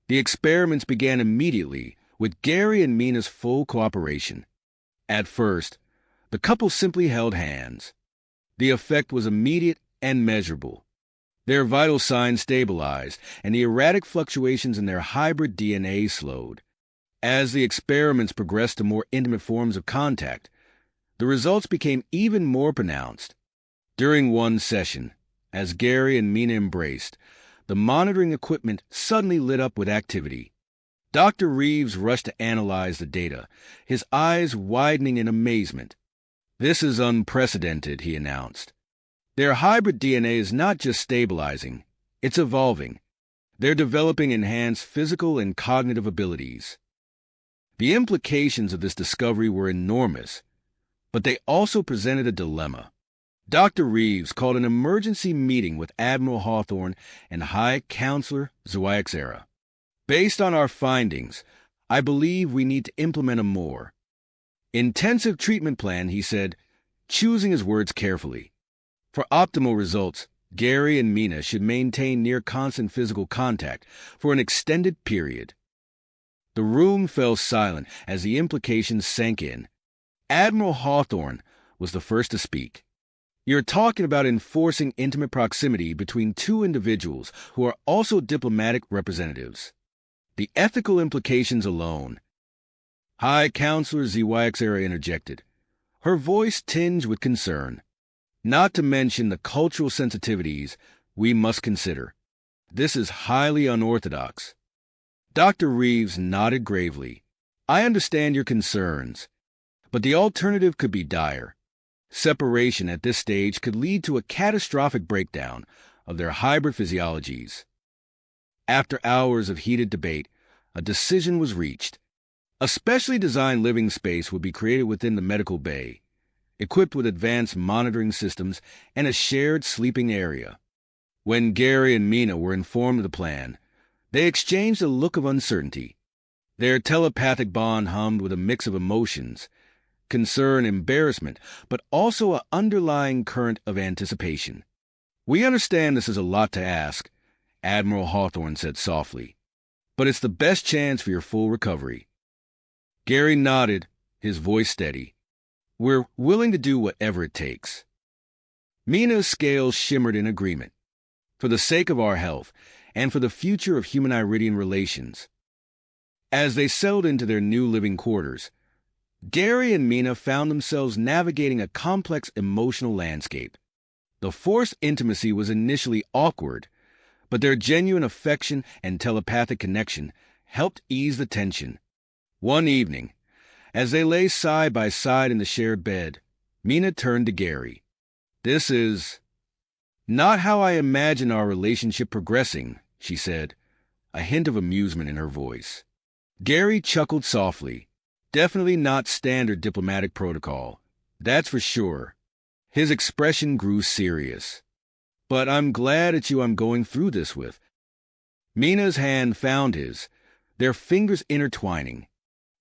The experiments began immediately, with Gary and Mina's full cooperation. At first, the couple simply held hands. The effect was immediate and measurable. Their vital signs stabilized, and the erratic fluctuations in their hybrid DNA slowed. As the experiments progressed to more intimate forms of contact, the results became even more pronounced. During one session, as Gary and Mina embraced, the monitoring equipment suddenly lit up with activity. Dr. Reeves rushed to analyze the data, his eyes widening in amazement. "This is unprecedented," he announced. "Their hybrid DNA is not just stabilizing, it's evolving. They're developing enhanced physical and cognitive abilities." The implications of this discovery were enormous, but they also presented a dilemma. Dr. Reeves called an emergency meeting with Admiral Hawthorne and High Counselor ZYXera. "Based on our findings, I believe we need to implement a more intensive treatment plan," he said, choosing his words carefully. "For optimal results, Gary and Mina should maintain near constant physical contact for an extended period." The room fell silent as the implications sank in. Admiral Hawthorne was the first to speak. "You're talking about enforcing intimate proximity between two individuals who are also diplomatic representatives. The ethical implications alone." High Counselor ZYXera interjected, her voice tinged with concern. "Not to mention the cultural sensitivities we must consider. This is highly unorthodox." Dr. Reeves nodded gravely. "I understand your concerns, but the alternative could be dire. Separation at this stage could lead to a catastrophic breakdown of their hybrid physiologies." After hours of heated debate, a decision was reached. A specially designed living space would be created within the medical bay, equipped with advanced monitoring systems and a shared sleeping area. When Gary and Mina were informed of the plan, they exchanged a look of uncertainty. Their telepathic bond hummed with a mix of emotions, concern, embarrassment, but also an underlying current of anticipation. "We understand this is a lot to ask," Admiral Hawthorne said softly, "but it's the best chance for your full recovery." Gary nodded, his voice steady. "We're willing to do whatever it takes." Mina's scales shimmered in agreement. For the sake of our health, and for the future of human-Iridian relations. As they settled into their new living quarters, Gary and Mina found themselves navigating a complex emotional landscape. The forced intimacy was initially awkward, but their genuine affection and telepathic connection helped ease the tension. One evening, as they lay side by side in the shared bed, Mina turned to Gary. "This is not how I imagine our relationship progressing," she said, a hint of amusement in her voice. Gary chuckled softly. "Definitely not standard diplomatic protocol, that's for sure." His expression grew serious. "But I'm glad it's you I'm going through this with." Mina's hand found his, their fingers intertwining.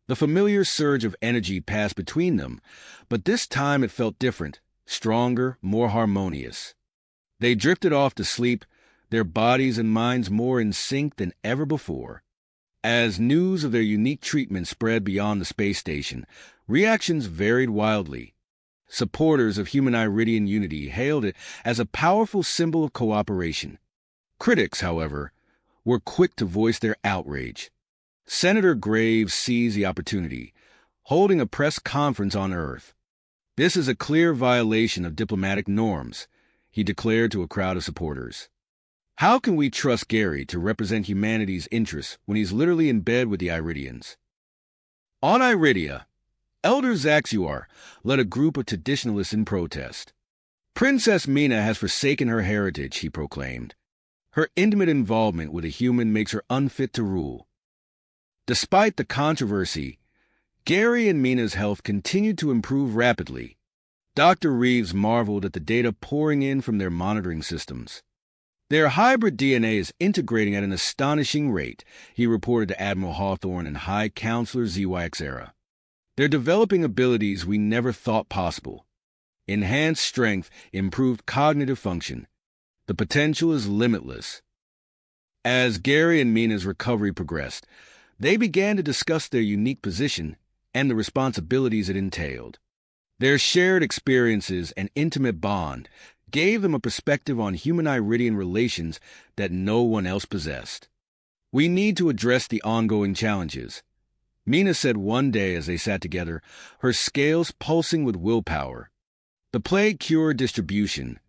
The familiar surge of energy passed between them, but this time it felt different, stronger, more harmonious. They drifted off to sleep, their bodies and minds more in sync than ever before. As news of their unique treatment spread beyond the space station, reactions varied wildly. Supporters of human-Iridian unity hailed it as a powerful symbol of cooperation. Critics, however, were quick to voice their outrage. Senator Graves seized the opportunity, holding a press conference on Earth. "This is a clear violation of diplomatic norms," he declared to a crowd of supporters. "How can we trust Gary to represent humanity's interests when he's literally in bed with the Iridians?" On Iridia, Elder Zaxuar led a group of traditionalists in protest. "Princess Mina has forsaken her heritage," he proclaimed. "Her intimate involvement with a human makes her unfit to rule." Despite the controversy, Gary and Mina's health continued to improve rapidly. Dr. Reeves marveled at the data pouring in from their monitoring systems. "Their hybrid DNA is integrating at an astonishing rate," he reported to Admiral Hawthorne and High Counselor ZYXera. "They're developing abilities we never thought possible. Enhanced strength, improved cognitive function. The potential is limitless." As Gary and Mina's recovery progressed, they began to discuss their unique position and the responsibilities it entailed. Their shared experiences and intimate bond gave them a perspective on human-Iridian relations that no one else possessed. "We need to address the ongoing challenges," Mina said one day as they sat together, her scales pulsing with willpower. "The plague cure distribution,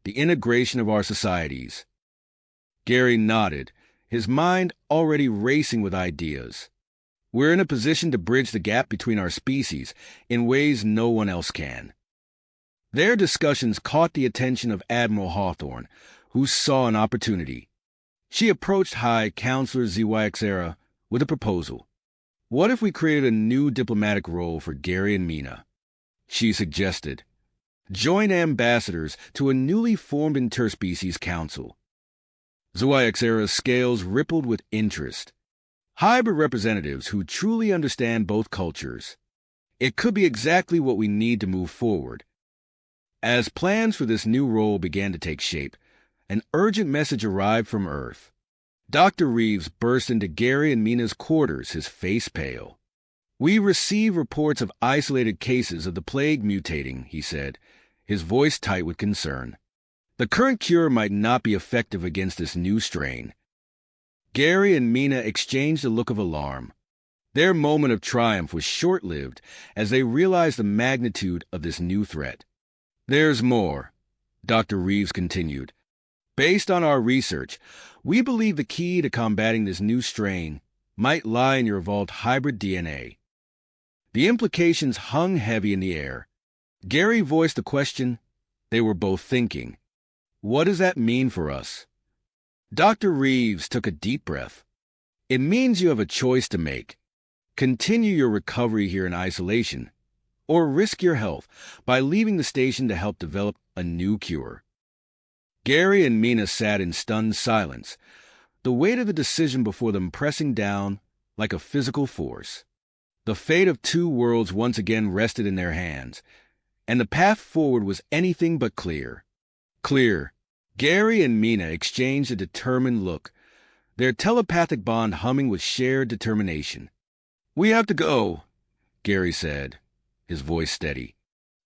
the integration of our societies." Gary nodded, his mind already racing with ideas. "We're in a position to bridge the gap between our species in ways no one else can." Their discussions caught the attention of Admiral Hawthorne, who saw an opportunity. She approached High Counselor ZYXera with a proposal. "What if we created a new diplomatic role for Gary and Mina?" she suggested. "Joint ambassadors to a newly formed interspecies council." ZYXera's scales rippled with interest. Hybrid representatives who truly understand both cultures. It could be exactly what we need to move forward. As plans for this new role began to take shape, an urgent message arrived from Earth. Dr. Reeves burst into Gary and Mina's quarters, his face pale. "We receive reports of isolated cases of the plague mutating," he said, his voice tight with concern. "The current cure might not be effective against this new strain." Gary and Mina exchanged a look of alarm. Their moment of triumph was short-lived as they realized the magnitude of this new threat. "There's more," Dr. Reeves continued. "Based on our research, we believe the key to combating this new strain might lie in your evolved hybrid DNA." The implications hung heavy in the air. Gary voiced the question they were both thinking. "What does that mean for us?" Dr. Reeves took a deep breath. "It means you have a choice to make. Continue your recovery here in isolation, or risk your health by leaving the station to help develop a new cure." Gary and Mina sat in stunned silence, the weight of the decision before them pressing down like a physical force. The fate of two worlds once again rested in their hands, and the path forward was anything but clear. Clear. Gary and Mina exchanged a determined look, their telepathic bond humming with shared determination. "We have to go," Gary said, his voice steady.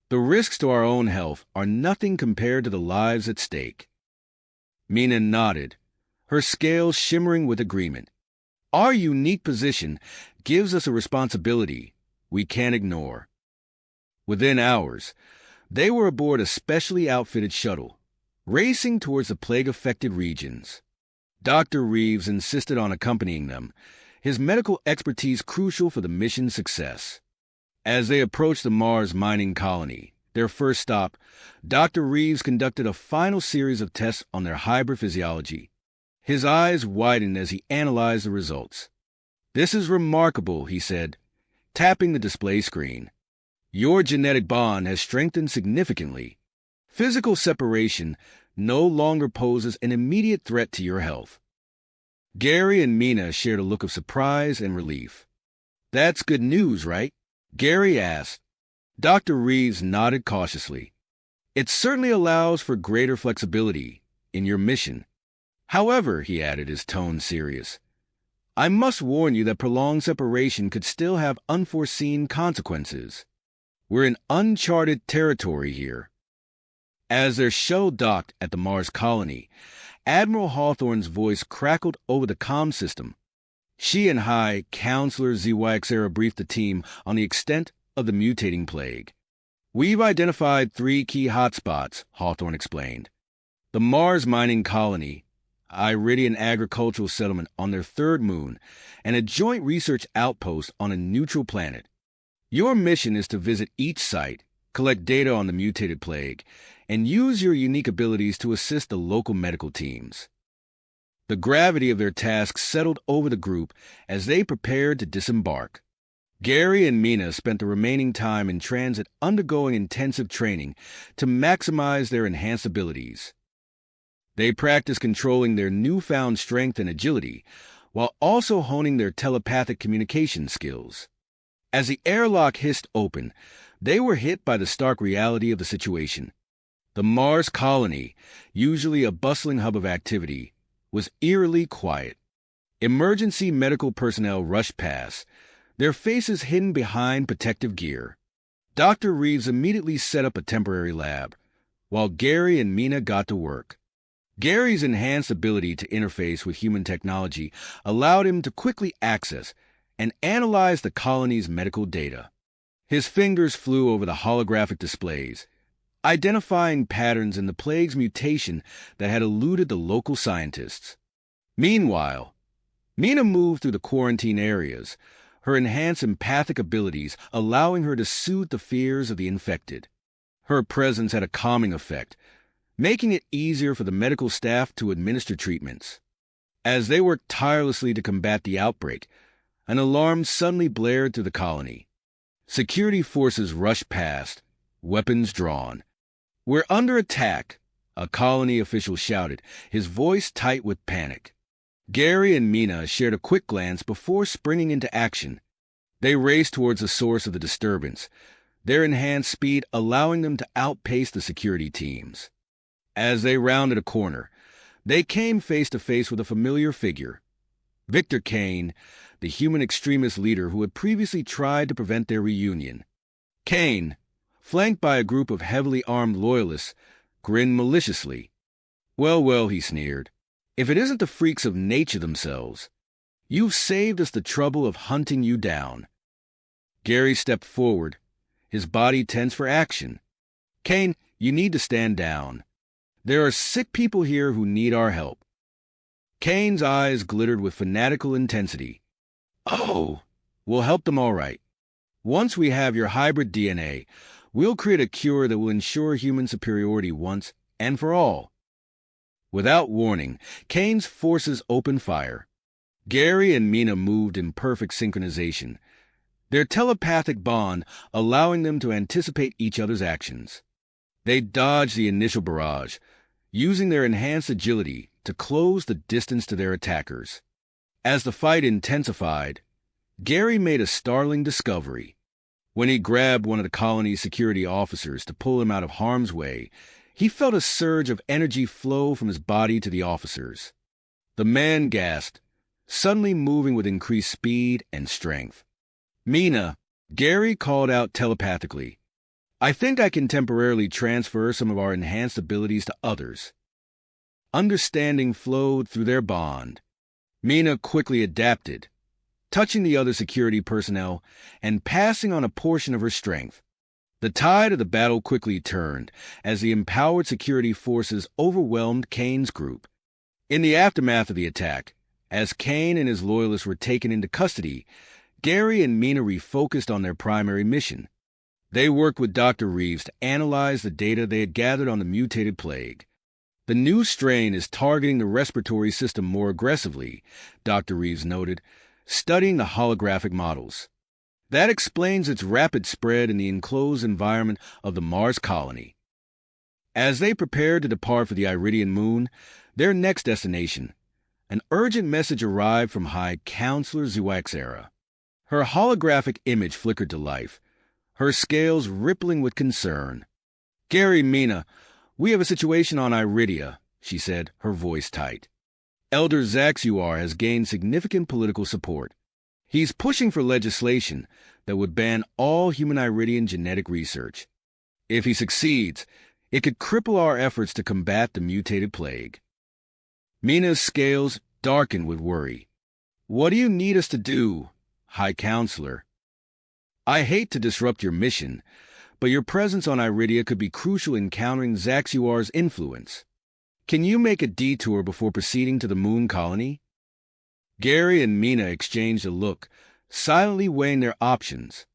"The risks to our own health are nothing compared to the lives at stake." Mina nodded, her scales shimmering with agreement. "Our unique position gives us a responsibility we can't ignore." Within hours, they were aboard a specially outfitted shuttle, racing towards the plague-affected regions. Dr. Reeves insisted on accompanying them, his medical expertise crucial for the mission's success. As they approached the Mars mining colony, their first stop, Dr. Reeves conducted a final series of tests on their hybrid physiology. His eyes widened as he analyzed the results. "This is remarkable," he said, tapping the display screen. "Your genetic bond has strengthened significantly. Physical separation no longer poses an immediate threat to your health." Gary and Mina shared a look of surprise and relief. "That's good news, right?" Gary asked. Dr. Reeves nodded cautiously. "It certainly allows for greater flexibility in your mission. However," he added, his tone serious, "I must warn you that prolonged separation could still have unforeseen consequences. We're in uncharted territory here." As their shuttle docked at the Mars colony, Admiral Hawthorne's voice crackled over the comm system. She and High Counselor ZYXera briefed the team on the extent of the mutating plague. "We've identified 3 key hotspots," Hawthorne explained. "The Mars mining colony, Iridian agricultural settlement on their 3rd moon, and a joint research outpost on a neutral planet. Your mission is to visit each site, collect data on the mutated plague, and use your unique abilities to assist the local medical teams." The gravity of their task settled over the group as they prepared to disembark. Gary and Mina spent the remaining time in transit undergoing intensive training to maximize their enhanced abilities. They practiced controlling their newfound strength and agility, while also honing their telepathic communication skills. As the airlock hissed open, they were hit by the stark reality of the situation. The Mars colony, usually a bustling hub of activity, was eerily quiet. Emergency medical personnel rushed past, their faces hidden behind protective gear. Dr. Reeves immediately set up a temporary lab, while Gary and Mina got to work. Gary's enhanced ability to interface with human technology allowed him to quickly access and analyze the colony's medical data. His fingers flew over the holographic displays, identifying patterns in the plague's mutation that had eluded the local scientists. Meanwhile, Mina moved through the quarantine areas, her enhanced empathic abilities allowing her to soothe the fears of the infected. Her presence had a calming effect, making it easier for the medical staff to administer treatments. As they worked tirelessly to combat the outbreak, an alarm suddenly blared through the colony. Security forces rushed past, weapons drawn. "We're under attack," a colony official shouted, his voice tight with panic. Gary and Mina shared a quick glance before springing into action. They raced towards the source of the disturbance, their enhanced speed allowing them to outpace the security teams. As they rounded a corner, they came face to face with a familiar figure. Victor Kane, the human extremist leader who had previously tried to prevent their reunion. Kane, flanked by a group of heavily armed loyalists, grinned maliciously. Well, he sneered. "If it isn't the freaks of nature themselves, you've saved us the trouble of hunting you down." Gary stepped forward, his body tense for action. "Kane, you need to stand down. There are sick people here who need our help." Kane's eyes glittered with fanatical intensity. "Oh, we'll help them all right. Once we have your hybrid DNA, we'll create a cure that will ensure human superiority once and for all." Without warning, Kane's forces opened fire. Gary and Mina moved in perfect synchronization, their telepathic bond allowing them to anticipate each other's actions. They dodged the initial barrage, using their enhanced agility to close the distance to their attackers. As the fight intensified, Gary made a startling discovery. When he grabbed one of the colony's security officers to pull him out of harm's way, he felt a surge of energy flow from his body to the officers. The man gasped, suddenly moving with increased speed and strength. Mina, Gary called out telepathically, "I think I can temporarily transfer some of our enhanced abilities to others." Understanding flowed through their bond. Mina quickly adapted, touching the other security personnel and passing on a portion of her strength. The tide of the battle quickly turned as the empowered security forces overwhelmed Kane's group. In the aftermath of the attack, as Kane and his loyalists were taken into custody, Gary and Mina refocused on their primary mission. They worked with Dr. Reeves to analyze the data they had gathered on the mutated plague. "The new strain is targeting the respiratory system more aggressively," Dr. Reeves noted, studying the holographic models. "That explains its rapid spread in the enclosed environment of the Mars colony." As they prepared to depart for the Iridian moon, their next destination, an urgent message arrived from High Counselor Zuaxera. Her holographic image flickered to life, her scales rippling with concern. "Gary, Mina, we have a situation on Iridia," she said, her voice tight. "Elder Zaxuar has gained significant political support. He's pushing for legislation that would ban all human Iridian genetic research. If he succeeds, it could cripple our efforts to combat the mutated plague." Mina's scales darkened with worry. "What do you need us to do, High Counselor?" "I hate to disrupt your mission, but your presence on Iridia could be crucial in countering Zaxuar's influence. Can you make a detour before proceeding to the moon colony?" Gary and Mina exchanged a look, silently weighing their options.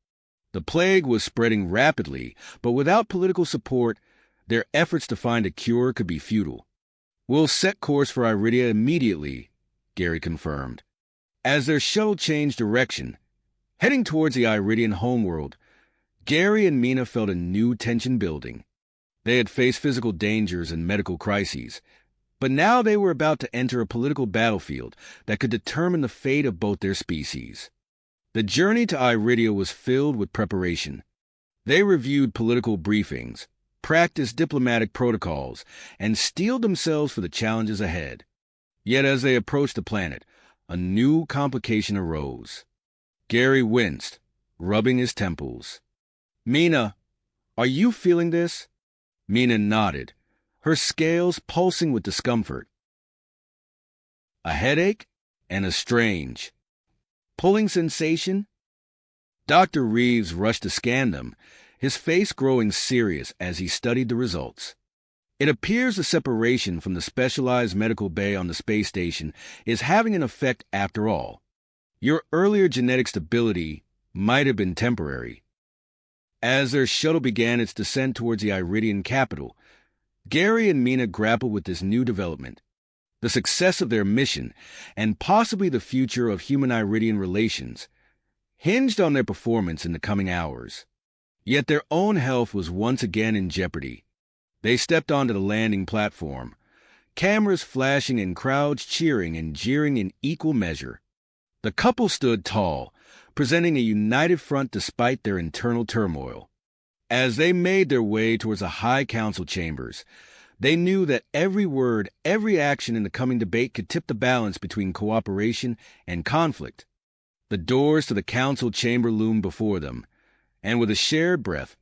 The plague was spreading rapidly, but without political support, their efforts to find a cure could be futile. "We'll set course for Iridia immediately," Gary confirmed. As their shuttle changed direction, heading towards the Iridian homeworld, Gary and Mina felt a new tension building. They had faced physical dangers and medical crises, but now they were about to enter a political battlefield that could determine the fate of both their species. The journey to Iridia was filled with preparation. They reviewed political briefings, practiced diplomatic protocols, and steeled themselves for the challenges ahead. Yet as they approached the planet, a new complication arose. Gary winced, rubbing his temples. "Mina, are you feeling this?" Mina nodded, her scales pulsing with discomfort. "A headache and a strange, pulling sensation?" Dr. Reeves rushed to scan them, his face growing serious as he studied the results. "It appears the separation from the specialized medical bay on the space station is having an effect after all. Your earlier genetic stability might have been temporary." As their shuttle began its descent towards the Iridian capital, Gary and Mina grappled with this new development. The success of their mission, and possibly the future of human-Iridian relations, hinged on their performance in the coming hours. Yet their own health was once again in jeopardy. They stepped onto the landing platform, cameras flashing and crowds cheering and jeering in equal measure. The couple stood tall, presenting a united front despite their internal turmoil. As they made their way towards the High Council chambers, they knew that every word, every action in the coming debate could tip the balance between cooperation and conflict. The doors to the council chamber loomed before them, and with a shared breath,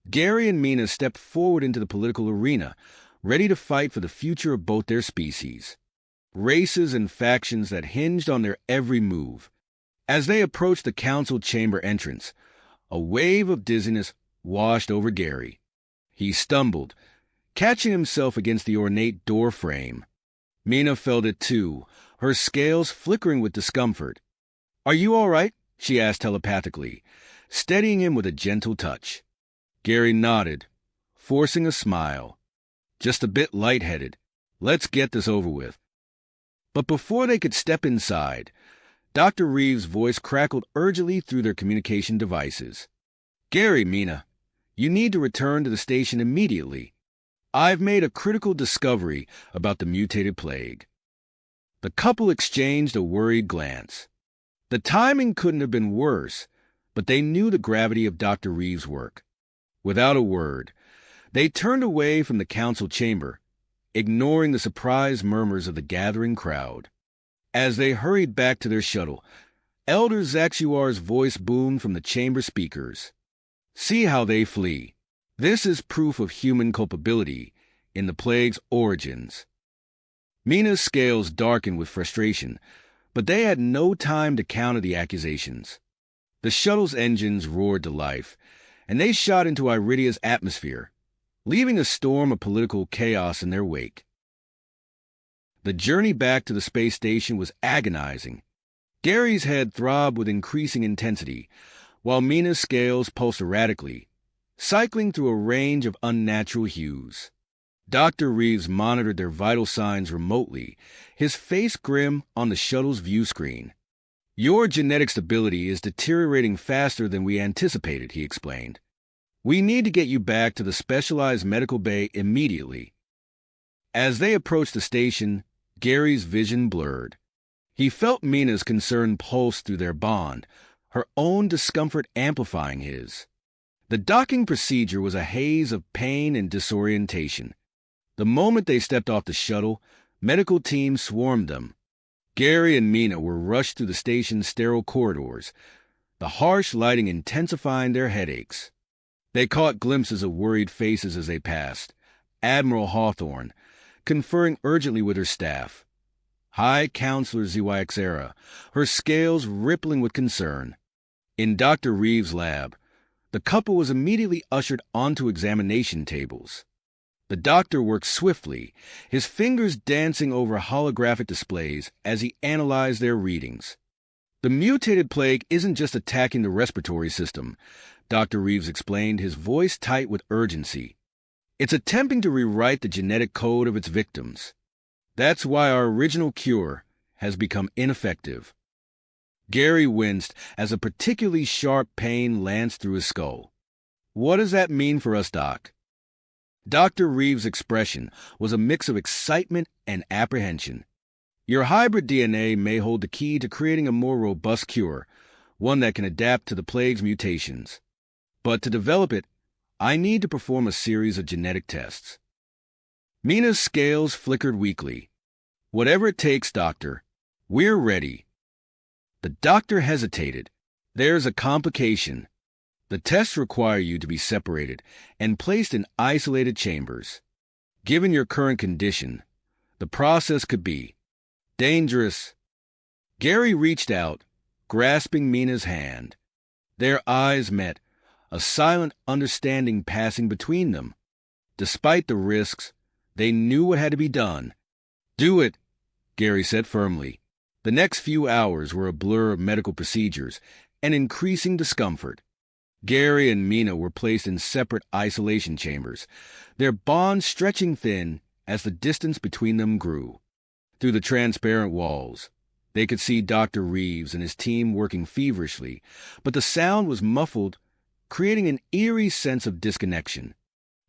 Gary and Mina stepped forward into the political arena, ready to fight for the future of both their species. Races and factions that hinged on their every move. As they approached the council chamber entrance, a wave of dizziness washed over Gary. He stumbled, catching himself against the ornate door frame. Mina felt it too, her scales flickering with discomfort. "Are you all right?" she asked telepathically, steadying him with a gentle touch. Gary nodded, forcing a smile. "Just a bit lightheaded. Let's get this over with." But before they could step inside, Dr. Reeves' voice crackled urgently through their communication devices. "Gary, Mina, you need to return to the station immediately. I've made a critical discovery about the mutated plague." The couple exchanged a worried glance. The timing couldn't have been worse, but they knew the gravity of Dr. Reeves' work. Without a word, they turned away from the council chamber, ignoring the surprised murmurs of the gathering crowd. As they hurried back to their shuttle, Elder Zaxuar's voice boomed from the chamber speakers. See how they flee. This is proof of human culpability in the plague's origins. Mina's scales darkened with frustration, but they had no time to counter the accusations. The shuttle's engines roared to life, and they shot into Iridia's atmosphere, leaving a storm of political chaos in their wake. The journey back to the space station was agonizing. Gary's head throbbed with increasing intensity, while Mina's scales pulsed erratically, cycling through a range of unnatural hues. Dr. Reeves monitored their vital signs remotely, his face grim on the shuttle's view screen. Your genetic stability is deteriorating faster than we anticipated, he explained. We need to get you back to the specialized medical bay immediately. As they approached the station, Gary's vision blurred. He felt Mina's concern pulse through their bond, her own discomfort amplifying his. The docking procedure was a haze of pain and disorientation. The moment they stepped off the shuttle, medical teams swarmed them. Gary and Mina were rushed through the station's sterile corridors, the harsh lighting intensifying their headaches. They caught glimpses of worried faces as they passed. Admiral Hawthorne, conferring urgently with her staff. High Counselor Ziwaxera, her scales rippling with concern. In Dr. Reeves' lab, the couple was immediately ushered onto examination tables. The doctor worked swiftly, his fingers dancing over holographic displays as he analyzed their readings. The mutated plague isn't just attacking the respiratory system, Dr. Reeves explained, his voice tight with urgency. It's attempting to rewrite the genetic code of its victims. That's why our original cure has become ineffective. Gary winced as a particularly sharp pain lanced through his skull. What does that mean for us, Doc? Dr. Reeves' expression was a mix of excitement and apprehension. Your hybrid DNA may hold the key to creating a more robust cure, one that can adapt to the plague's mutations. But to develop it, I need to perform a series of genetic tests. Mina's scales flickered weakly. Whatever it takes, Doctor. We're ready. The doctor hesitated. There's a complication. The tests require you to be separated and placed in isolated chambers. Given your current condition, the process could be dangerous. Gary reached out, grasping Mina's hand. Their eyes met, a silent understanding passing between them. Despite the risks, they knew what had to be done. Do it, Gary said firmly. The next few hours were a blur of medical procedures and increasing discomfort. Gary and Mina were placed in separate isolation chambers, their bond stretching thin as the distance between them grew. Through the transparent walls, they could see Dr. Reeves and his team working feverishly, but the sound was muffled, creating an eerie sense of disconnection.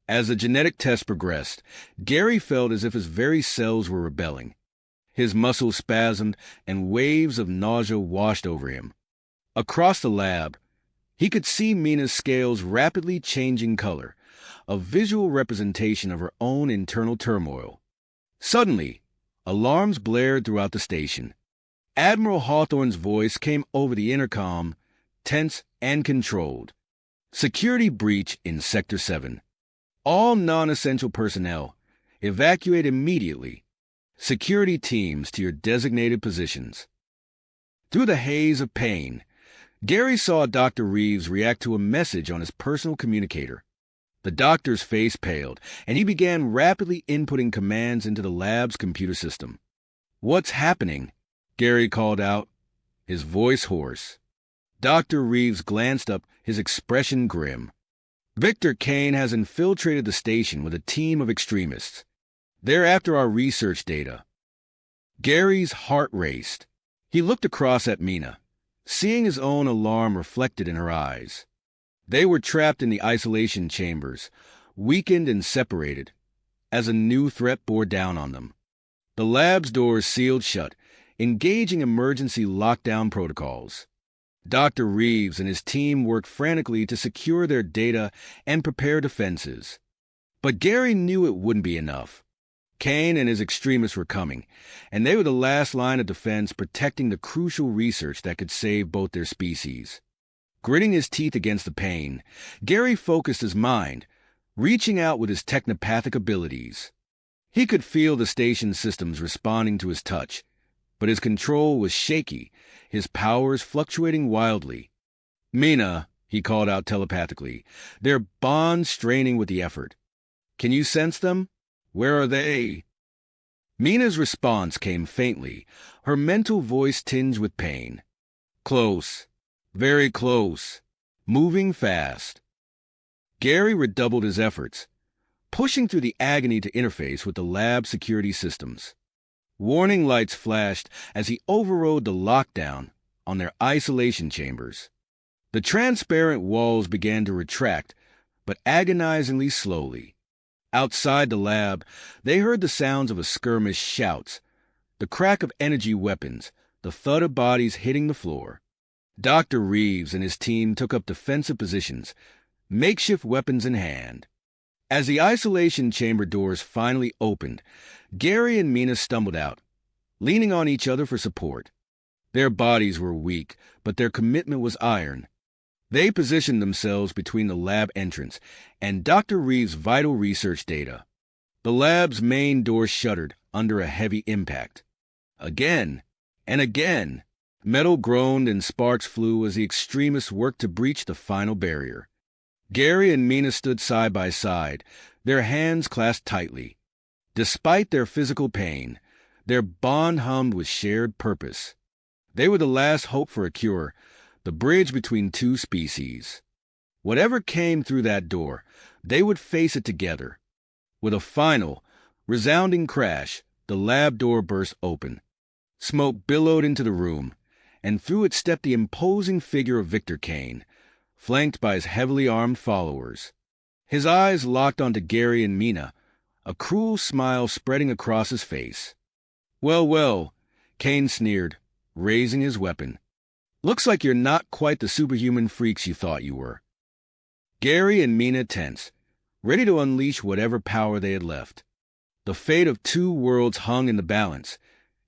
As the genetic test progressed, Gary felt as if his very cells were rebelling. His muscles spasmed and waves of nausea washed over him. Across the lab, he could see Mina's scales rapidly changing color, a visual representation of her own internal turmoil. Suddenly, alarms blared throughout the station. Admiral Hawthorne's voice came over the intercom, tense and controlled. Security breach in Sector 7. All non-essential personnel, evacuate immediately. Security teams to your designated positions. Through the haze of pain, Gary saw Dr. Reeves react to a message on his personal communicator. The doctor's face paled, and he began rapidly inputting commands into the lab's computer system. What's happening? Gary called out, his voice hoarse. Dr. Reeves glanced up, his expression grim. Victor Kane has infiltrated the station with a team of extremists. They're after our research data. Gary's heart raced. He looked across at Mina, seeing his own alarm reflected in her eyes. They were trapped in the isolation chambers, weakened and separated, as a new threat bore down on them. The lab's doors sealed shut, engaging emergency lockdown protocols. Dr. Reeves and his team worked frantically to secure their data and prepare defenses. But Gary knew it wouldn't be enough. Kane and his extremists were coming, and they were the last line of defense protecting the crucial research that could save both their species. Gritting his teeth against the pain, Gary focused his mind, reaching out with his technopathic abilities. He could feel the station systems responding to his touch, but his control was shaky, his powers fluctuating wildly. "Mina," he called out telepathically, their bond straining with the effort. "Can you sense them? Where are they?" Mina's response came faintly, her mental voice tinged with pain. "Close. Very close. Moving fast." Gary redoubled his efforts, pushing through the agony to interface with the lab security systems. Warning lights flashed as he overrode the lockdown on their isolation chambers. The transparent walls began to retract, but agonizingly slowly. Outside the lab, they heard the sounds of a skirmish, shouts, the crack of energy weapons, the thud of bodies hitting the floor. Dr. Reeves and his team took up defensive positions, makeshift weapons in hand. As the isolation chamber doors finally opened, Gary and Mina stumbled out, leaning on each other for support. Their bodies were weak, but their commitment was iron. They positioned themselves between the lab entrance and Dr. Reeves' vital research data. The lab's main door shuddered under a heavy impact. Again and again, metal groaned and sparks flew as the extremists worked to breach the final barrier. Gary and Mina stood side by side, their hands clasped tightly. Despite their physical pain, their bond hummed with shared purpose. They were the last hope for a cure, the bridge between two species. Whatever came through that door, they would face it together. With a final, resounding crash, the lab door burst open. Smoke billowed into the room, and through it stepped the imposing figure of Victor Kane, flanked by his heavily armed followers. His eyes locked onto Gary and Mina, a cruel smile spreading across his face. "Well, well," Kane sneered, raising his weapon. "Looks like you're not quite the superhuman freaks you thought you were." Gary and Mina tensed, ready to unleash whatever power they had left. The fate of two worlds hung in the balance,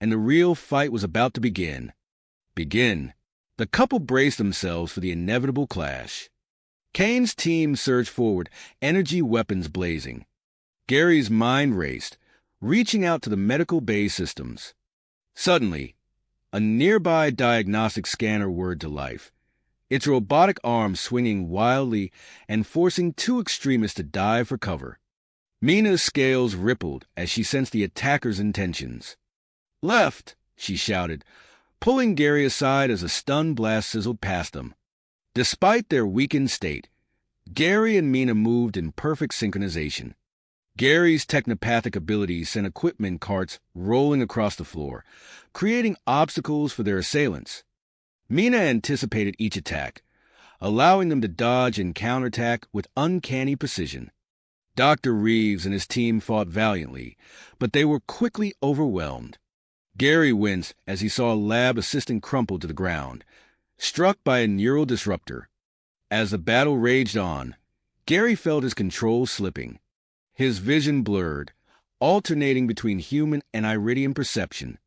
and the real fight was about to begin. The couple braced themselves for the inevitable clash. Kane's team surged forward, energy weapons blazing. Gary's mind raced, reaching out to the medical bay systems. Suddenly, a nearby diagnostic scanner whirred to life, its robotic arm swinging wildly and forcing two extremists to dive for cover. Mina's scales rippled as she sensed the attacker's intentions. "Left!" she shouted, pulling Gary aside as a stun blast sizzled past them. Despite their weakened state, Gary and Mina moved in perfect synchronization. Gary's technopathic abilities sent equipment carts rolling across the floor, creating obstacles for their assailants. Mina anticipated each attack, allowing them to dodge and counterattack with uncanny precision. Dr. Reeves and his team fought valiantly, but they were quickly overwhelmed. Gary winced as he saw a lab assistant crumple to the ground, struck by a neural disruptor. As the battle raged on, Gary felt his control slipping. His vision blurred, alternating between human and Iridian perception.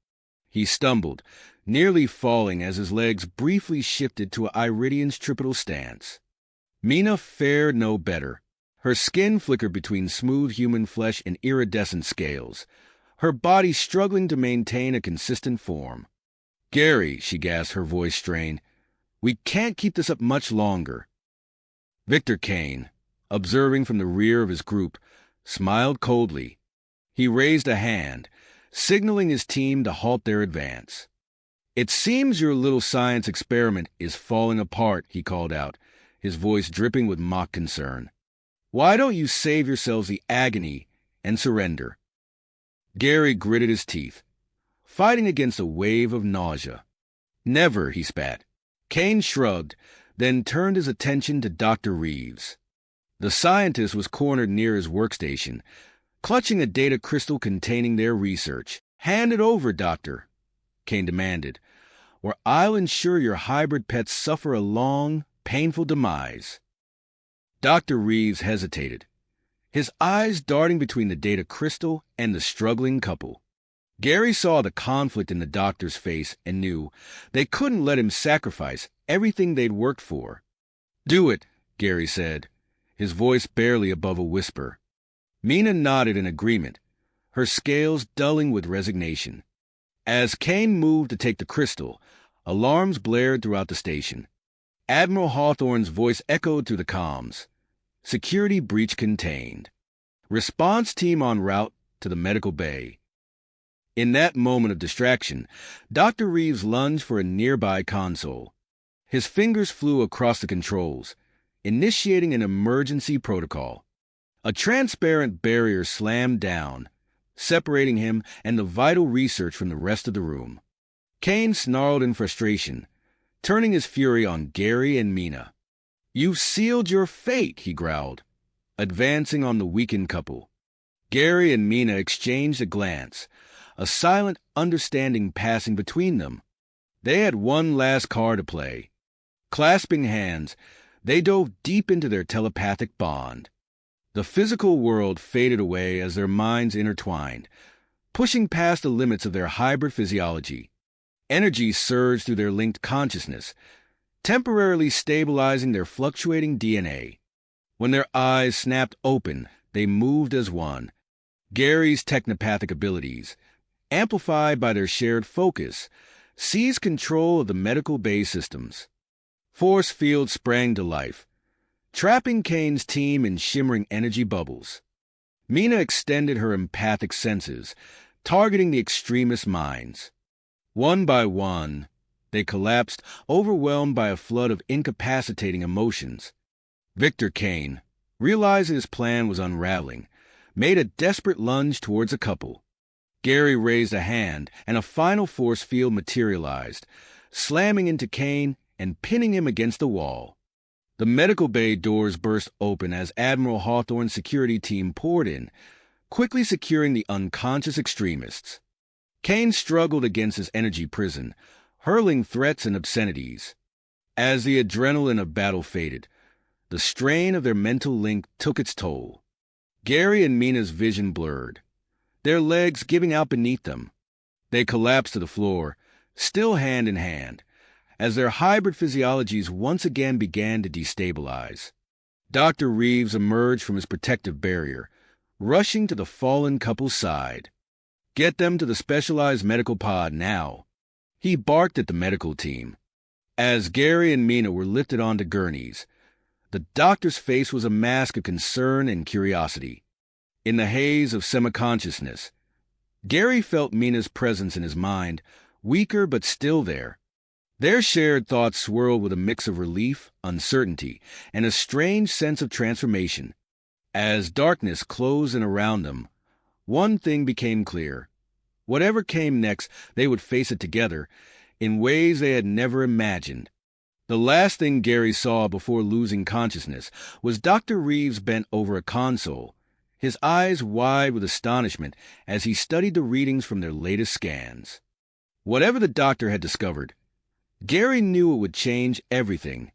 He stumbled, nearly falling as his legs briefly shifted to a Iridian's tripital stance. Mina fared no better. Her skin flickered between smooth human flesh and iridescent scales, her body struggling to maintain a consistent form. "Gary," she gasped, her voice strained, "we can't keep this up much longer." Victor Kane, observing from the rear of his group, smiled coldly. He raised a hand, signaling his team to halt their advance. "It seems your little science experiment is falling apart," he called out, his voice dripping with mock concern. "Why don't you save yourselves the agony and surrender?" Gary gritted his teeth, fighting against a wave of nausea. "Never," he spat. Kane shrugged, then turned his attention to Dr. Reeves. The scientist was cornered near his workstation, clutching a data crystal containing their research. "Hand it over, Doctor," Kane demanded, "or I'll ensure your hybrid pets suffer a long, painful demise." Dr. Reeves hesitated, his eyes darting between the data crystal and the struggling couple. Gary saw the conflict in the doctor's face and knew they couldn't let him sacrifice everything they'd worked for. "Do it," Gary said, his voice barely above a whisper. Mina nodded in agreement, her scales dulling with resignation. As Kane moved to take the crystal, alarms blared throughout the station. Admiral Hawthorne's voice echoed through the comms. "Security breach contained. Response team en route to the medical bay." In that moment of distraction, Dr. Reeves lunged for a nearby console. His fingers flew across the controls, initiating an emergency protocol. A transparent barrier slammed down, separating him and the vital research from the rest of the room. Kane snarled in frustration, turning his fury on Gary and Mina. "You've sealed your fate," he growled, advancing on the weakened couple. Gary and Mina exchanged a glance, a silent understanding passing between them. They had one last card to play. Clasping hands, they dove deep into their telepathic bond. The physical world faded away as their minds intertwined, pushing past the limits of their hybrid physiology. Energy surged through their linked consciousness, temporarily stabilizing their fluctuating DNA. When their eyes snapped open, they moved as one. Gary's technopathic abilities, amplified by their shared focus, seized control of the medical bay systems. Force fields sprang to life, trapping Kane's team in shimmering energy bubbles. Mina extended her empathic senses, targeting the extremist minds. One by one, they collapsed, overwhelmed by a flood of incapacitating emotions. Victor Kane, realizing his plan was unraveling, made a desperate lunge towards the couple. Gary raised a hand, and a final force field materialized, slamming into Kane and pinning him against the wall. The medical bay doors burst open as Admiral Hawthorne's security team poured in, quickly securing the unconscious extremists. Kane struggled against his energy prison, hurling threats and obscenities. As the adrenaline of battle faded, the strain of their mental link took its toll. Gary and Mina's vision blurred, their legs giving out beneath them. They collapsed to the floor, still hand in hand, as their hybrid physiologies once again began to destabilize. Dr. Reeves emerged from his protective barrier, rushing to the fallen couple's side. "Get them to the specialized medical pod now," he barked at the medical team. As Gary and Mina were lifted onto gurneys, the doctor's face was a mask of concern and curiosity. In the haze of semi-consciousness, Gary felt Mina's presence in his mind, weaker but still there. Their shared thoughts swirled with a mix of relief, uncertainty, and a strange sense of transformation. As darkness closed in around them, one thing became clear. Whatever came next, they would face it together, in ways they had never imagined. The last thing Gary saw before losing consciousness was Dr. Reeves bent over a console, his eyes wide with astonishment as he studied the readings from their latest scans. Whatever the doctor had discovered, Gary knew it would change everything.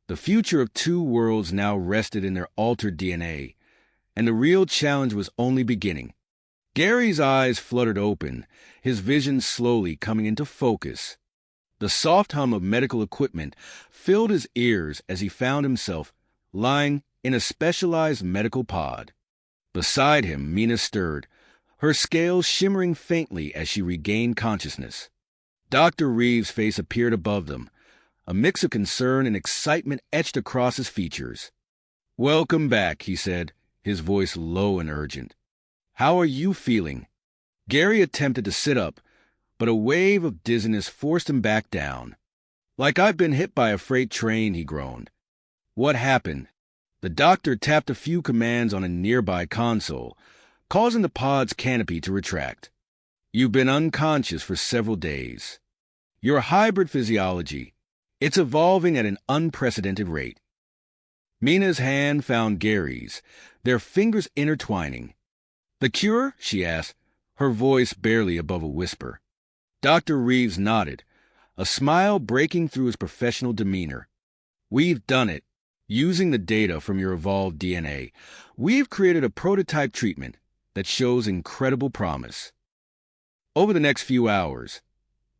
The future of two worlds now rested in their altered DNA, and the real challenge was only beginning. Gary's eyes fluttered open, his vision slowly coming into focus. The soft hum of medical equipment filled his ears as he found himself lying in a specialized medical pod. Beside him, Mina stirred, her scales shimmering faintly as she regained consciousness. Dr. Reeves' face appeared above them, a mix of concern and excitement etched across his features. "Welcome back," he said, his voice low and urgent. "How are you feeling?" Gary attempted to sit up, but a wave of dizziness forced him back down. "Like I've been hit by a freight train," he groaned. "What happened?" The doctor tapped a few commands on a nearby console, causing the pod's canopy to retract. "You've been unconscious for several days. Your hybrid physiology, it's evolving at an unprecedented rate." Mina's hand found Gary's, their fingers intertwining. "The cure?" she asked, her voice barely above a whisper. Dr. Reeves nodded, a smile breaking through his professional demeanor. "We've done it. Using the data from your evolved DNA, we've created a prototype treatment that shows incredible promise. Over the next few hours,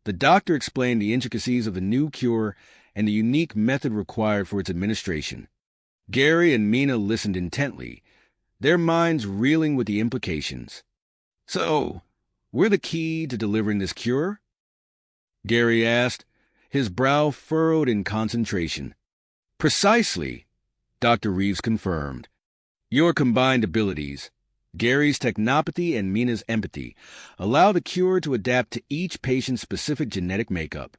the doctor explained the intricacies of the new cure and the unique method required for its administration. Gary and Mina listened intently, their minds reeling with the implications. "So, we're the key to delivering this cure?" Gary asked, his brow furrowed in concentration. "Precisely," Dr. Reeves confirmed. "Your combined abilities, Gary's technopathy and Mina's empathy, allow the cure to adapt to each patient's specific genetic makeup.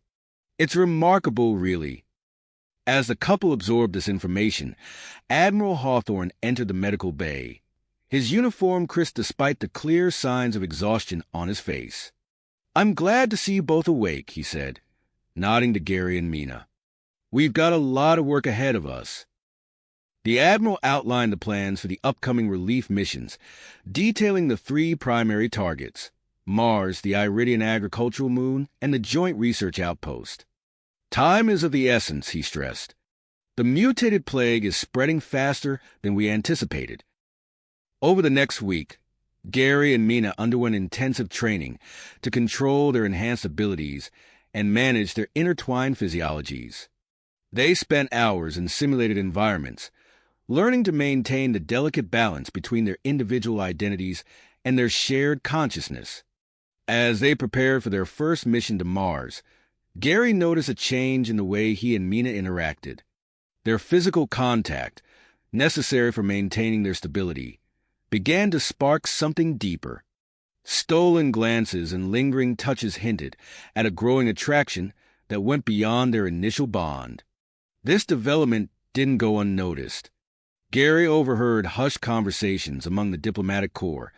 It's remarkable, really." As the couple absorbed this information, Admiral Hawthorne entered the medical bay, his uniform crisp despite the clear signs of exhaustion on his face. "I'm glad to see you both awake," he said, nodding to Gary and Mina. "We've got a lot of work ahead of us." The Admiral outlined the plans for the upcoming relief missions, detailing the 3 primary targets: Mars, the Iridian agricultural moon, and the Joint Research Outpost. "Time is of the essence," he stressed. "The mutated plague is spreading faster than we anticipated." Over the next week, Gary and Mina underwent intensive training to control their enhanced abilities and manage their intertwined physiologies. They spent hours in simulated environments, learning to maintain the delicate balance between their individual identities and their shared consciousness. As they prepared for their first mission to Mars, Gary noticed a change in the way he and Mina interacted. Their physical contact, necessary for maintaining their stability, began to spark something deeper. Stolen glances and lingering touches hinted at a growing attraction that went beyond their initial bond. This development didn't go unnoticed. Gary overheard hushed conversations among the diplomatic corps,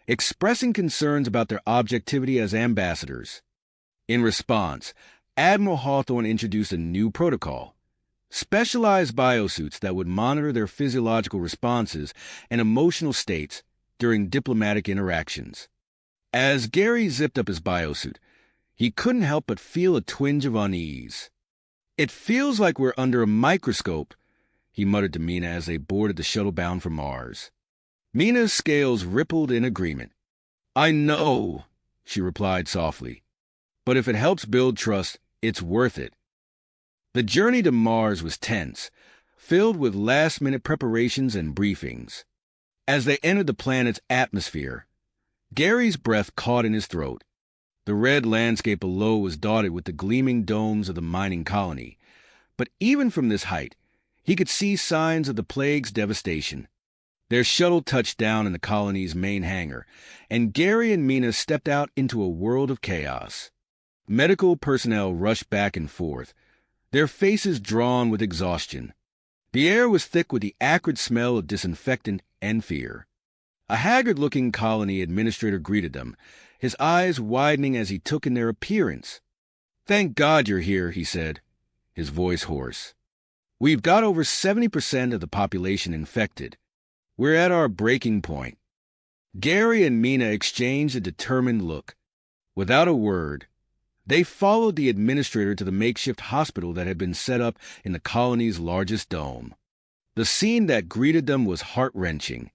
expressing concerns about their objectivity as ambassadors. In response, Admiral Hawthorne introduced a new protocol: specialized biosuits that would monitor their physiological responses and emotional states during diplomatic interactions. As Gary zipped up his biosuit, he couldn't help but feel a twinge of unease. "It feels like we're under a microscope," he muttered to Mina as they boarded the shuttle bound for Mars. Mina's scales rippled in agreement. "I know," she replied softly. "But if it helps build trust, it's worth it." The journey to Mars was tense, filled with last-minute preparations and briefings. As they entered the planet's atmosphere, Gary's breath caught in his throat. The red landscape below was dotted with the gleaming domes of the mining colony. But even from this height, he could see signs of the plague's devastation. Their shuttle touched down in the colony's main hangar, and Gary and Mina stepped out into a world of chaos. Medical personnel rushed back and forth, their faces drawn with exhaustion. The air was thick with the acrid smell of disinfectant and fear. A haggard-looking colony administrator greeted them, his eyes widening as he took in their appearance. "Thank God you're here," he said, his voice hoarse. "We've got over 70% of the population infected. We're at our breaking point." Gary and Mina exchanged a determined look. Without a word, they followed the administrator to the makeshift hospital that had been set up in the colony's largest dome. The scene that greeted them was heart-wrenching.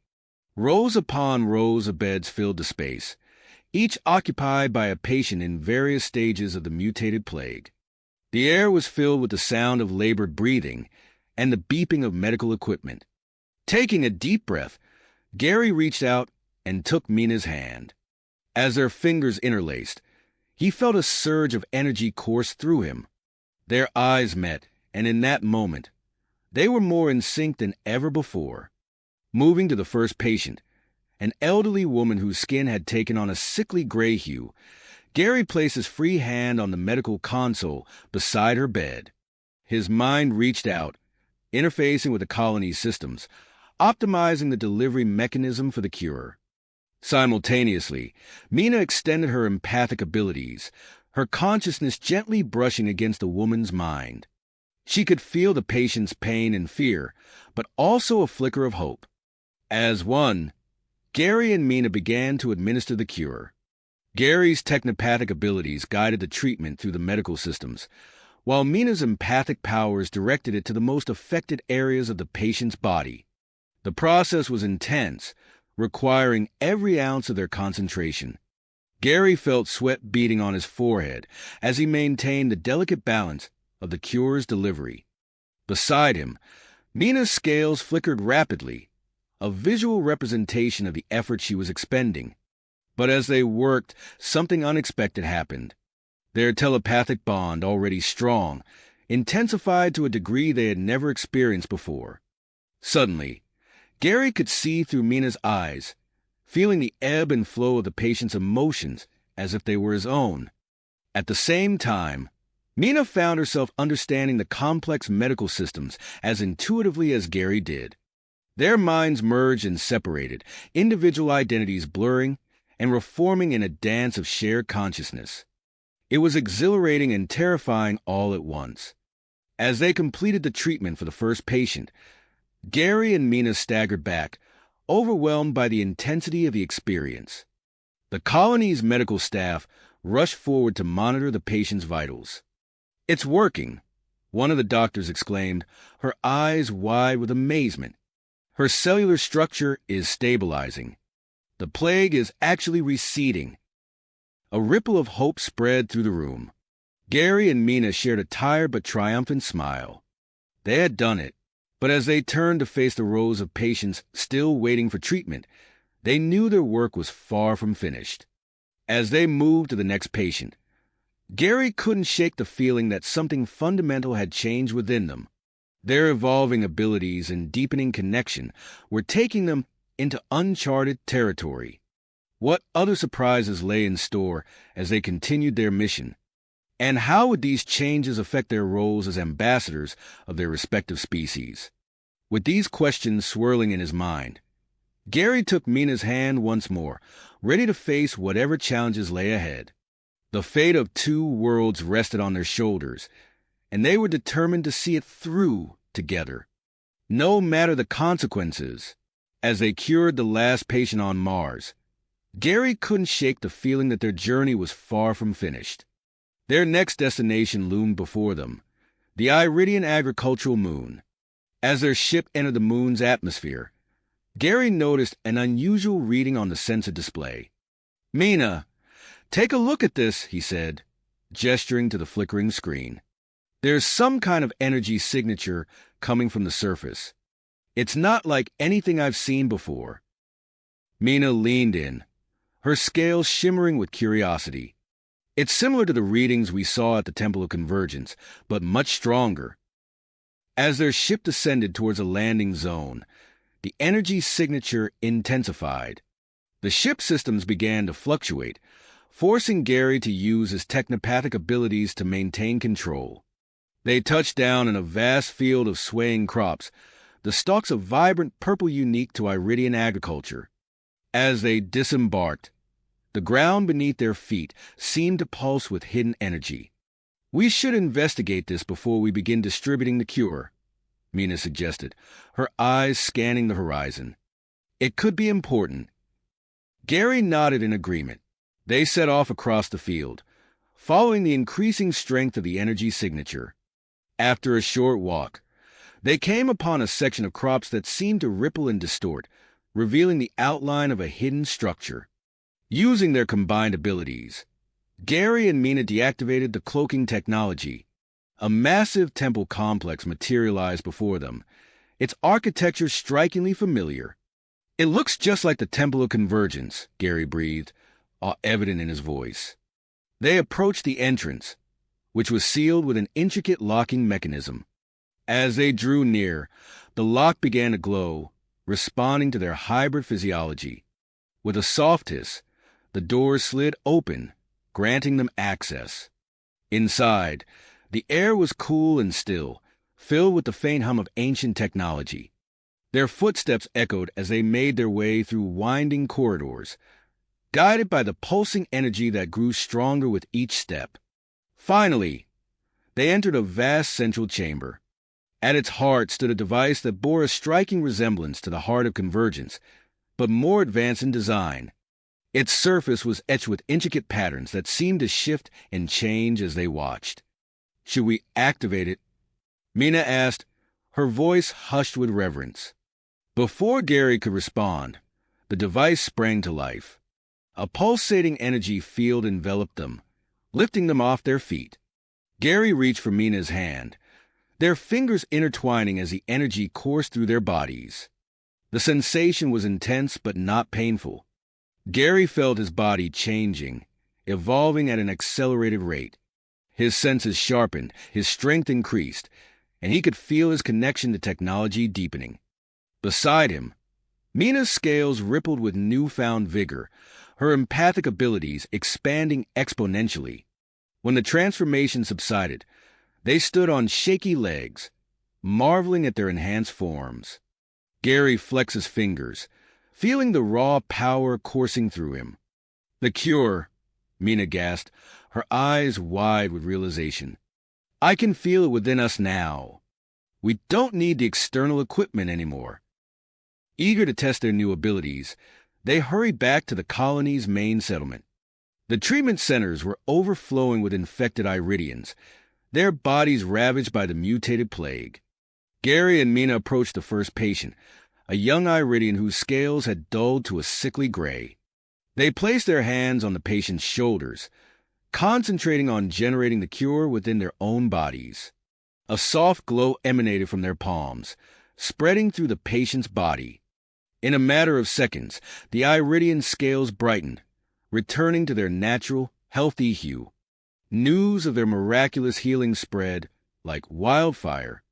Rows upon rows of beds filled the space, each occupied by a patient in various stages of the mutated plague. The air was filled with the sound of labored breathing and the beeping of medical equipment. Taking a deep breath, Gary reached out and took Mina's hand. As their fingers interlaced, he felt a surge of energy course through him. Their eyes met, and in that moment, they were more in sync than ever before. Moving to the first patient, an elderly woman whose skin had taken on a sickly gray hue, Gary placed his free hand on the medical console beside her bed. His mind reached out, interfacing with the colony's systems, optimizing the delivery mechanism for the cure. Simultaneously, Mina extended her empathic abilities, her consciousness gently brushing against the woman's mind. She could feel the patient's pain and fear, but also a flicker of hope. As one, Gary and Mina began to administer the cure. Gary's technopathic abilities guided the treatment through the medical systems, while Mina's empathic powers directed it to the most affected areas of the patient's body. The process was intense, requiring every ounce of their concentration. Gary felt sweat beading on his forehead as he maintained the delicate balance of the cure's delivery. Beside him, Mina's scales flickered rapidly, a visual representation of the effort she was expending. But as they worked, something unexpected happened. Their telepathic bond, already strong, intensified to a degree they had never experienced before. Suddenly, Gary could see through Mina's eyes, feeling the ebb and flow of the patient's emotions as if they were his own. At the same time, Mina found herself understanding the complex medical systems as intuitively as Gary did. Their minds merged and separated, individual identities blurring and reforming in a dance of shared consciousness. It was exhilarating and terrifying all at once. As they completed the treatment for the first patient, Gary and Mina staggered back, overwhelmed by the intensity of the experience. The colony's medical staff rushed forward to monitor the patient's vitals. "It's working," one of the doctors exclaimed, her eyes wide with amazement. "Her cellular structure is stabilizing. The plague is actually receding." A ripple of hope spread through the room. Gary and Mina shared a tired but triumphant smile. They had done it, but as they turned to face the rows of patients still waiting for treatment, they knew their work was far from finished. As they moved to the next patient, Gary couldn't shake the feeling that something fundamental had changed within them. Their evolving abilities and deepening connection were taking them into uncharted territory. What other surprises lay in store as they continued their mission? And how would these changes affect their roles as ambassadors of their respective species? With these questions swirling in his mind, Gary took Mina's hand once more, ready to face whatever challenges lay ahead. The fate of two worlds rested on their shoulders, and they were determined to see it through together, no matter the consequences. As they cured the last patient on Mars, Gary couldn't shake the feeling that their journey was far from finished. Their next destination loomed before them, the Iridian agricultural moon. As their ship entered the moon's atmosphere, Gary noticed an unusual reading on the sensor display. "Mina, take a look at this," he said, gesturing to the flickering screen. "There's some kind of energy signature coming from the surface. It's not like anything I've seen before." Mina leaned in, her scales shimmering with curiosity. "It's similar to the readings we saw at the Temple of Convergence, but much stronger." As their ship descended towards a landing zone, the energy signature intensified. The ship systems began to fluctuate, forcing Gary to use his technopathic abilities to maintain control. They touched down in a vast field of swaying crops, the stalks of vibrant purple unique to Iridian agriculture. As they disembarked, the ground beneath their feet seemed to pulse with hidden energy. "We should investigate this before we begin distributing the cure," Mina suggested, her eyes scanning the horizon. "It could be important." Gary nodded in agreement. They set off across the field, following the increasing strength of the energy signature. After a short walk, they came upon a section of crops that seemed to ripple and distort, revealing the outline of a hidden structure. Using their combined abilities, Gary and Mina deactivated the cloaking technology. A massive temple complex materialized before them, its architecture strikingly familiar. "It looks just like the Temple of Convergence," Gary breathed, all evident in his voice. They approached the entrance, which was sealed with an intricate locking mechanism. As they drew near, the lock began to glow, responding to their hybrid physiology. With a soft hiss, the doors slid open, granting them access. Inside, the air was cool and still, filled with the faint hum of ancient technology. Their footsteps echoed as they made their way through winding corridors, guided by the pulsing energy that grew stronger with each step. Finally, they entered a vast central chamber. At its heart stood a device that bore a striking resemblance to the heart of Convergence, but more advanced in design. Its surface was etched with intricate patterns that seemed to shift and change as they watched. Should we activate it? Mina asked, her voice hushed with reverence. Before Gary could respond, the device sprang to life. A pulsating energy field enveloped them, lifting them off their feet. Gary reached for Mina's hand, their fingers intertwining as the energy coursed through their bodies. The sensation was intense but not painful. Gary felt his body changing, evolving at an accelerated rate. His senses sharpened, his strength increased, and he could feel his connection to technology deepening. Beside him, Mina's scales rippled with newfound vigor, her empathic abilities expanding exponentially. When the transformation subsided, they stood on shaky legs, marveling at their enhanced forms. Gary flexed his fingers, feeling the raw power coursing through him. The cure, Mina gasped, her eyes wide with realization. I can feel it within us now. We don't need the external equipment anymore. Eager to test their new abilities, they hurried back to the colony's main settlement. The treatment centers were overflowing with infected Iridians, their bodies ravaged by the mutated plague. Gary and Mina approached the first patient, a young Iridian whose scales had dulled to a sickly gray. They placed their hands on the patient's shoulders, concentrating on generating the cure within their own bodies. A soft glow emanated from their palms, spreading through the patient's body. In a matter of seconds, the Iridian scales brightened, returning to their natural, healthy hue. News of their miraculous healing spread like wildfire.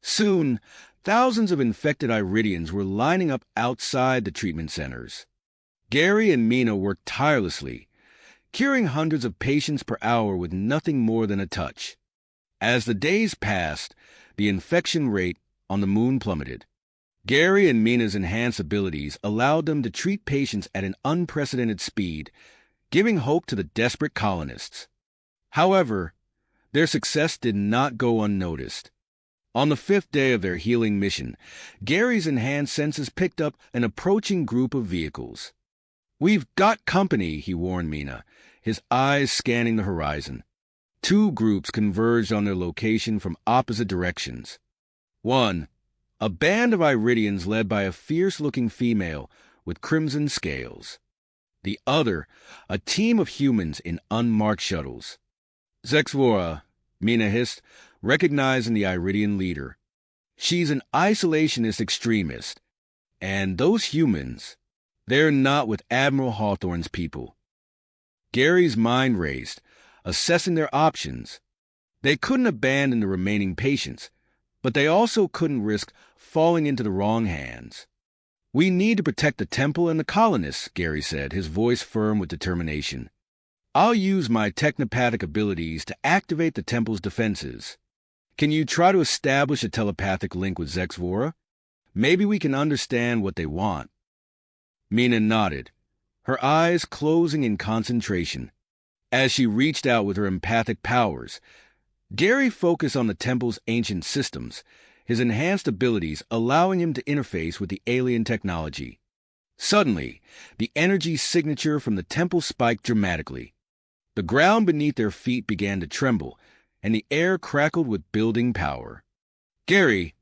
Soon, thousands of infected Iridians were lining up outside the treatment centers. Gary and Mina worked tirelessly, curing hundreds of patients per hour with nothing more than a touch. As the days passed, the infection rate on the moon plummeted. Gary and Mina's enhanced abilities allowed them to treat patients at an unprecedented speed, giving hope to the desperate colonists. However, their success did not go unnoticed. On the 5th day of their healing mission, Gary's enhanced senses picked up an approaching group of vehicles. "We've got company," he warned Mina, his eyes scanning the horizon. Two groups converged on their location from opposite directions. One, a band of Iridians led by a fierce-looking female with crimson scales. The other, a team of humans in unmarked shuttles. "Zexvora," Mina hissed, recognizing the Iridian leader. "She's an isolationist extremist. And those humans, they're not with Admiral Hawthorne's people." Gary's mind raced, assessing their options. They couldn't abandon the remaining patients, but they also couldn't risk falling into the wrong hands. "We need to protect the temple and the colonists," Gary said, his voice firm with determination. "I'll use my technopathic abilities to activate the temple's defenses. Can you try to establish a telepathic link with Zexvora? Maybe we can understand what they want." Mina nodded, her eyes closing in concentration. As she reached out with her empathic powers, Gary focused on the temple's ancient systems, his enhanced abilities allowing him to interface with the alien technology. Suddenly, the energy signature from the temple spiked dramatically. The ground beneath their feet began to tremble, and the air crackled with building power. "Gary,"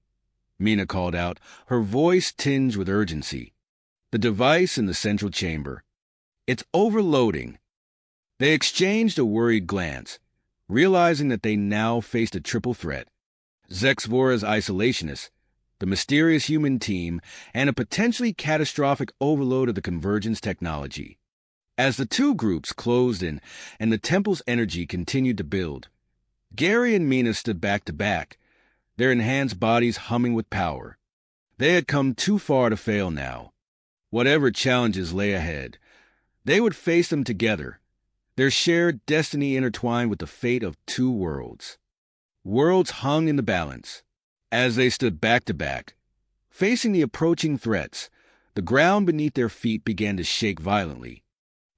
Mina called out, her voice tinged with urgency. "The device in the central chamber. It's overloading." They exchanged a worried glance, realizing that they now faced a triple threat: Zexvora's isolationists, the mysterious human team, and a potentially catastrophic overload of the convergence technology. As the two groups closed in and the temple's energy continued to build, Gary and Mina stood back to back, their enhanced bodies humming with power. They had come too far to fail now. Whatever challenges lay ahead, they would face them together, their shared destiny intertwined with the fate of two worlds. Worlds hung in the balance. As they stood back to back, facing the approaching threats, the ground beneath their feet began to shake violently.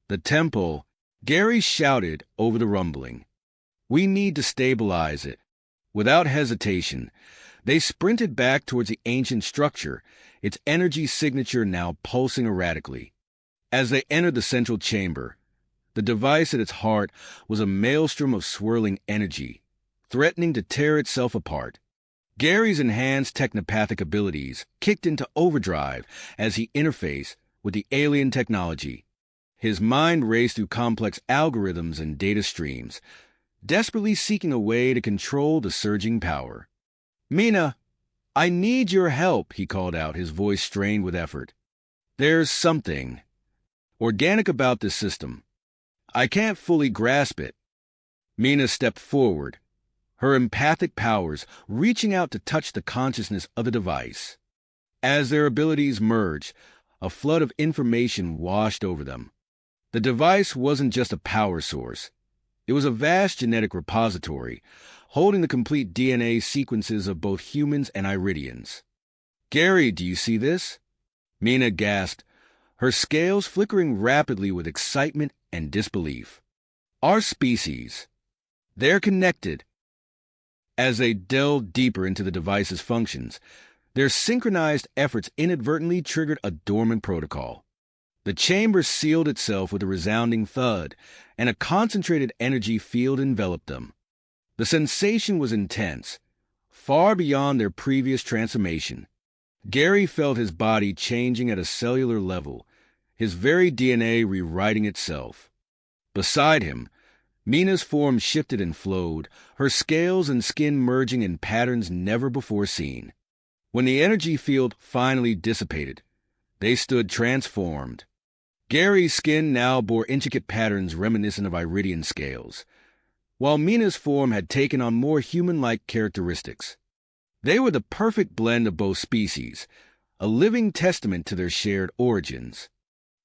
"The temple," Gary shouted over the rumbling. "We need to stabilize it." Without hesitation, they sprinted back towards the ancient structure, its energy signature now pulsing erratically. As they entered the central chamber, the device at its heart was a maelstrom of swirling energy, threatening to tear itself apart. Gary's enhanced technopathic abilities kicked into overdrive as he interfaced with the alien technology. His mind raced through complex algorithms and data streams, desperately seeking a way to control the surging power. "Mina, I need your help," he called out, his voice strained with effort. "There's something organic about this system. I can't fully grasp it." Mina stepped forward, her empathic powers reaching out to touch the consciousness of the device. As their abilities merged, a flood of information washed over them. The device wasn't just a power source. It was a vast genetic repository, holding the complete DNA sequences of both humans and Iridians. "Gary, do you see this?" Mina gasped, her scales flickering rapidly with excitement and disbelief. "Our species. They're connected." As they delved deeper into the device's functions, their synchronized efforts inadvertently triggered a dormant protocol. The chamber sealed itself with a resounding thud, and a concentrated energy field enveloped them. The sensation was intense, far beyond their previous transformation. Gary felt his body changing at a cellular level, his very DNA rewriting itself. Beside him, Mina's form shifted and flowed, her scales and skin merging in patterns never before seen. When the energy field finally dissipated, they stood transformed. Gary's skin now bore intricate patterns reminiscent of Iridian scales, while Mina's form had taken on more human-like characteristics. They were the perfect blend of both species, a living testament to their shared origins.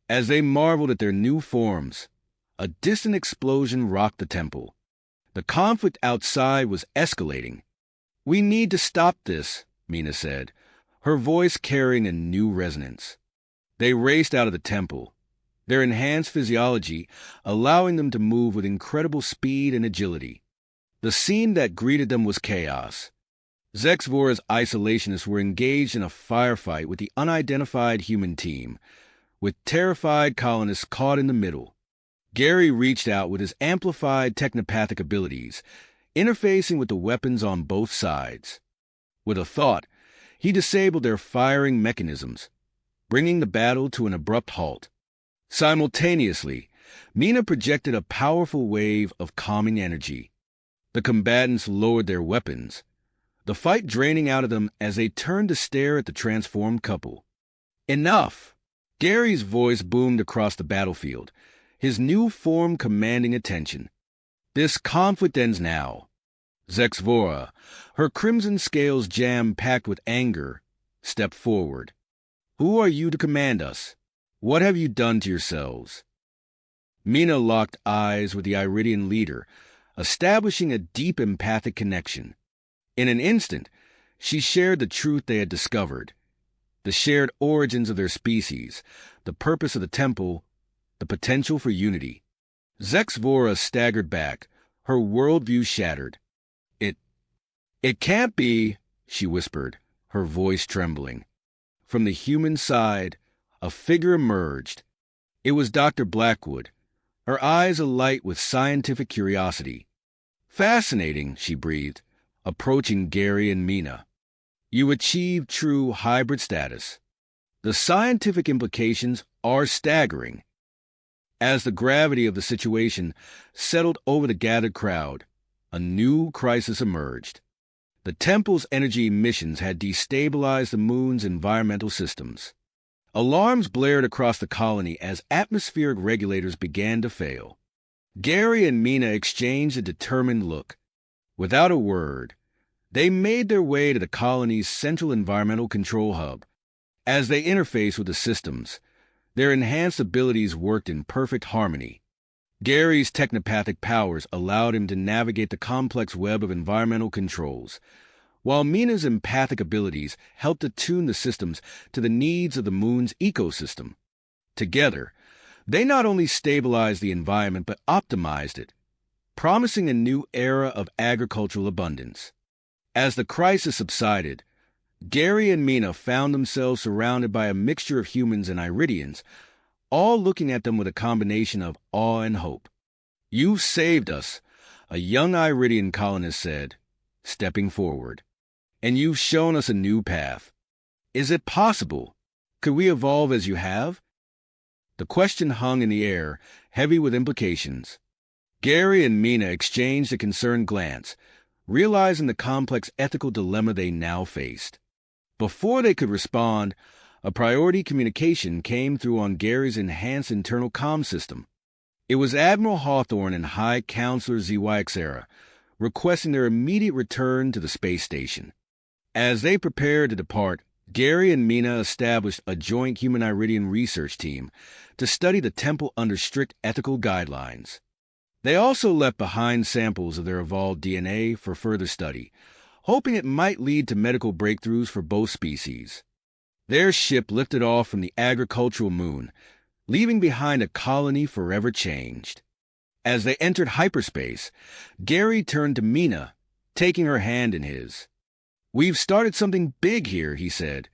As they marveled at their new forms, a distant explosion rocked the temple. The conflict outside was escalating. "We need to stop this," Mina said, her voice carrying a new resonance. They raced out of the temple, their enhanced physiology allowing them to move with incredible speed and agility. The scene that greeted them was chaos. Zexvora's isolationists were engaged in a firefight with the unidentified human team, with terrified colonists caught in the middle. Gary reached out with his amplified technopathic abilities, interfacing with the weapons on both sides. With a thought, he disabled their firing mechanisms, bringing the battle to an abrupt halt. Simultaneously, Mina projected a powerful wave of calming energy. The combatants lowered their weapons, the fight draining out of them as they turned to stare at the transformed couple. "Enough!" Gary's voice boomed across the battlefield, his new form commanding attention. "This conflict ends now." Zexvora, her crimson scales jam-packed with anger, stepped forward. "Who are you to command us? What have you done to yourselves?" Mina locked eyes with the Iridian leader, establishing a deep empathic connection. In an instant, she shared the truth they had discovered, the shared origins of their species, the purpose of the temple, the potential for unity. Zexvora staggered back, her worldview shattered. It can't be," she whispered, her voice trembling. From the human side, a figure emerged. It was Dr. Blackwood, her eyes alight with scientific curiosity. "Fascinating," she breathed, approaching Gary and Mina. "You achieved true hybrid status. The scientific implications are staggering." As the gravity of the situation settled over the gathered crowd, a new crisis emerged. The temple's energy emissions had destabilized the moon's environmental systems. Alarms blared across the colony as atmospheric regulators began to fail. Gary and Mina exchanged a determined look. Without a word, they made their way to the colony's central environmental control hub. As they interfaced with the systems, their enhanced abilities worked in perfect harmony. Gary's technopathic powers allowed him to navigate the complex web of environmental controls, while Mina's empathic abilities helped attune the systems to the needs of the moon's ecosystem. Together, they not only stabilized the environment but optimized it, promising a new era of agricultural abundance. As the crisis subsided, Gary and Mina found themselves surrounded by a mixture of humans and Iridians, all looking at them with a combination of awe and hope. "You've saved us. a young Iridian colonist said, stepping forward. And you've shown us a new path. Is it possible? Could we evolve as you have? The question hung in the air, heavy with implications. Gary and Mina exchanged a concerned glance, realizing the complex ethical dilemma they now faced. Before they could respond, a priority communication came through on Gary's enhanced internal comm system. It was Admiral Hawthorne and High Counselor ZYXera, requesting their immediate return to the space station. As they prepared to depart, Gary and Mina established a joint human Iridian research team to study the temple under strict ethical guidelines. They also left behind samples of their evolved DNA for further study, hoping it might lead to medical breakthroughs for both species. Their ship lifted off from the agricultural moon, leaving behind a colony forever changed. As they entered hyperspace, Gary turned to Mina, taking her hand in his. "We've started something big here," he said,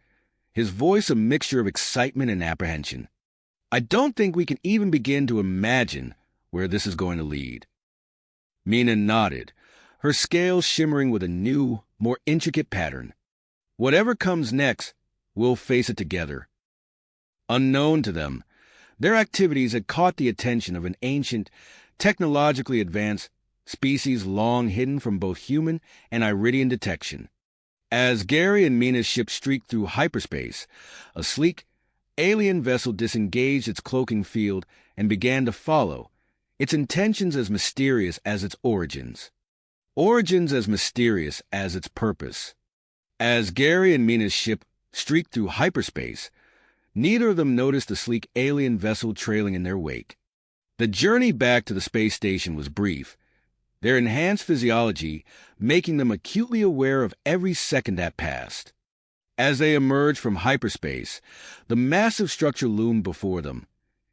his voice a mixture of excitement and apprehension. "I don't think we can even begin to imagine where this is going to lead." Mina nodded, her scales shimmering with a new, more intricate pattern. "Whatever comes next, we'll face it together." Unknown to them, their activities had caught the attention of an ancient, technologically advanced species long hidden from both human and Iridian detection. As Gary and Mina's ship streaked through hyperspace, a sleek, alien vessel disengaged its cloaking field and began to follow, its intentions as mysterious as its origins. Origins as mysterious as its purpose. As Gary and Mina's ship streaked through hyperspace, neither of them noticed the sleek alien vessel trailing in their wake. The journey back to the space station was brief, their enhanced physiology making them acutely aware of every second that passed. As they emerged from hyperspace, the massive structure loomed before them,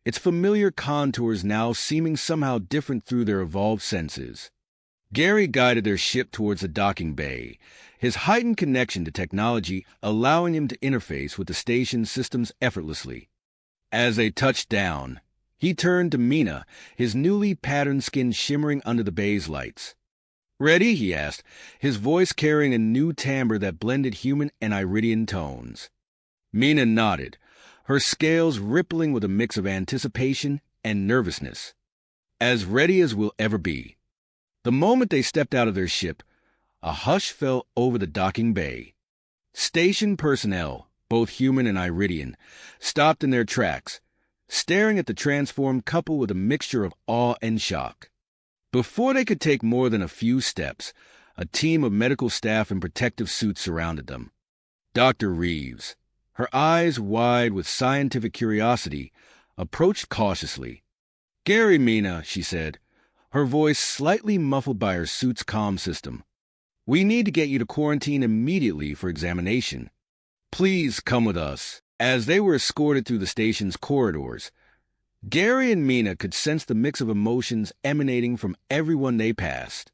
its familiar contours now seeming somehow different through their evolved senses. Gary guided their ship towards the docking bay, his heightened connection to technology allowing him to interface with the station's systems effortlessly. As they touched down, he turned to Mina, his newly patterned skin shimmering under the bay's lights. "Ready?" he asked, his voice carrying a new timbre that blended human and Iridian tones. Mina nodded, her scales rippling with a mix of anticipation and nervousness. "As ready as we'll ever be." The moment they stepped out of their ship, a hush fell over the docking bay. Station personnel, both human and Iridian, stopped in their tracks, staring at the transformed couple with a mixture of awe and shock. Before they could take more than a few steps, a team of medical staff in protective suits surrounded them. Dr. Reeves, her eyes wide with scientific curiosity, approached cautiously. "Gary, Mina," she said, her voice slightly muffled by her suit's comm system. "We need to get you to quarantine immediately for examination. Please come with us." As they were escorted through the station's corridors, Gary and Mina could sense the mix of emotions emanating from everyone they passed.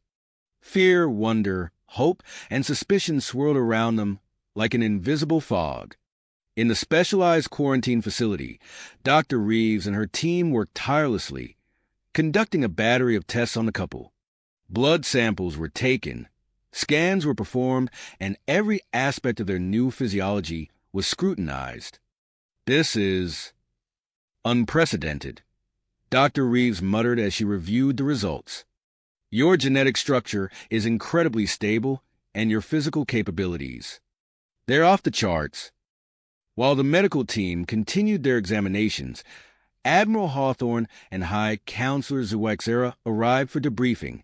Fear, wonder, hope, and suspicion swirled around them like an invisible fog. In the specialized quarantine facility, Dr. Reeves and her team worked tirelessly, conducting a battery of tests on the couple. Blood samples were taken, scans were performed, and every aspect of their new physiology was scrutinized. "This is unprecedented," Dr. Reeves muttered as she reviewed the results. "Your genetic structure is incredibly stable, and your physical capabilities. They're off the charts." While the medical team continued their examinations, Admiral Hawthorne and High Counselor ZYXera arrived for debriefing.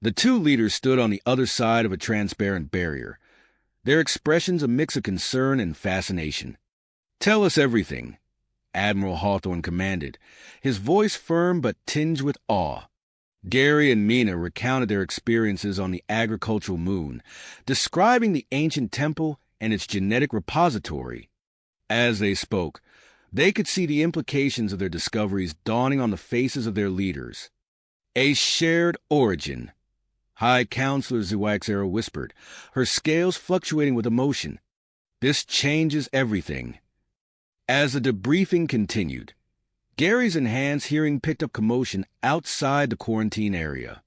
The two leaders stood on the other side of a transparent barrier, their expressions a mix of concern and fascination. "Tell us everything," Admiral Hawthorne commanded, his voice firm but tinged with awe. Gary and Mina recounted their experiences on the agricultural moon, describing the ancient temple and its genetic repository. As they spoke, they could see the implications of their discoveries dawning on the faces of their leaders. "A shared origin," High Counselor ZYXera whispered, her scales fluctuating with emotion. "This changes everything." As the debriefing continued, Gary's enhanced hearing picked up commotion outside the quarantine area.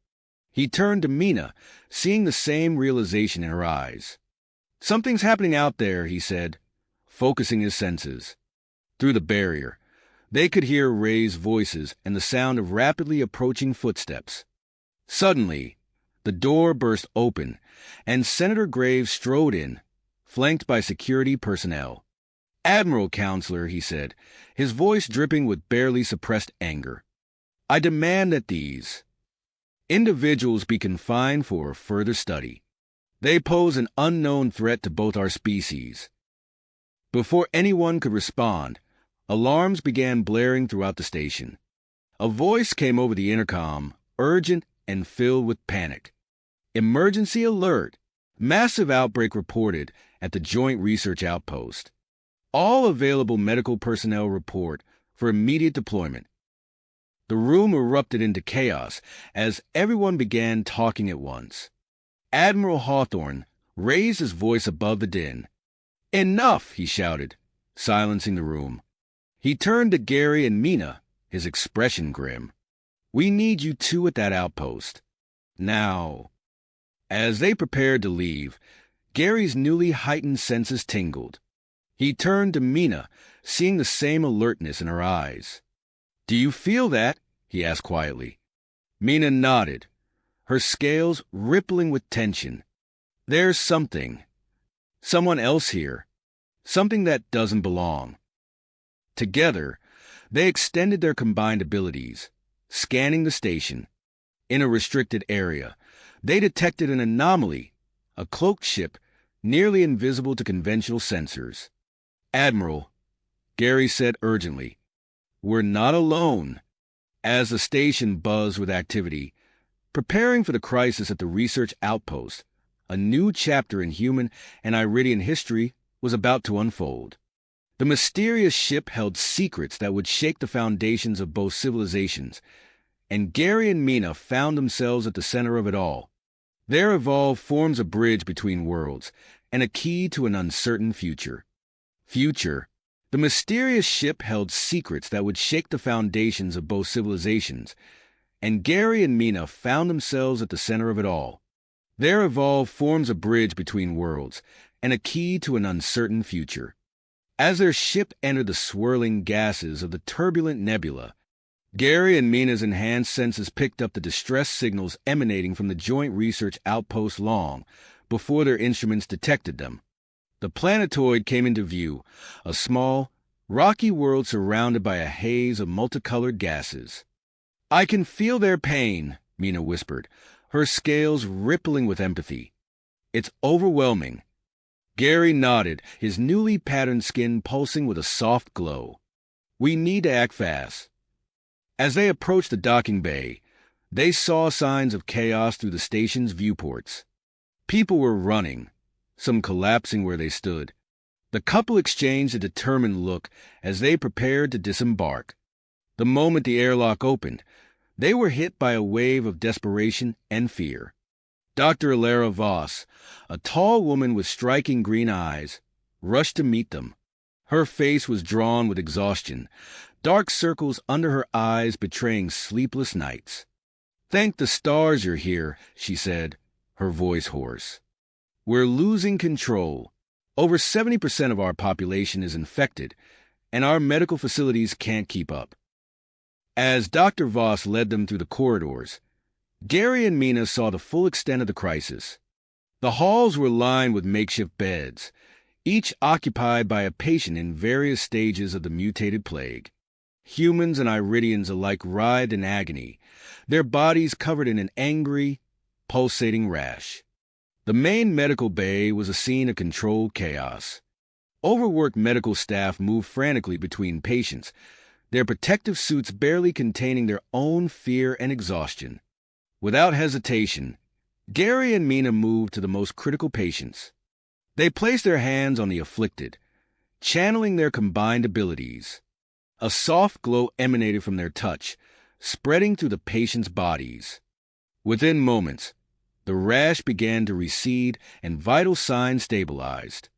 He turned to Mina, seeing the same realization in her eyes. "Something's happening out there," he said, focusing his senses. Through the barrier, they could hear Ray's voices and the sound of rapidly approaching footsteps. Suddenly, the door burst open, and Senator Graves strode in, flanked by security personnel. "Admiral Counselor," he said, his voice dripping with barely suppressed anger, "I demand that these individuals be confined for further study. They pose an unknown threat to both our species." Before anyone could respond, alarms began blaring throughout the station. A voice came over the intercom, urgent and filled with panic. "Emergency alert! Massive outbreak reported at the Joint Research Outpost. All available medical personnel report for immediate deployment." The room erupted into chaos as everyone began talking at once. Admiral Hawthorne raised his voice above the din. "Enough!" he shouted, silencing the room. He turned to Gary and Mina, his expression grim. "We need you two at that outpost. Now." As they prepared to leave, Gary's newly heightened senses tingled. He turned to Mina, seeing the same alertness in her eyes. "Do you feel that?" he asked quietly. Mina nodded, her scales rippling with tension. "There's someone else here, something that doesn't belong." Together, they extended their combined abilities, scanning the station. In a restricted area, they detected an anomaly, a cloaked ship nearly invisible to conventional sensors. "Admiral," Gary said urgently, "we're not alone." As the station buzzed with activity, preparing for the crisis at the research outpost, a new chapter in human and Iridian history was about to unfold. The mysterious ship held secrets that would shake the foundations of both civilizations, and Gary and Mina found themselves at the center of it all. Their evolve forms a bridge between worlds and a key to an uncertain future. The mysterious ship held secrets that would shake the foundations of both civilizations, and Gary and Mina found themselves at the center of it all. Their evolve forms a bridge between worlds and a key to an uncertain future. As their ship entered the swirling gases of the turbulent nebula, Gary and Mina's enhanced senses picked up the distress signals emanating from the Joint Research Outpost long before their instruments detected them. The planetoid came into view, a small, rocky world surrounded by a haze of multicolored gases. "I can feel their pain," Mina whispered, her scales rippling with empathy. "It's overwhelming." Gary nodded, his newly patterned skin pulsing with a soft glow. "We need to act fast." As they approached the docking bay, they saw signs of chaos through the station's viewports. People were running, some collapsing where they stood. The couple exchanged a determined look as they prepared to disembark. The moment the airlock opened, they were hit by a wave of desperation and fear. Dr. Alara Voss, a tall woman with striking green eyes, rushed to meet them. Her face was drawn with exhaustion, dark circles under her eyes betraying sleepless nights. "Thank the stars you're here," she said, her voice hoarse. "We're losing control. Over 70% of our population is infected, and our medical facilities can't keep up." As Dr. Voss led them through the corridors, Gary and Mina saw the full extent of the crisis. The halls were lined with makeshift beds, each occupied by a patient in various stages of the mutated plague. Humans and Iridians alike writhed in agony, their bodies covered in an angry, pulsating rash. The main medical bay was a scene of controlled chaos. Overworked medical staff moved frantically between patients, their protective suits barely containing their own fear and exhaustion. Without hesitation, Gary and Mina moved to the most critical patients. They placed their hands on the afflicted, channeling their combined abilities. A soft glow emanated from their touch, spreading through the patients' bodies. Within moments, the rash began to recede and vital signs stabilized.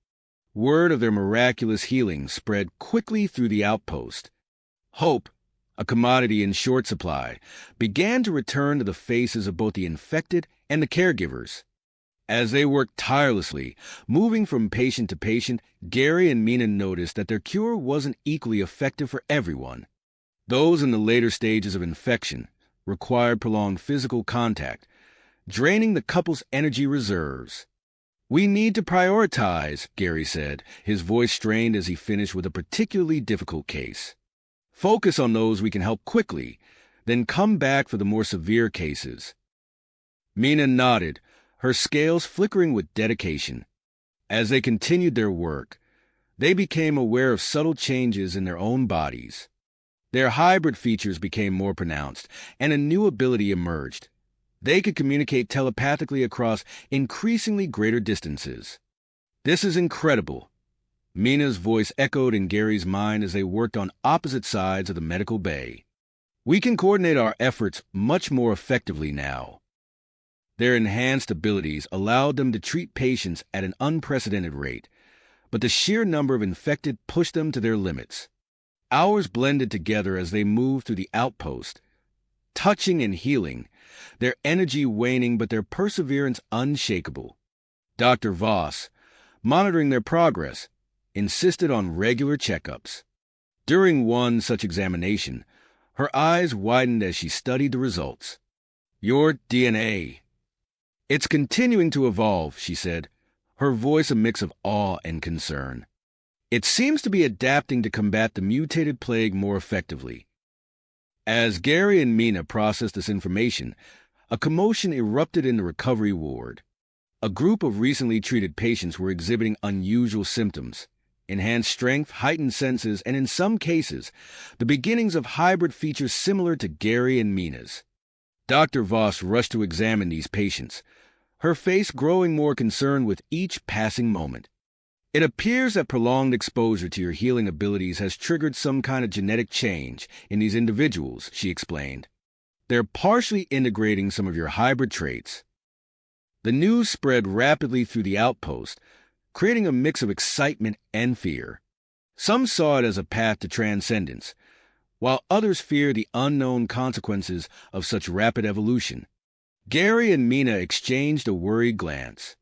Word of their miraculous healing spread quickly through the outpost. Hope, a commodity in short supply, began to return to the faces of both the infected and the caregivers. As they worked tirelessly, moving from patient to patient, Gary and Mina noticed that their cure wasn't equally effective for everyone. Those in the later stages of infection required prolonged physical contact, draining the couple's energy reserves. "We need to prioritize," Gary said, his voice strained as he finished with a particularly difficult case. "Focus on those we can help quickly, then come back for the more severe cases." Mina nodded, her scales flickering with dedication. As they continued their work, they became aware of subtle changes in their own bodies. Their hybrid features became more pronounced, and a new ability emerged. They could communicate telepathically across increasingly greater distances. "This is incredible," Mina's voice echoed in Gary's mind as they worked on opposite sides of the medical bay. "We can coordinate our efforts much more effectively now." Their enhanced abilities allowed them to treat patients at an unprecedented rate, but the sheer number of infected pushed them to their limits. Hours blended together as they moved through the outpost, touching and healing, their energy waning but their perseverance unshakable. Dr. Voss, monitoring their progress, insisted on regular checkups. During one such examination, her eyes widened as she studied the results. "Your DNA. It's continuing to evolve," she said, her voice a mix of awe and concern. "It seems to be adapting to combat the mutated plague more effectively." As Gary and Mina processed this information, a commotion erupted in the recovery ward. A group of recently treated patients were exhibiting unusual symptoms, enhanced strength, heightened senses, and in some cases, the beginnings of hybrid features similar to Gary and Mina's. Dr. Voss rushed to examine these patients, her face growing more concerned with each passing moment. "It appears that prolonged exposure to your healing abilities has triggered some kind of genetic change in these individuals," she explained. "They're partially integrating some of your hybrid traits." The news spread rapidly through the outpost, creating a mix of excitement and fear. Some saw it as a path to transcendence, while others feared the unknown consequences of such rapid evolution. Gary and Mina exchanged a worried glance.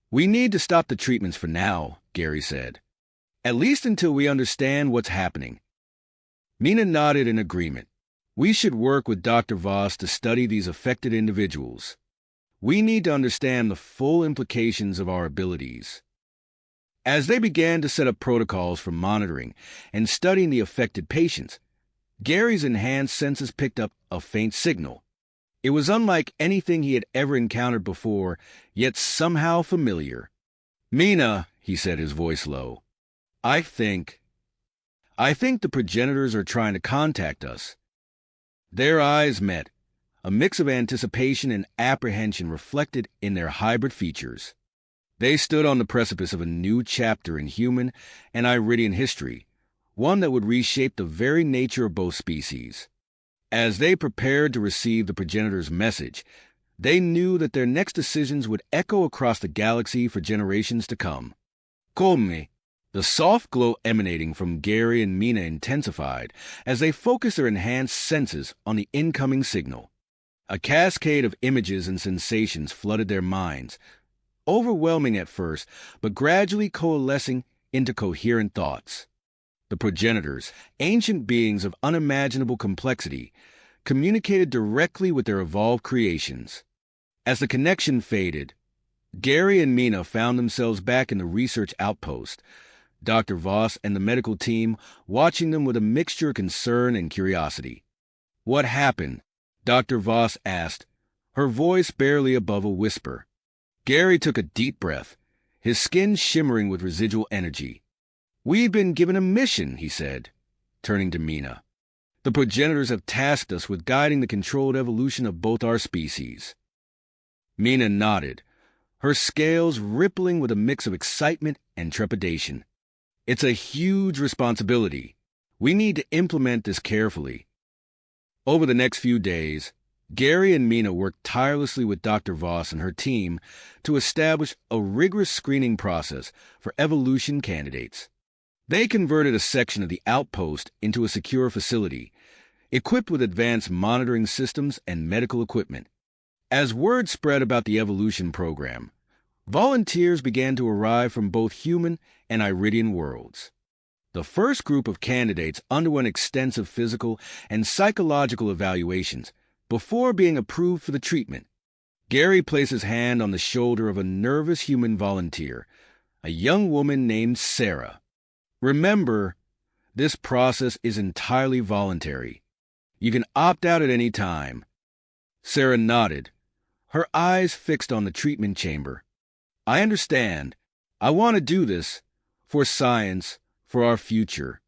"We need to stop the treatments for now," Gary said. "At least until we understand what's happening." Mina nodded in agreement. "We should work with Dr. Voss to study these affected individuals. We need to understand the full implications of our abilities." As they began to set up protocols for monitoring and studying the affected patients, Gary's enhanced senses picked up a faint signal. It was unlike anything he had ever encountered before, yet somehow familiar. "Mina," he said, his voice low, I think the progenitors are trying to contact us." Their eyes met, a mix of anticipation and apprehension reflected in their hybrid features. They stood on the precipice of a new chapter in human and Iridian history, one that would reshape the very nature of both species. As they prepared to receive the progenitor's message, they knew that their next decisions would echo across the galaxy for generations to come. "Come." The soft glow emanating from Gary and Mina intensified as they focused their enhanced senses on the incoming signal. A cascade of images and sensations flooded their minds, overwhelming at first, but gradually coalescing into coherent thoughts. The progenitors, ancient beings of unimaginable complexity, communicated directly with their evolved creations. As the connection faded, Gary and Mina found themselves back in the research outpost, Dr. Voss and the medical team watching them with a mixture of concern and curiosity. "What happened?" Dr. Voss asked, her voice barely above a whisper. Gary took a deep breath, his skin shimmering with residual energy. "We've been given a mission," he said, turning to Mina. "The progenitors have tasked us with guiding the controlled evolution of both our species." Mina nodded, her scales rippling with a mix of excitement and trepidation. "It's a huge responsibility. We need to implement this carefully." Over the next few days, Gary and Mina worked tirelessly with Dr. Voss and her team to establish a rigorous screening process for evolution candidates. They converted a section of the outpost into a secure facility, equipped with advanced monitoring systems and medical equipment. As word spread about the evolution program, volunteers began to arrive from both human and Iridian worlds. The first group of candidates underwent extensive physical and psychological evaluations before being approved for the treatment. Gary placed his hand on the shoulder of a nervous human volunteer, a young woman named Sarah. Remember, this process is entirely voluntary. You can opt out at any time. Sarah nodded, her eyes fixed on the treatment chamber. I understand. I want to do this for science, for our future.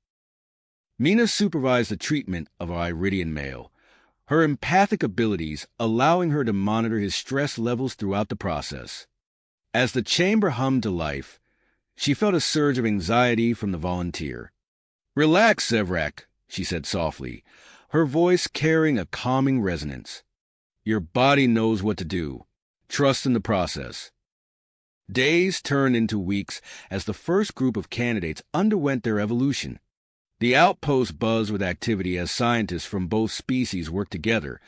Mina supervised the treatment of our Iridian male, her empathic abilities allowing her to monitor his stress levels throughout the process. As the chamber hummed to life, she felt a surge of anxiety from the volunteer. Relax, Sevrak, she said softly, her voice carrying a calming resonance. Your body knows what to do. Trust in the process. Days turned into weeks as the first group of candidates underwent their evolution. The outpost buzzed with activity as scientists from both species worked together,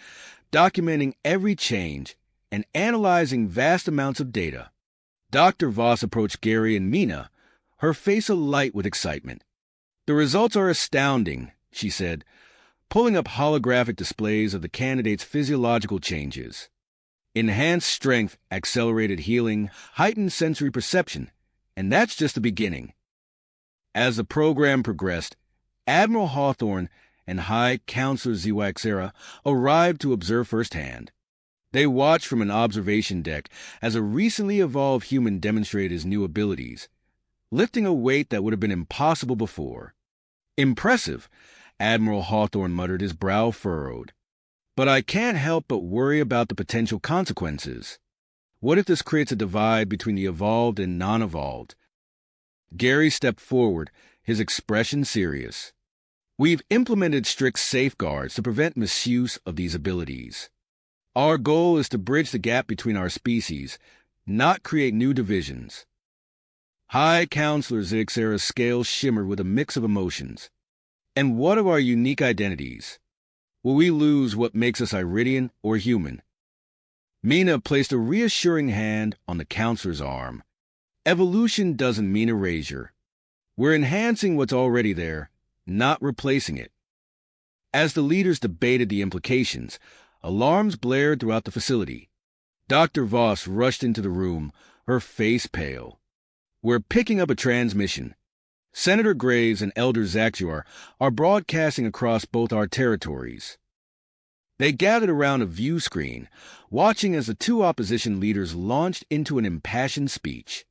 documenting every change and analyzing vast amounts of data. Dr. Voss approached Gary and Mina, her face alight with excitement. The results are astounding, she said, pulling up holographic displays of the candidates' physiological changes. Enhanced strength, accelerated healing, heightened sensory perception, and that's just the beginning. As the program progressed, Admiral Hawthorne and High Counselor Ziwaxera arrived to observe firsthand. They watched from an observation deck as a recently evolved human demonstrated his new abilities, lifting a weight that would have been impossible before. Impressive, Admiral Hawthorne muttered, his brow furrowed. But I can't help but worry about the potential consequences. What if this creates a divide between the evolved and non-evolved? Gary stepped forward, his expression serious. We've implemented strict safeguards to prevent misuse of these abilities. Our goal is to bridge the gap between our species, not create new divisions. High Counselor Zixera's scales shimmered with a mix of emotions. And what of our unique identities? Will we lose what makes us Iridian or human? Mina placed a reassuring hand on the counselor's arm. Evolution doesn't mean erasure. We're enhancing what's already there, not replacing it. As the leaders debated the implications, alarms blared throughout the facility. Dr. Voss rushed into the room, her face pale. We're picking up a transmission. Senator Graves and Elder Zaxuar are broadcasting across both our territories. They gathered around a view screen, watching as the two opposition leaders launched into an impassioned speech.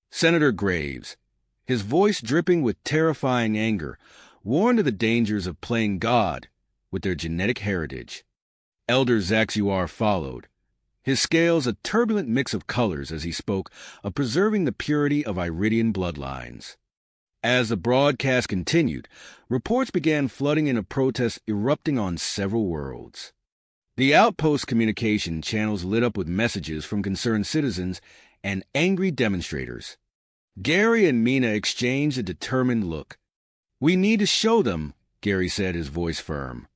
Senator Graves, his voice dripping with terrifying anger, warned of the dangers of playing God with their genetic heritage. Elder Zaxuar followed, his scales a turbulent mix of colors as he spoke of preserving the purity of Iridian bloodlines. As the broadcast continued, reports began flooding in of protests erupting on several worlds. The outpost communication channels lit up with messages from concerned citizens and angry demonstrators. Gary and Mina exchanged a determined look. We need to show them, Gary said, his voice firm.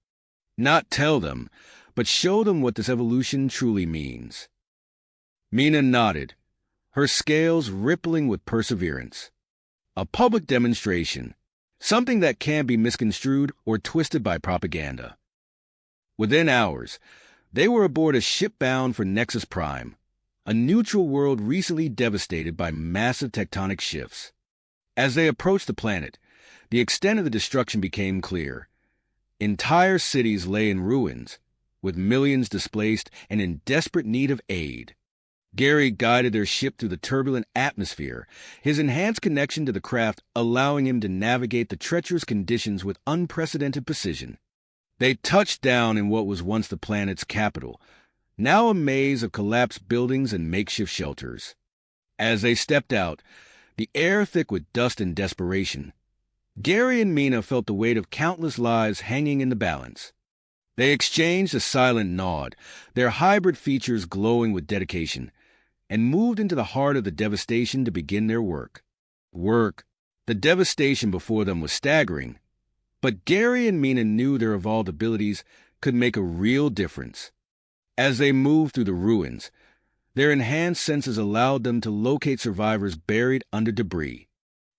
Not tell them, but show them what this evolution truly means. Mina nodded, her scales rippling with perseverance. A public demonstration, something that can't be misconstrued or twisted by propaganda. Within hours, they were aboard a ship bound for Nexus Prime, a neutral world recently devastated by massive tectonic shifts. As they approached the planet, the extent of the destruction became clear. Entire cities lay in ruins, with millions displaced and in desperate need of aid. Gary guided their ship through the turbulent atmosphere, his enhanced connection to the craft allowing him to navigate the treacherous conditions with unprecedented precision. They touched down in what was once the planet's capital, now a maze of collapsed buildings and makeshift shelters. As they stepped out, the air thick with dust and desperation, Gary and Mina felt the weight of countless lives hanging in the balance. They exchanged a silent nod, their hybrid features glowing with dedication, and moved into the heart of the devastation to begin their work. The devastation before them was staggering, But Gary and Mina knew their evolved abilities could make a real difference. As they moved through the ruins, their enhanced senses allowed them to locate survivors buried under debris.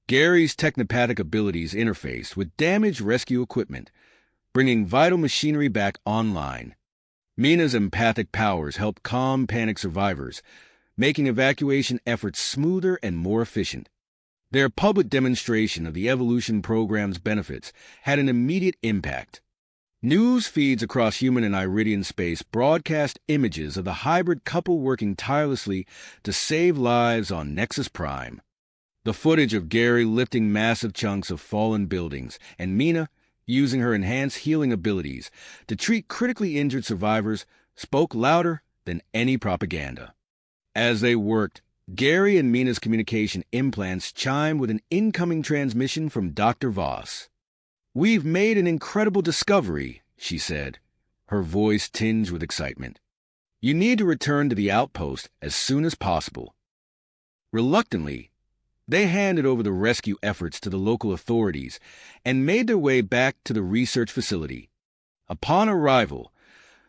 Gary's technopathic abilities interfaced with damaged rescue equipment, bringing vital machinery back online. Mina's empathic powers helped calm panicked survivors, making evacuation efforts smoother and more efficient. Their public demonstration of the evolution program's benefits had an immediate impact. News feeds across human and Iridian space broadcast images of the hybrid couple working tirelessly to save lives on Nexus Prime. The footage of Gary lifting massive chunks of fallen buildings and Mina using her enhanced healing abilities to treat critically injured survivors spoke louder than any propaganda. As they worked, Gary and Mina's communication implants chimed with an incoming transmission from Dr. Voss. "We've made an incredible discovery," she said, her voice tinged with excitement. "You need to return to the outpost as soon as possible." Reluctantly, they handed over the rescue efforts to the local authorities and made their way back to the research facility. Upon arrival,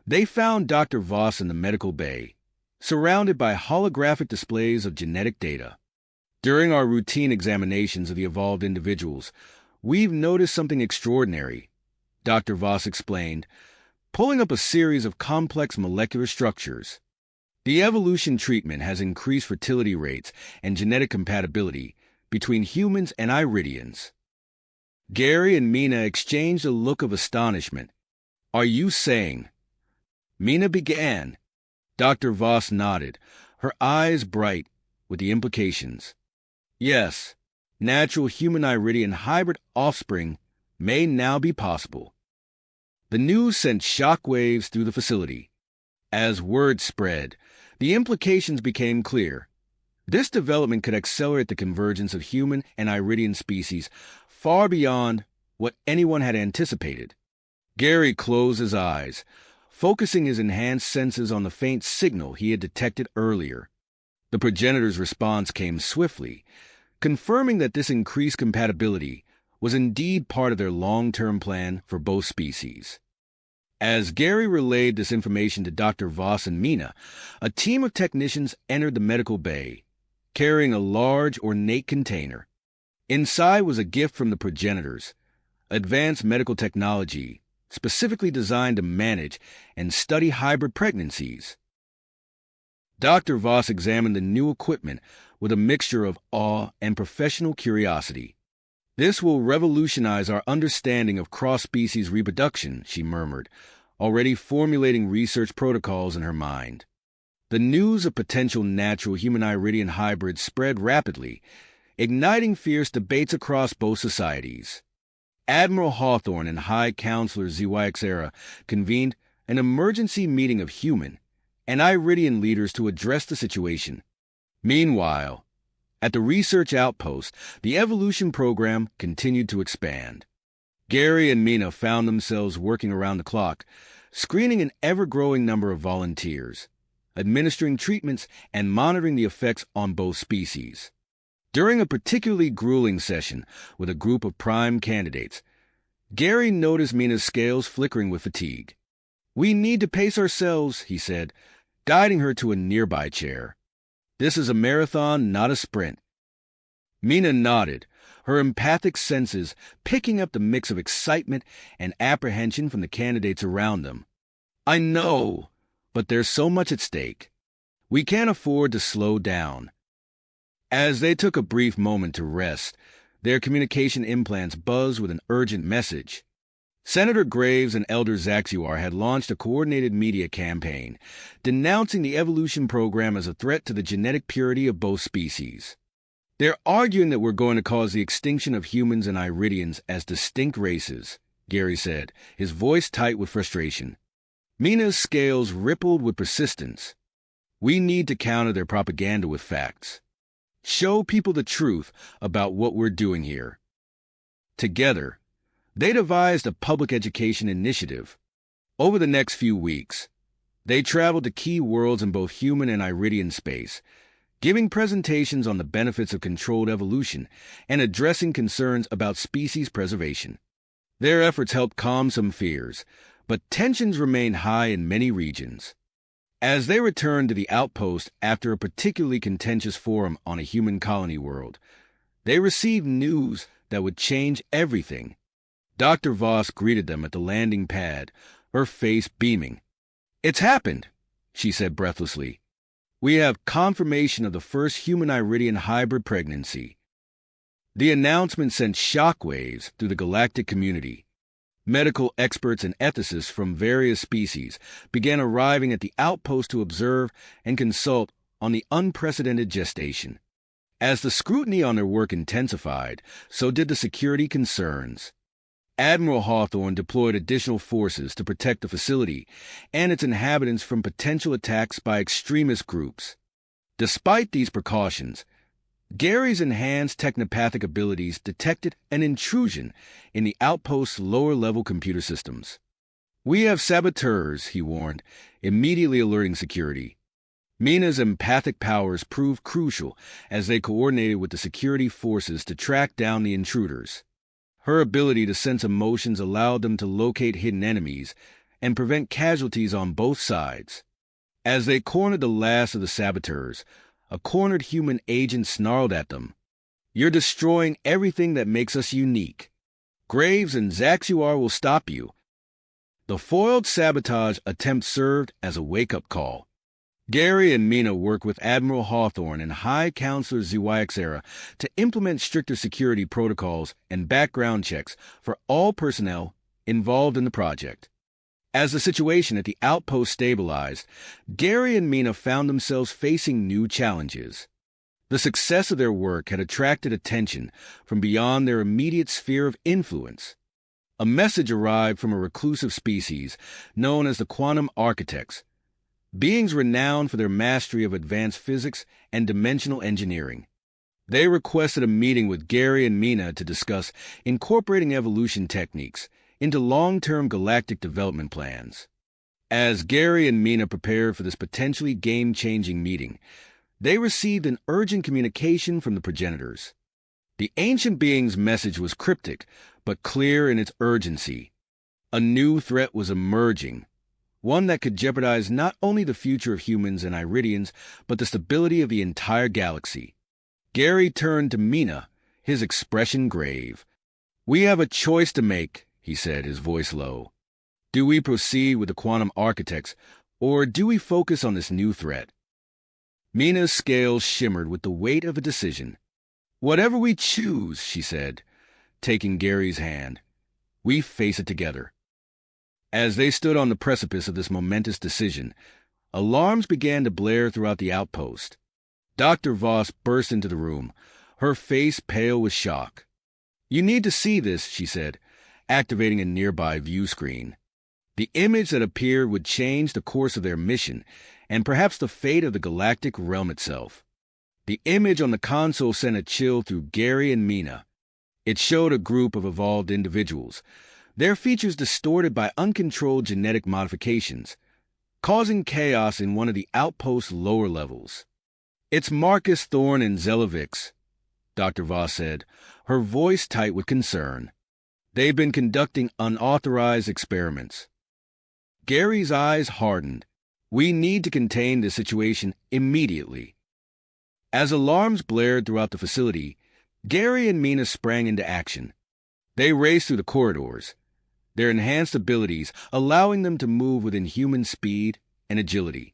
they found Dr. Voss in the medical bay, surrounded by holographic displays of genetic data. "During our routine examinations of the evolved individuals, we've noticed something extraordinary," Dr. Voss explained, pulling up a series of complex molecular structures. "The evolution treatment has increased fertility rates and genetic compatibility between humans and Iridians." Gary and Mina exchanged a look of astonishment. "Are you saying—" Mina began. Dr. Voss nodded, her eyes bright with the implications. "Yes, natural human-Iridian hybrid offspring may now be possible." The news sent shockwaves through the facility. As word spread, the implications became clear. This development could accelerate the convergence of human and Iridian species far beyond what anyone had anticipated. Gary closed his eyes, focusing his enhanced senses on the faint signal he had detected earlier. The progenitor's response came swiftly, confirming that this increased compatibility was indeed part of their long-term plan for both species. As Gary relayed this information to Dr. Voss and Mina, a team of technicians entered the medical bay, carrying a large, ornate container. Inside was a gift from the progenitors, advanced medical technology specifically designed to manage and study hybrid pregnancies. Dr. Voss examined the new equipment with a mixture of awe and professional curiosity. "This will revolutionize our understanding of cross-species reproduction," she murmured, already formulating research protocols in her mind. The news of potential natural human-Iridian hybrids spread rapidly, igniting fierce debates across both societies. Admiral Hawthorne and High Counselor ZYXera convened an emergency meeting of human and Iridian leaders to address the situation. Meanwhile, at the research outpost, the evolution program continued to expand. Gary and Mina found themselves working around the clock, screening an ever-growing number of volunteers, administering treatments, and monitoring the effects on both species. During a particularly grueling session with a group of prime candidates, Gary noticed Mina's scales flickering with fatigue. "We need to pace ourselves," he said, guiding her to a nearby chair. "This is a marathon, not a sprint." Mina nodded, her empathic senses picking up the mix of excitement and apprehension from the candidates around them. "I know, but there's so much at stake. We can't afford to slow down." As they took a brief moment to rest, their communication implants buzzed with an urgent message. Senator Graves and Elder Zaxuar had launched a coordinated media campaign, denouncing the evolution program as a threat to the genetic purity of both species. "They're arguing that we're going to cause the extinction of humans and Iridians as distinct races," Gary said, his voice tight with frustration. Mina's scales rippled with persistence. "We need to counter their propaganda with facts. Show people the truth about what we're doing here." Together, they devised a public education initiative. Over the next few weeks, they traveled to key worlds in both human and Iridian space, giving presentations on the benefits of controlled evolution and addressing concerns about species preservation. Their efforts helped calm some fears, but tensions remained high in many regions. As they returned to the outpost after a particularly contentious forum on a human colony world, they received news that would change everything. Dr. Voss greeted them at the landing pad, her face beaming. "It's happened," she said breathlessly. "We have confirmation of the first human Iridian hybrid pregnancy." The announcement sent shockwaves through the galactic community. Medical experts and ethicists from various species began arriving at the outpost to observe and consult on the unprecedented gestation. As the scrutiny on their work intensified, so did the security concerns. Admiral Hawthorne deployed additional forces to protect the facility and its inhabitants from potential attacks by extremist groups. Despite these precautions, Gary's enhanced technopathic abilities detected an intrusion in the outpost's lower-level computer systems. "We have saboteurs," he warned, immediately alerting security. Mina's empathic powers proved crucial as they coordinated with the security forces to track down the intruders. Her ability to sense emotions allowed them to locate hidden enemies and prevent casualties on both sides. As they cornered the last of the saboteurs, a cornered human agent snarled at them. "You're destroying everything that makes us unique. Graves and Zaxuar will stop you." The foiled sabotage attempt served as a wake-up call. Gary and Mina worked with Admiral Hawthorne and High Counselor Zwiaxera to implement stricter security protocols and background checks for all personnel involved in the project. As the situation at the outpost stabilized, Gary and Mina found themselves facing new challenges. The success of their work had attracted attention from beyond their immediate sphere of influence. A message arrived from a reclusive species known as the quantum architects, beings renowned for their mastery of advanced physics and dimensional engineering. They requested a meeting with Gary and Mina to discuss incorporating evolution techniques into long-term galactic development plans. As Gary and Mina prepared for this potentially game-changing meeting, they received an urgent communication from the progenitors. The ancient being's message was cryptic, but clear in its urgency. A new threat was emerging, one that could jeopardize not only the future of humans and Iridians, but the stability of the entire galaxy. Gary turned to Mina, his expression grave. "We have a choice to make," he said, his voice low. "Do we proceed with the quantum architects, or do we focus on this new threat?" Mina's scales shimmered with the weight of a decision. "Whatever we choose," she said, taking Gary's hand, "we face it together." As they stood on the precipice of this momentous decision, alarms began to blare throughout the outpost. Dr. Voss burst into the room, her face pale with shock. "You need to see this," she said, activating a nearby view screen. The image that appeared would change the course of their mission, and perhaps the fate of the galactic realm itself. The image on the console sent a chill through Gary and Mina. It showed a group of evolved individuals, their features distorted by uncontrolled genetic modifications, causing chaos in one of the outpost's lower levels. "It's Marcus Thorne and Zelovix," Dr. Voss said, her voice tight with concern. "They've been conducting unauthorized experiments." Gary's eyes hardened. "We need to contain this situation immediately." As alarms blared throughout the facility, Gary and Mina sprang into action. They raced through the corridors, their enhanced abilities allowing them to move within human speed and agility.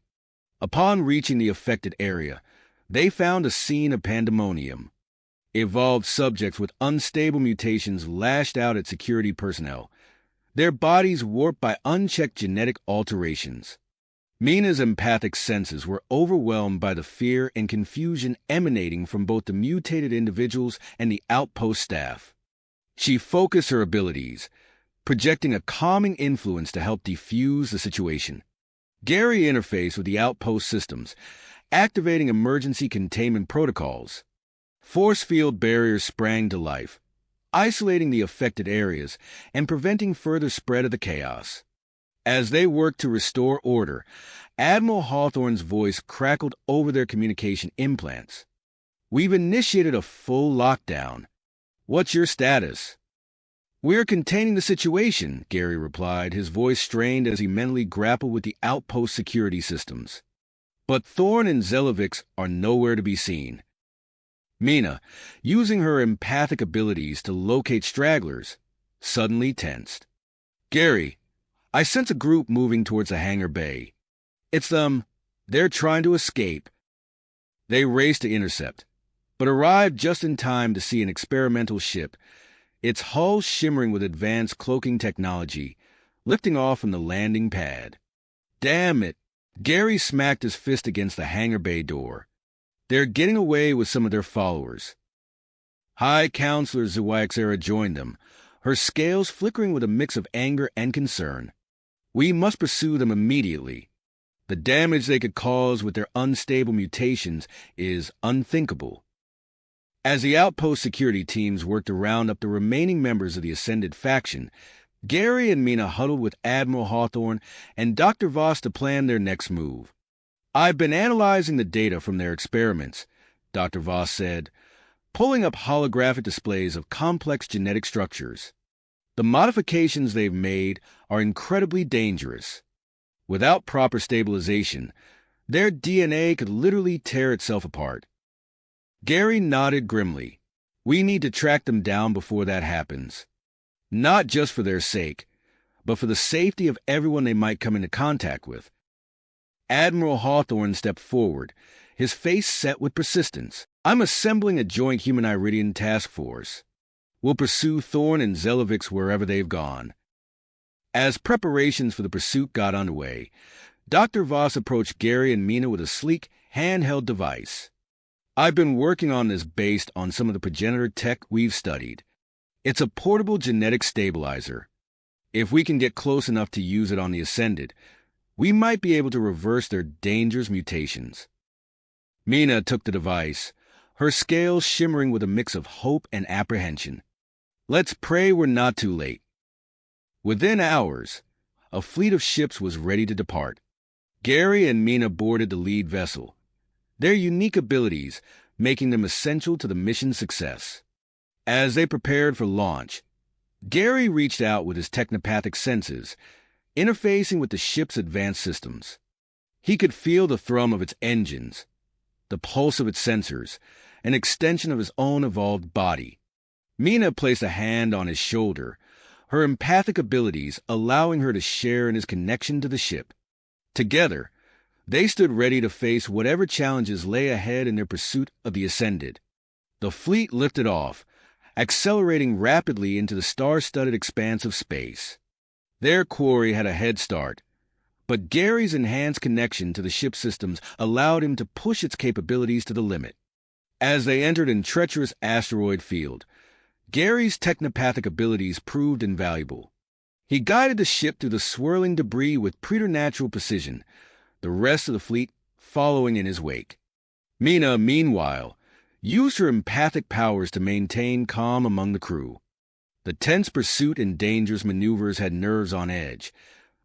Upon reaching the affected area, they found a scene of pandemonium. Evolved subjects with unstable mutations lashed out at security personnel, their bodies warped by unchecked genetic alterations. Mina's empathic senses were overwhelmed by the fear and confusion emanating from both the mutated individuals and the outpost staff. She focused her abilities, projecting a calming influence to help defuse the situation. Gary interfaced with the outpost systems, activating emergency containment protocols. Force field barriers sprang to life, isolating the affected areas and preventing further spread of the chaos. As they worked to restore order, Admiral Hawthorne's voice crackled over their communication implants. "We've initiated a full lockdown. What's your status?" "We're containing the situation," Gary replied, his voice strained as he mentally grappled with the outpost security systems. But Thorne and Zelovix are nowhere to be seen. Mina, using her empathic abilities to locate stragglers, suddenly tensed. "Gary, I sense a group moving towards the hangar bay. It's them. They're trying to escape." They raced to intercept, but arrived just in time to see an experimental ship, its hull shimmering with advanced cloaking technology, lifting off from the landing pad. "Damn it!" Gary smacked his fist against the hangar bay door. "They're getting away with some of their followers." High Counselor Zuwaxera joined them, her scales flickering with a mix of anger and concern. "We must pursue them immediately. The damage they could cause with their unstable mutations is unthinkable." As the outpost security teams worked to round up the remaining members of the Ascended faction, Gary and Mina huddled with Admiral Hawthorne and Dr. Voss to plan their next move. "I've been analyzing the data from their experiments," Dr. Voss said, pulling up holographic displays of complex genetic structures. "The modifications they've made are incredibly dangerous. Without proper stabilization, their DNA could literally tear itself apart." Gary nodded grimly. "We need to track them down before that happens. Not just for their sake, but for the safety of everyone they might come into contact with." Admiral Hawthorne stepped forward, his face set with persistence. "I'm assembling a joint human-Iridian task force. We'll pursue Thorne and Zelovix wherever they've gone." As preparations for the pursuit got underway, Dr. Voss approached Gary and Mina with a sleek, handheld device. "I've been working on this based on some of the progenitor tech we've studied. It's a portable genetic stabilizer. If we can get close enough to use it on the Ascended, we might be able to reverse their dangerous mutations." Mina took the device, her scales shimmering with a mix of hope and apprehension. "Let's pray we're not too late." Within hours, a fleet of ships was ready to depart. Gary and Mina boarded the lead vessel, their unique abilities making them essential to the mission's success. As they prepared for launch, Gary reached out with his technopathic senses, interfacing with the ship's advanced systems. He could feel the thrum of its engines, the pulse of its sensors, an extension of his own evolved body. Mina placed a hand on his shoulder, her empathic abilities allowing her to share in his connection to the ship. Together, they stood ready to face whatever challenges lay ahead in their pursuit of the Ascended. The fleet lifted off, accelerating rapidly into the star-studded expanse of space. Their quarry had a head start, but Gary's enhanced connection to the ship's systems allowed him to push its capabilities to the limit. As they entered a treacherous asteroid field, Gary's technopathic abilities proved invaluable. He guided the ship through the swirling debris with preternatural precision, the rest of the fleet following in his wake. Mina, meanwhile, used her empathic powers to maintain calm among the crew. The tense pursuit and dangerous maneuvers had nerves on edge,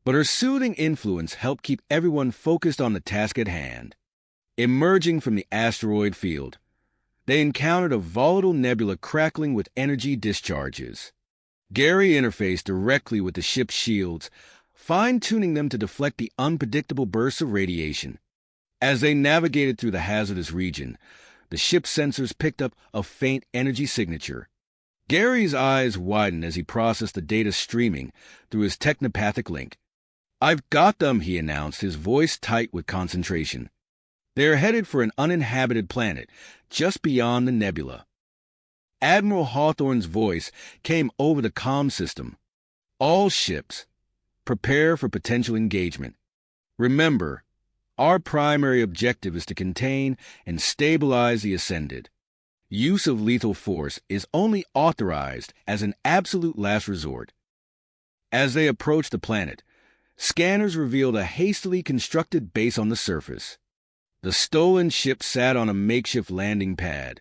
but her soothing influence helped keep everyone focused on the task at hand. Emerging from the asteroid field, they encountered a volatile nebula crackling with energy discharges. Gary interfaced directly with the ship's shields, fine-tuning them to deflect the unpredictable bursts of radiation. As they navigated through the hazardous region, the ship's sensors picked up a faint energy signature. Gary's eyes widened as he processed the data streaming through his technopathic link. "I've got them," he announced, his voice tight with concentration. "They're headed for an uninhabited planet just beyond the nebula." Admiral Hawthorne's voice came over the comm system. "All ships, prepare for potential engagement. Remember, our primary objective is to contain and stabilize the Ascended. Use of lethal force is only authorized as an absolute last resort." As they approached the planet, scanners revealed a hastily constructed base on the surface. The stolen ship sat on a makeshift landing pad,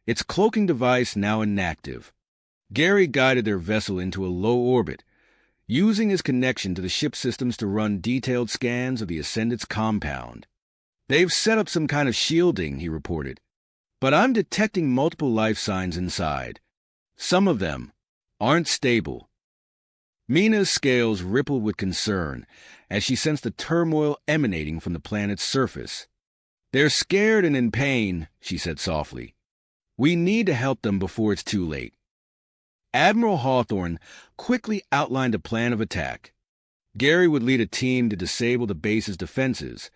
its cloaking device now inactive. Gary guided their vessel into a low orbit, using his connection to the ship systems to run detailed scans of the Ascended's compound. "They've set up some kind of shielding," he reported, "but I'm detecting multiple life signs inside. Some of them aren't stable. Mina's scales rippled with concern as she sensed the turmoil emanating from the planet's surface. "They're scared and in pain," she said softly. "We need to help them before it's too late." Admiral Hawthorne quickly outlined a plan of attack. Gary would lead a team to disable the base's defenses,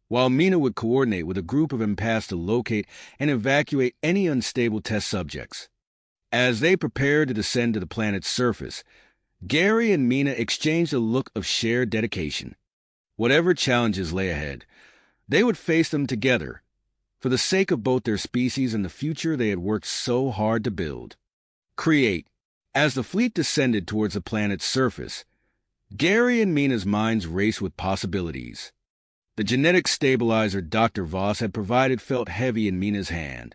while Mina would coordinate with a group of empaths to locate and evacuate any unstable test subjects. As they prepared to descend to the planet's surface, Gary and Mina exchanged a look of shared dedication. Whatever challenges lay ahead, they would face them together, for the sake of both their species and the future they had worked so hard to build. Create. As the fleet descended towards the planet's surface, Gary and Mina's minds raced with possibilities. The genetic stabilizer Dr. Voss had provided felt heavy in Mina's hand,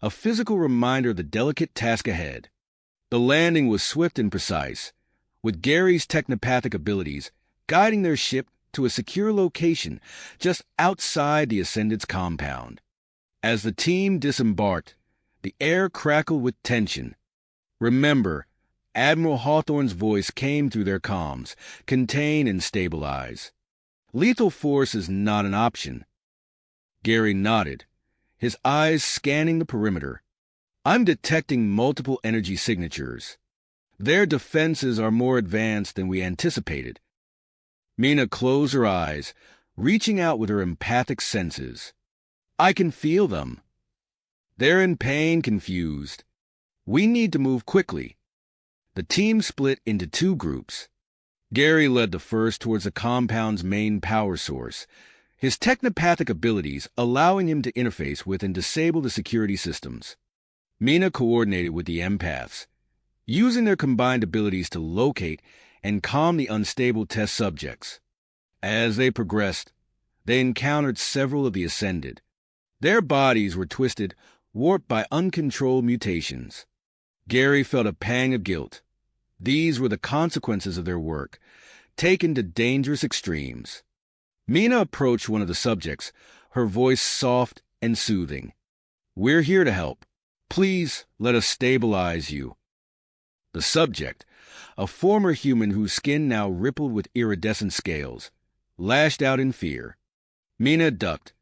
a physical reminder of the delicate task ahead. The landing was swift and precise, with Gary's technopathic abilities guiding their ship to a secure location just outside the Ascendant's compound. As the team disembarked, the air crackled with tension. "Remember," Admiral Hawthorne's voice came through their comms, "contain and stabilize. Lethal force is not an option." Gary nodded, his eyes scanning the perimeter. "I'm detecting multiple energy signatures. Their defenses are more advanced than we anticipated." Mina closed her eyes, reaching out with her empathic senses. "I can feel them. They're in pain, confused. We need to move quickly." The team split into two groups. Gary led the first towards the compound's main power source, his technopathic abilities allowing him to interface with and disable the security systems. Mina coordinated with the empaths, using their combined abilities to locate and calm the unstable test subjects. As they progressed, they encountered several of the Ascended. Their bodies were twisted, warped by uncontrolled mutations. Gary felt a pang of guilt. These were the consequences of their work, taken to dangerous extremes. Mina approached one of the subjects, her voice soft and soothing. "We're here to help. Please let us stabilize you." The subject, a former human whose skin now rippled with iridescent scales, lashed out in fear. Mina ducked,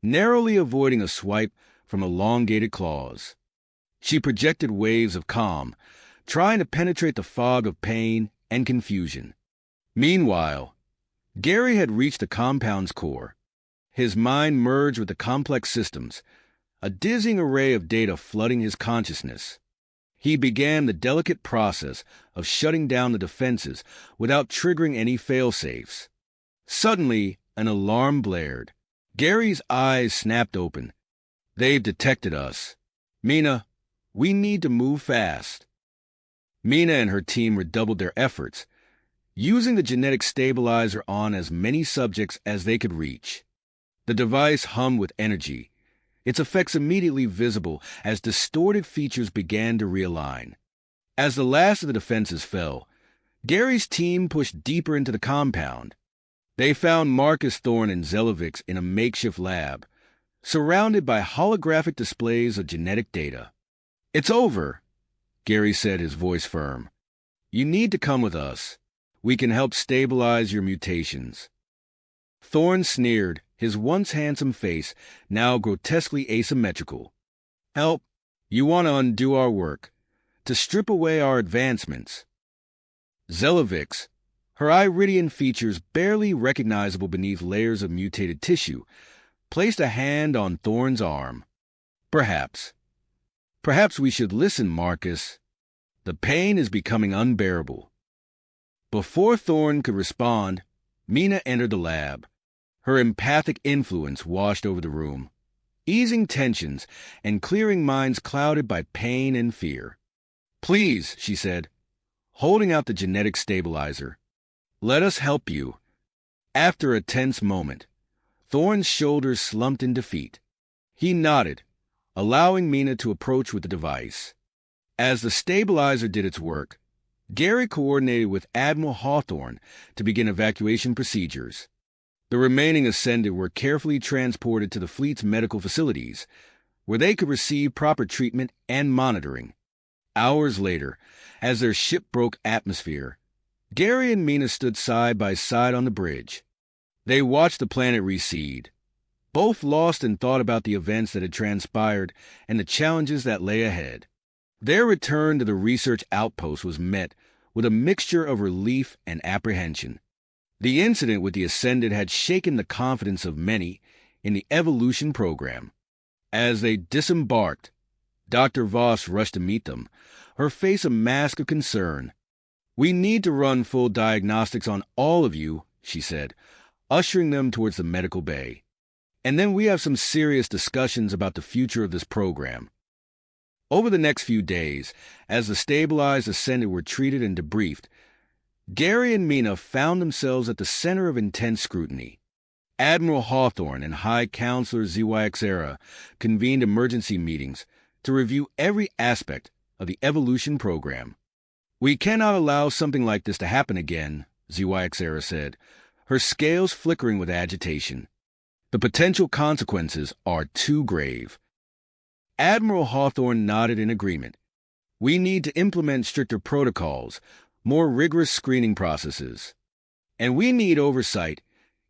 narrowly avoiding a swipe from elongated claws. She projected waves of calm, trying to penetrate the fog of pain and confusion. Meanwhile, Gary had reached the compound's core. His mind merged with the complex systems, a dizzying array of data flooding his consciousness. He began the delicate process of shutting down the defenses without triggering any fail-safes. Suddenly, an alarm blared. Gary's eyes snapped open. "They've detected us. Mina, we need to move fast." Mina and her team redoubled their efforts, using the genetic stabilizer on as many subjects as they could reach. The device hummed with energy, its effects immediately visible as distorted features began to realign. As the last of the defenses fell, Gary's team pushed deeper into the compound. They found Marcus Thorne and Zelovix in a makeshift lab, surrounded by holographic displays of genetic data. "It's over," Gary said, his voice firm. "You need to come with us. We can help stabilize your mutations." Thorne sneered, his once handsome face now grotesquely asymmetrical. "Help? You want to undo our work, to strip away our advancements." Zelovix, her iridian features barely recognizable beneath layers of mutated tissue, placed a hand on Thorne's arm. Perhaps we should listen, Marcus. The pain is becoming unbearable." Before Thorne could respond, Mina entered the lab. Her empathic influence washed over the room, easing tensions and clearing minds clouded by pain and fear. "Please," she said, holding out the genetic stabilizer, "let us help you." After a tense moment, Thorne's shoulders slumped in defeat. He nodded, allowing Mina to approach with the device. As the stabilizer did its work, Gary coordinated with Admiral Hawthorne to begin evacuation procedures. The remaining Ascended were carefully transported to the fleet's medical facilities, where they could receive proper treatment and monitoring. Hours later, as their ship broke atmosphere, Gary and Mina stood side by side on the bridge. They watched the planet recede, both lost in thought about the events that had transpired and the challenges that lay ahead. Their return to the research outpost was met with a mixture of relief and apprehension. The incident with the Ascended had shaken the confidence of many in the evolution program. As they disembarked, Dr. Voss rushed to meet them, her face a mask of concern. "We need to run full diagnostics on all of you," she said, ushering them towards the medical bay. "And then we have some serious discussions about the future of this program." Over the next few days, as the stabilized Ascended were treated and debriefed, Gary and Mina found themselves at the center of intense scrutiny. Admiral Hawthorne and High Counselor ZYXera convened emergency meetings to review every aspect of the evolution program. "We cannot allow something like this to happen again," ZYXera said, her scales flickering with agitation. "The potential consequences are too grave." Admiral Hawthorne nodded in agreement. "We need to implement stricter protocols, more rigorous screening processes. And we need oversight,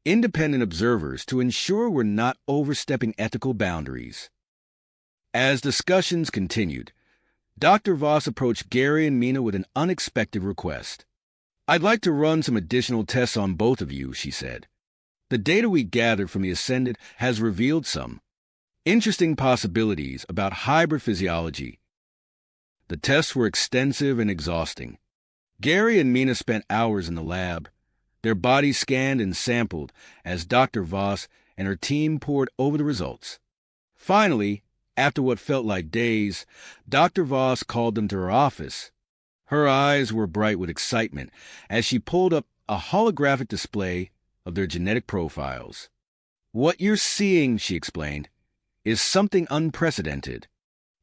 independent observers to ensure we're not overstepping ethical boundaries." As discussions continued, Dr. Voss approached Gary and Mina with an unexpected request. "I'd like to run some additional tests on both of you," she said. "The data we gathered from the Ascended has revealed some interesting possibilities about hybrid physiology." The tests were extensive and exhausting. Gary and Mina spent hours in the lab, their bodies scanned and sampled as Dr. Voss and her team pored over the results. Finally, after what felt like days, Dr. Voss called them to her office. Her eyes were bright with excitement as she pulled up a holographic display of their genetic profiles. "What you're seeing," she explained, "is something unprecedented.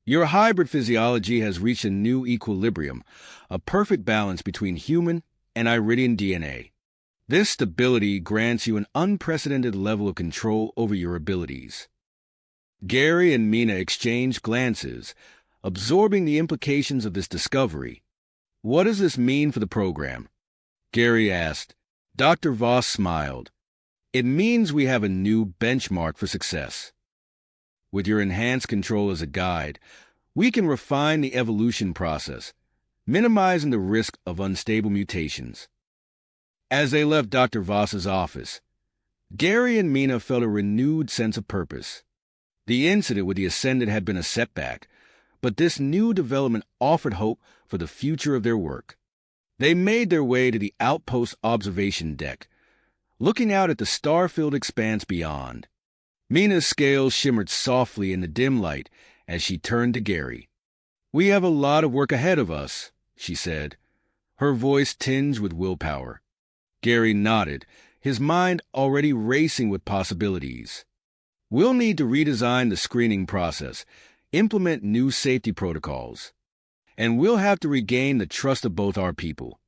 Your hybrid physiology has reached a new equilibrium, a perfect balance between human and Iridian DNA. This stability grants you an unprecedented level of control over your abilities." Gary and Mina exchanged glances, absorbing the implications of this discovery. "What does this mean for the program?" Gary asked. Dr. Voss smiled. "It means we have a new benchmark for success. With your enhanced control as a guide, we can refine the evolution process, minimizing the risk of unstable mutations." As they left Dr. Voss's office, Gary and Mina felt a renewed sense of purpose. The incident with the Ascended had been a setback, but this new development offered hope for the future of their work. They made their way to the outpost observation deck, looking out at the star-filled expanse beyond. Mina's scales shimmered softly in the dim light as she turned to Gary. "We have a lot of work ahead of us," she said, her voice tinged with willpower. Gary nodded, his mind already racing with possibilities. "We'll need to redesign the screening process, implement new safety protocols, and we'll have to regain the trust of both our people."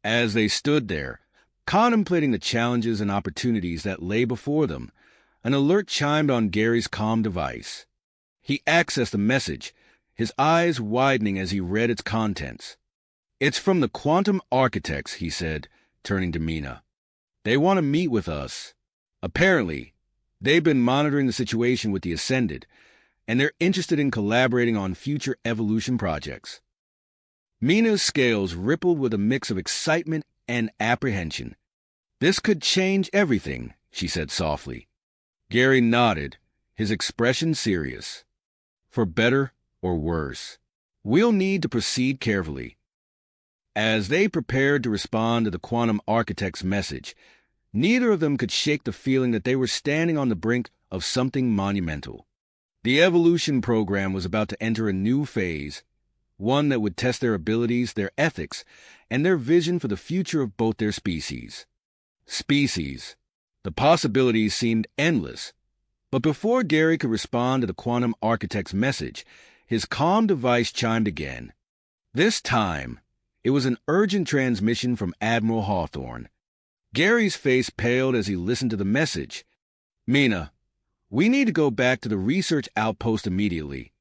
As they stood there, contemplating the challenges and opportunities that lay before them, an alert chimed on Gary's comm device. He accessed the message, his eyes widening as he read its contents. "It's from the quantum architects," he said, turning to Mina. "They want to meet with us. Apparently, they've been monitoring the situation with the Ascended, and they're interested in collaborating on future evolution projects." Mina's scales rippled with a mix of excitement and apprehension. "This could change everything," she said softly. Gary nodded, his expression serious. "For better or worse, we'll need to proceed carefully." As they prepared to respond to the quantum architect's message, neither of them could shake the feeling that they were standing on the brink of something monumental. The evolution program was about to enter a new phase, one that would test their abilities, their ethics, and their vision for the future of both their species. The possibilities seemed endless. But before Gary could respond to the quantum architect's message, his comm device chimed again. This time, it was an urgent transmission from Admiral Hawthorne. Gary's face paled as he listened to the message. "Mina, we need to go back to the research outpost immediately.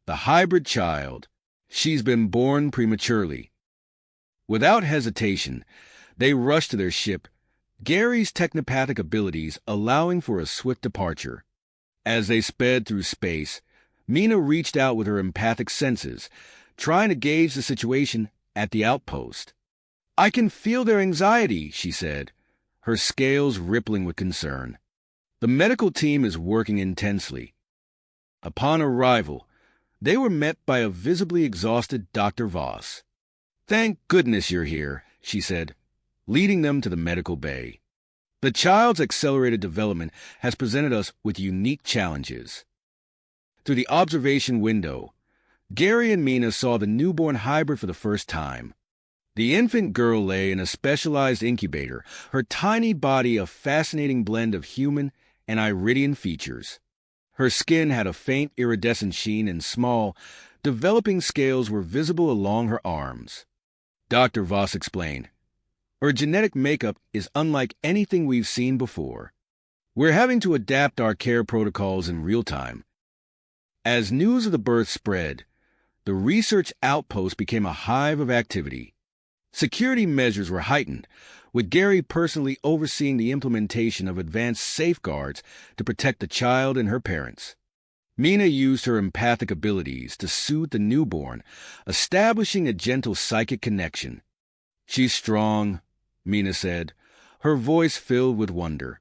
The hybrid child, She's been born prematurely. Without hesitation, they rushed to their ship, Gary's technopathic abilities allowing for a swift departure. As they sped through space, Mina reached out with her empathic senses, trying to gauge the situation at the outpost. "I can feel their anxiety," she said, her scales rippling with concern. "The medical team is working intensely." Upon arrival, they were met by a visibly exhausted Dr. Voss. "Thank goodness you're here," she said, leading them to the medical bay. "The child's accelerated development has presented us with unique challenges." Through the observation window, Gary and Mina saw the newborn hybrid for the first time. The infant girl lay in a specialized incubator, her tiny body a fascinating blend of human and Iridian features. Her skin had a faint iridescent sheen and small, developing scales were visible along her arms. Dr. Voss explained, "Her genetic makeup is unlike anything we've seen before. We're having to adapt our care protocols in real time." As news of the birth spread, the research outpost became a hive of activity. Security measures were heightened, with Gary personally overseeing the implementation of advanced safeguards to protect the child and her parents. Mina used her empathic abilities to soothe the newborn, establishing a gentle psychic connection. "She's strong," Mina said, her voice filled with wonder.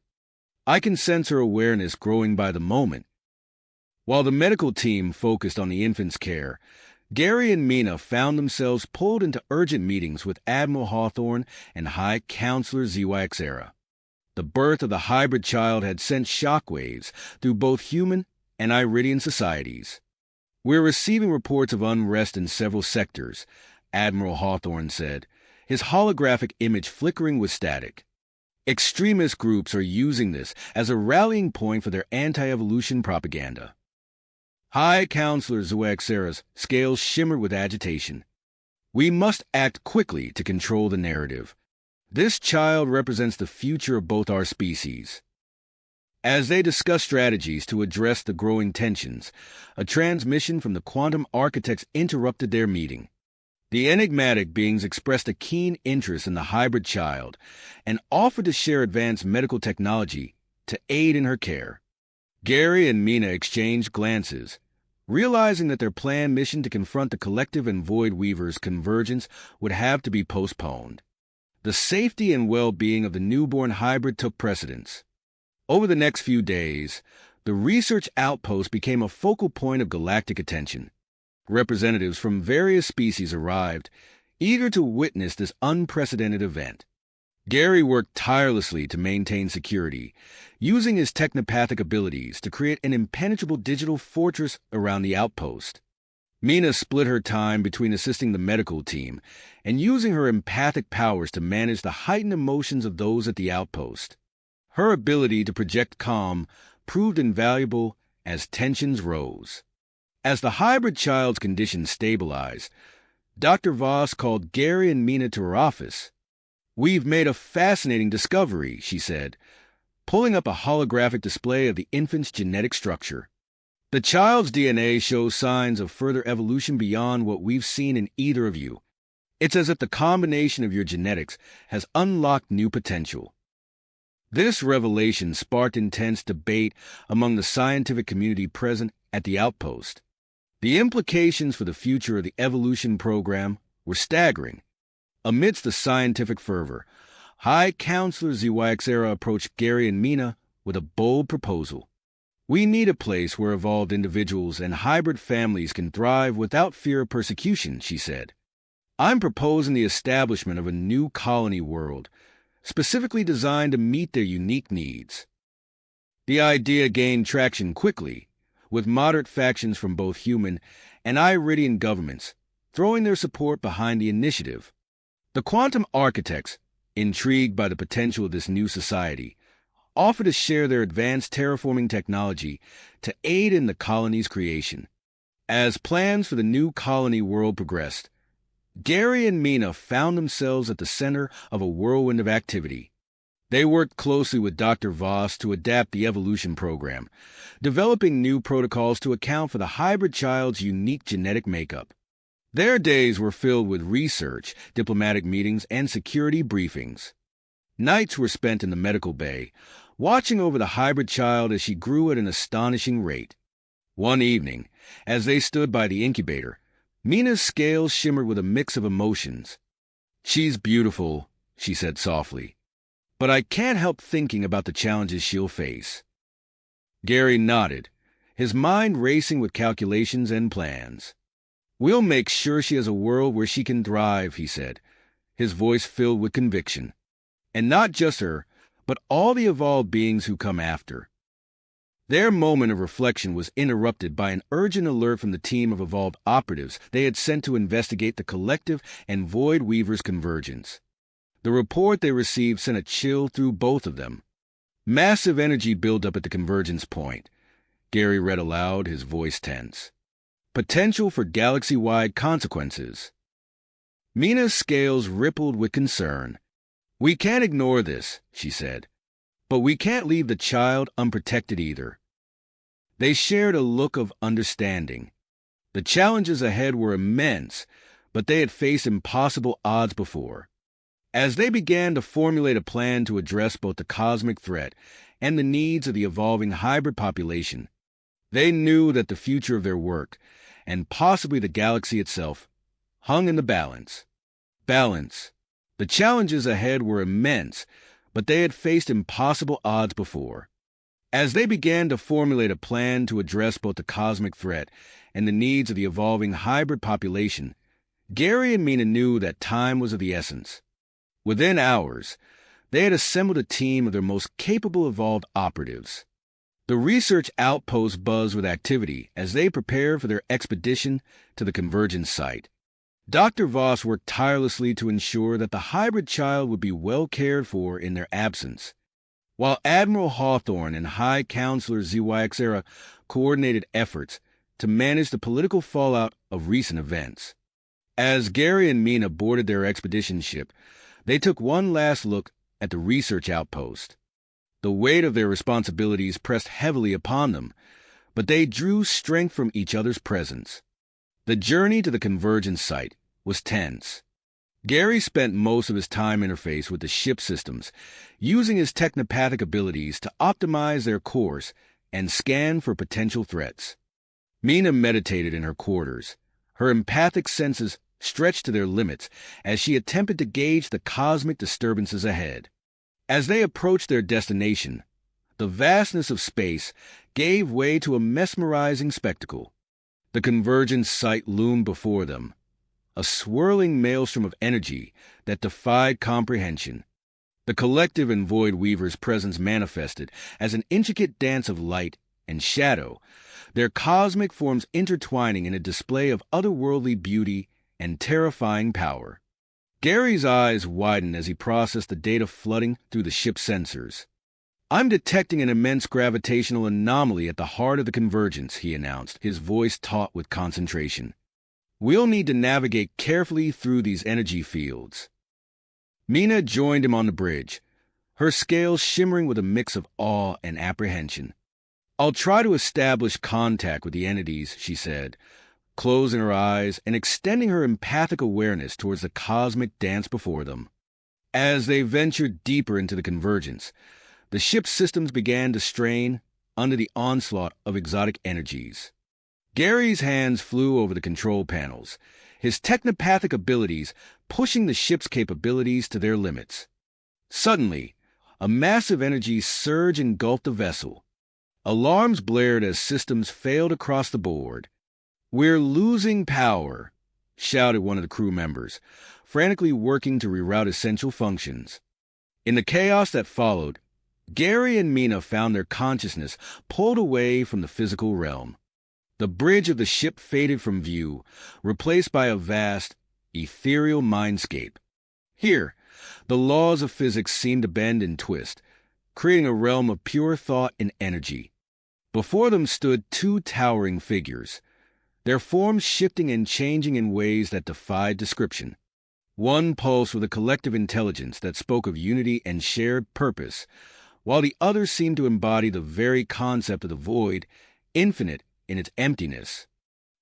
"I can sense her awareness growing by the moment." While the medical team focused on the infant's care, Gary and Mina found themselves pulled into urgent meetings with Admiral Hawthorne and High Counselor ZYXera. The birth of the hybrid child had sent shockwaves through both human and Iridian societies. "We're receiving reports of unrest in several sectors," Admiral Hawthorne said, his holographic image flickering with static. "Extremist groups are using this as a rallying point for their anti-evolution propaganda." High Counselor ZYXera's scales shimmered with agitation. "We must act quickly to control the narrative. This child represents the future of both our species." As they discussed strategies to address the growing tensions, a transmission from the quantum architects interrupted their meeting. The enigmatic beings expressed a keen interest in the hybrid child and offered to share advanced medical technology to aid in her care. Gary and Mina exchanged glances, realizing that their planned mission to confront the collective and Void Weaver's convergence would have to be postponed. The safety and well-being of the newborn hybrid took precedence. Over the next few days, the research outpost became a focal point of galactic attention. Representatives from various species arrived, eager to witness this unprecedented event. Gary worked tirelessly to maintain security, using his technopathic abilities to create an impenetrable digital fortress around the outpost. Mina split her time between assisting the medical team and using her empathic powers to manage the heightened emotions of those at the outpost. Her ability to project calm proved invaluable as tensions rose. As the hybrid child's condition stabilized, Dr. Voss called Gary and Mina to her office. "We've made a fascinating discovery," she said, pulling up a holographic display of the infant's genetic structure. "The child's DNA shows signs of further evolution beyond what we've seen in either of you. It's as if the combination of your genetics has unlocked new potential." This revelation sparked intense debate among the scientific community present at the outpost. The implications for the future of the evolution program were staggering. Amidst the scientific fervor, High Counselor ZYXera approached Gary and Mina with a bold proposal. "We need a place where evolved individuals and hybrid families can thrive without fear of persecution," she said. "I'm proposing the establishment of a new colony world, specifically designed to meet their unique needs." The idea gained traction quickly, with moderate factions from both human and Iridian governments throwing their support behind the initiative. The quantum architects, intrigued by the potential of this new society, offered to share their advanced terraforming technology to aid in the colony's creation. As plans for the new colony world progressed, Gary and Mina found themselves at the center of a whirlwind of activity. They worked closely with Dr. Voss to adapt the evolution program, developing new protocols to account for the hybrid child's unique genetic makeup. Their days were filled with research, diplomatic meetings, and security briefings. Nights were spent in the medical bay, watching over the hybrid child as she grew at an astonishing rate. One evening, as they stood by the incubator, Mina's scales shimmered with a mix of emotions. "She's beautiful," she said softly, "but I can't help thinking about the challenges she'll face." Gary nodded, his mind racing with calculations and plans. "We'll make sure she has a world where she can thrive," he said, his voice filled with conviction. "And not just her, but all the evolved beings who come after." Their moment of reflection was interrupted by an urgent alert from the team of evolved operatives they had sent to investigate the collective and Void Weaver's convergence. The report they received sent a chill through both of them. "Massive energy buildup at the convergence point," Gary read aloud, his voice tense. "Potential for galaxy-wide consequences." Mina's scales rippled with concern. "We can't ignore this," she said. "But we can't leave the child unprotected either." They shared a look of understanding. The challenges ahead were immense, but they had faced impossible odds before. As they began to formulate a plan to address both the cosmic threat and the needs of the evolving hybrid population, they knew that the future of their work, and possibly the galaxy itself, hung in the balance. Balance. The challenges ahead were immense, but they had faced impossible odds before. As they began to formulate a plan to address both the cosmic threat and the needs of the evolving hybrid population, Gary and Mina knew that time was of the essence. Within hours, they had assembled a team of their most capable evolved operatives. The research outpost buzzed with activity as they prepared for their expedition to the convergence site. Dr. Voss worked tirelessly to ensure that the hybrid child would be well cared for in their absence, while Admiral Hawthorne and High Counselor ZYXera coordinated efforts to manage the political fallout of recent events. As Gary and Mina boarded their expedition ship, they took one last look at the research outpost. The weight of their responsibilities pressed heavily upon them, but they drew strength from each other's presence. The journey to the convergence site was tense. Gary spent most of his time interfaced with the ship systems, using his technopathic abilities to optimize their course and scan for potential threats. Mina meditated in her quarters, her empathic senses stretched to their limits as she attempted to gauge the cosmic disturbances ahead. As they approached their destination, the vastness of space gave way to a mesmerizing spectacle. The convergence site loomed before them, a swirling maelstrom of energy that defied comprehension. The collective and Void Weaver's presence manifested as an intricate dance of light and shadow, their cosmic forms intertwining in a display of otherworldly beauty and terrifying power. Gary's eyes widened as he processed the data flooding through the ship's sensors. "I'm detecting an immense gravitational anomaly at the heart of the convergence," he announced, his voice taut with concentration. "We'll need to navigate carefully through these energy fields." Mina joined him on the bridge, her scales shimmering with a mix of awe and apprehension. "I'll try to establish contact with the entities," she said, closing her eyes and extending her empathic awareness towards the cosmic dance before them. As they ventured deeper into the convergence, the ship's systems began to strain under the onslaught of exotic energies. Gary's hands flew over the control panels, his technopathic abilities pushing the ship's capabilities to their limits. Suddenly, a massive energy surge engulfed the vessel. Alarms blared as systems failed across the board. "We're losing power," shouted one of the crew members, frantically working to reroute essential functions. In the chaos that followed, Gary and Mina found their consciousness pulled away from the physical realm. The bridge of the ship faded from view, replaced by a vast, ethereal mindscape. Here, the laws of physics seemed to bend and twist, creating a realm of pure thought and energy. Before them stood two towering figures, their forms shifting and changing in ways that defied description. One pulsed with a collective intelligence that spoke of unity and shared purpose, while the other seemed to embody the very concept of the void, infinite in its emptiness.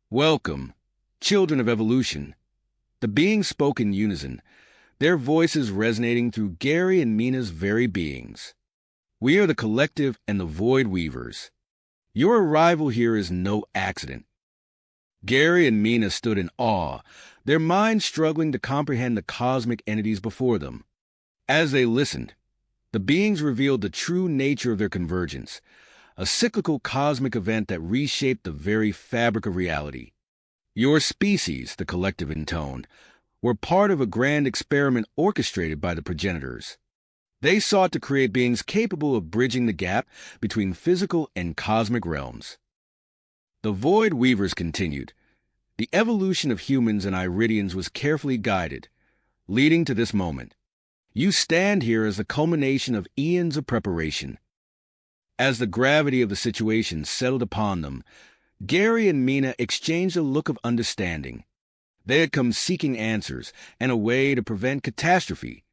"Welcome," children of evolution. The beings spoke in unison, their voices resonating through Gary and Mina's very beings. We are the collective and the Void Weavers. Your arrival here is no accident. Gary and Mina stood in awe, their minds struggling to comprehend the cosmic entities before them. As they listened, the beings revealed the true nature of their convergence, a cyclical cosmic event that reshaped the very fabric of reality. Your species, the collective intoned, were part of a grand experiment orchestrated by the progenitors. They sought to create beings capable of bridging the gap between physical and cosmic realms. The Void Weavers continued. The evolution of humans and Iridians was carefully guided, leading to this moment. You stand here as the culmination of eons of preparation. As the gravity of the situation settled upon them, Gary and Mina exchanged a look of understanding. They had come seeking answers and a way to prevent catastrophe.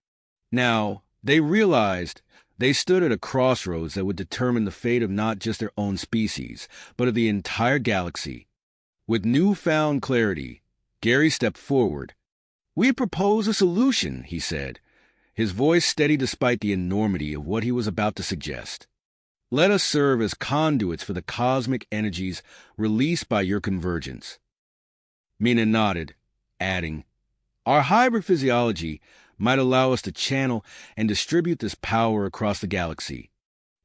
Now, they realized they stood at a crossroads that would determine the fate of not just their own species, but of the entire galaxy. With newfound clarity, Gary stepped forward. "We propose a solution," he said, his voice steady despite the enormity of what he was about to suggest. "Let us serve as conduits for the cosmic energies released by your convergence." Mina nodded, adding, "Our hybrid physiology might allow us to channel and distribute this power across the galaxy.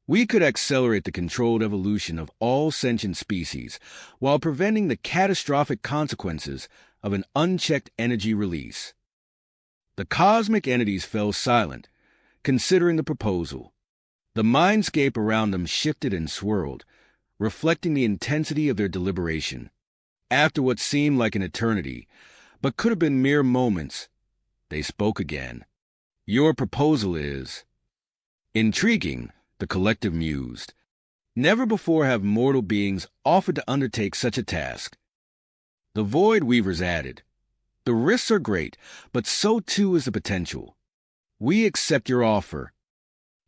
We could accelerate the controlled evolution of all sentient species while preventing the catastrophic consequences of an unchecked energy release." The cosmic entities fell silent, considering the proposal. The mindscape around them shifted and swirled, reflecting the intensity of their deliberation. After what seemed like an eternity, but could have been mere moments, they spoke again. "Your proposal is intriguing," the collective mused. "Never before have mortal beings offered to undertake such a task." The Void Weavers added, "The risks are great, but so too is the potential. We accept your offer."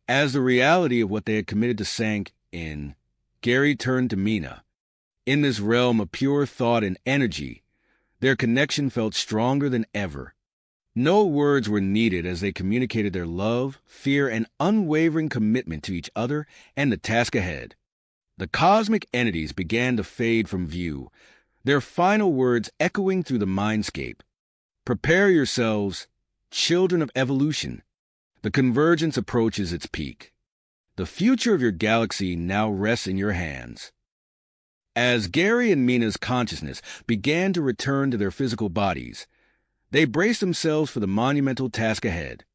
As the reality of what they had committed to sank in, Gary turned to Mina. In this realm of pure thought and energy, their connection felt stronger than ever. No words were needed as they communicated their love, fear, and unwavering commitment to each other and the task ahead. The cosmic entities began to fade from view, their final words echoing through the mindscape. "Prepare yourselves, children of evolution. The convergence approaches its peak. The future of your galaxy now rests in your hands." As Gary and Mina's consciousness began to return to their physical bodies, they braced themselves for the monumental task ahead.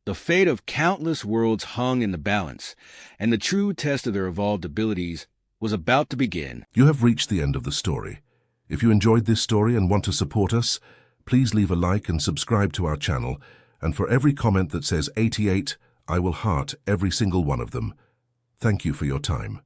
The fate of countless worlds hung in the balance, and the true test of their evolved abilities was about to begin. You have reached the end of the story. If you enjoyed this story and want to support us, please leave a like and subscribe to our channel, and for every comment that says 88, I will heart every single one of them. Thank you for your time.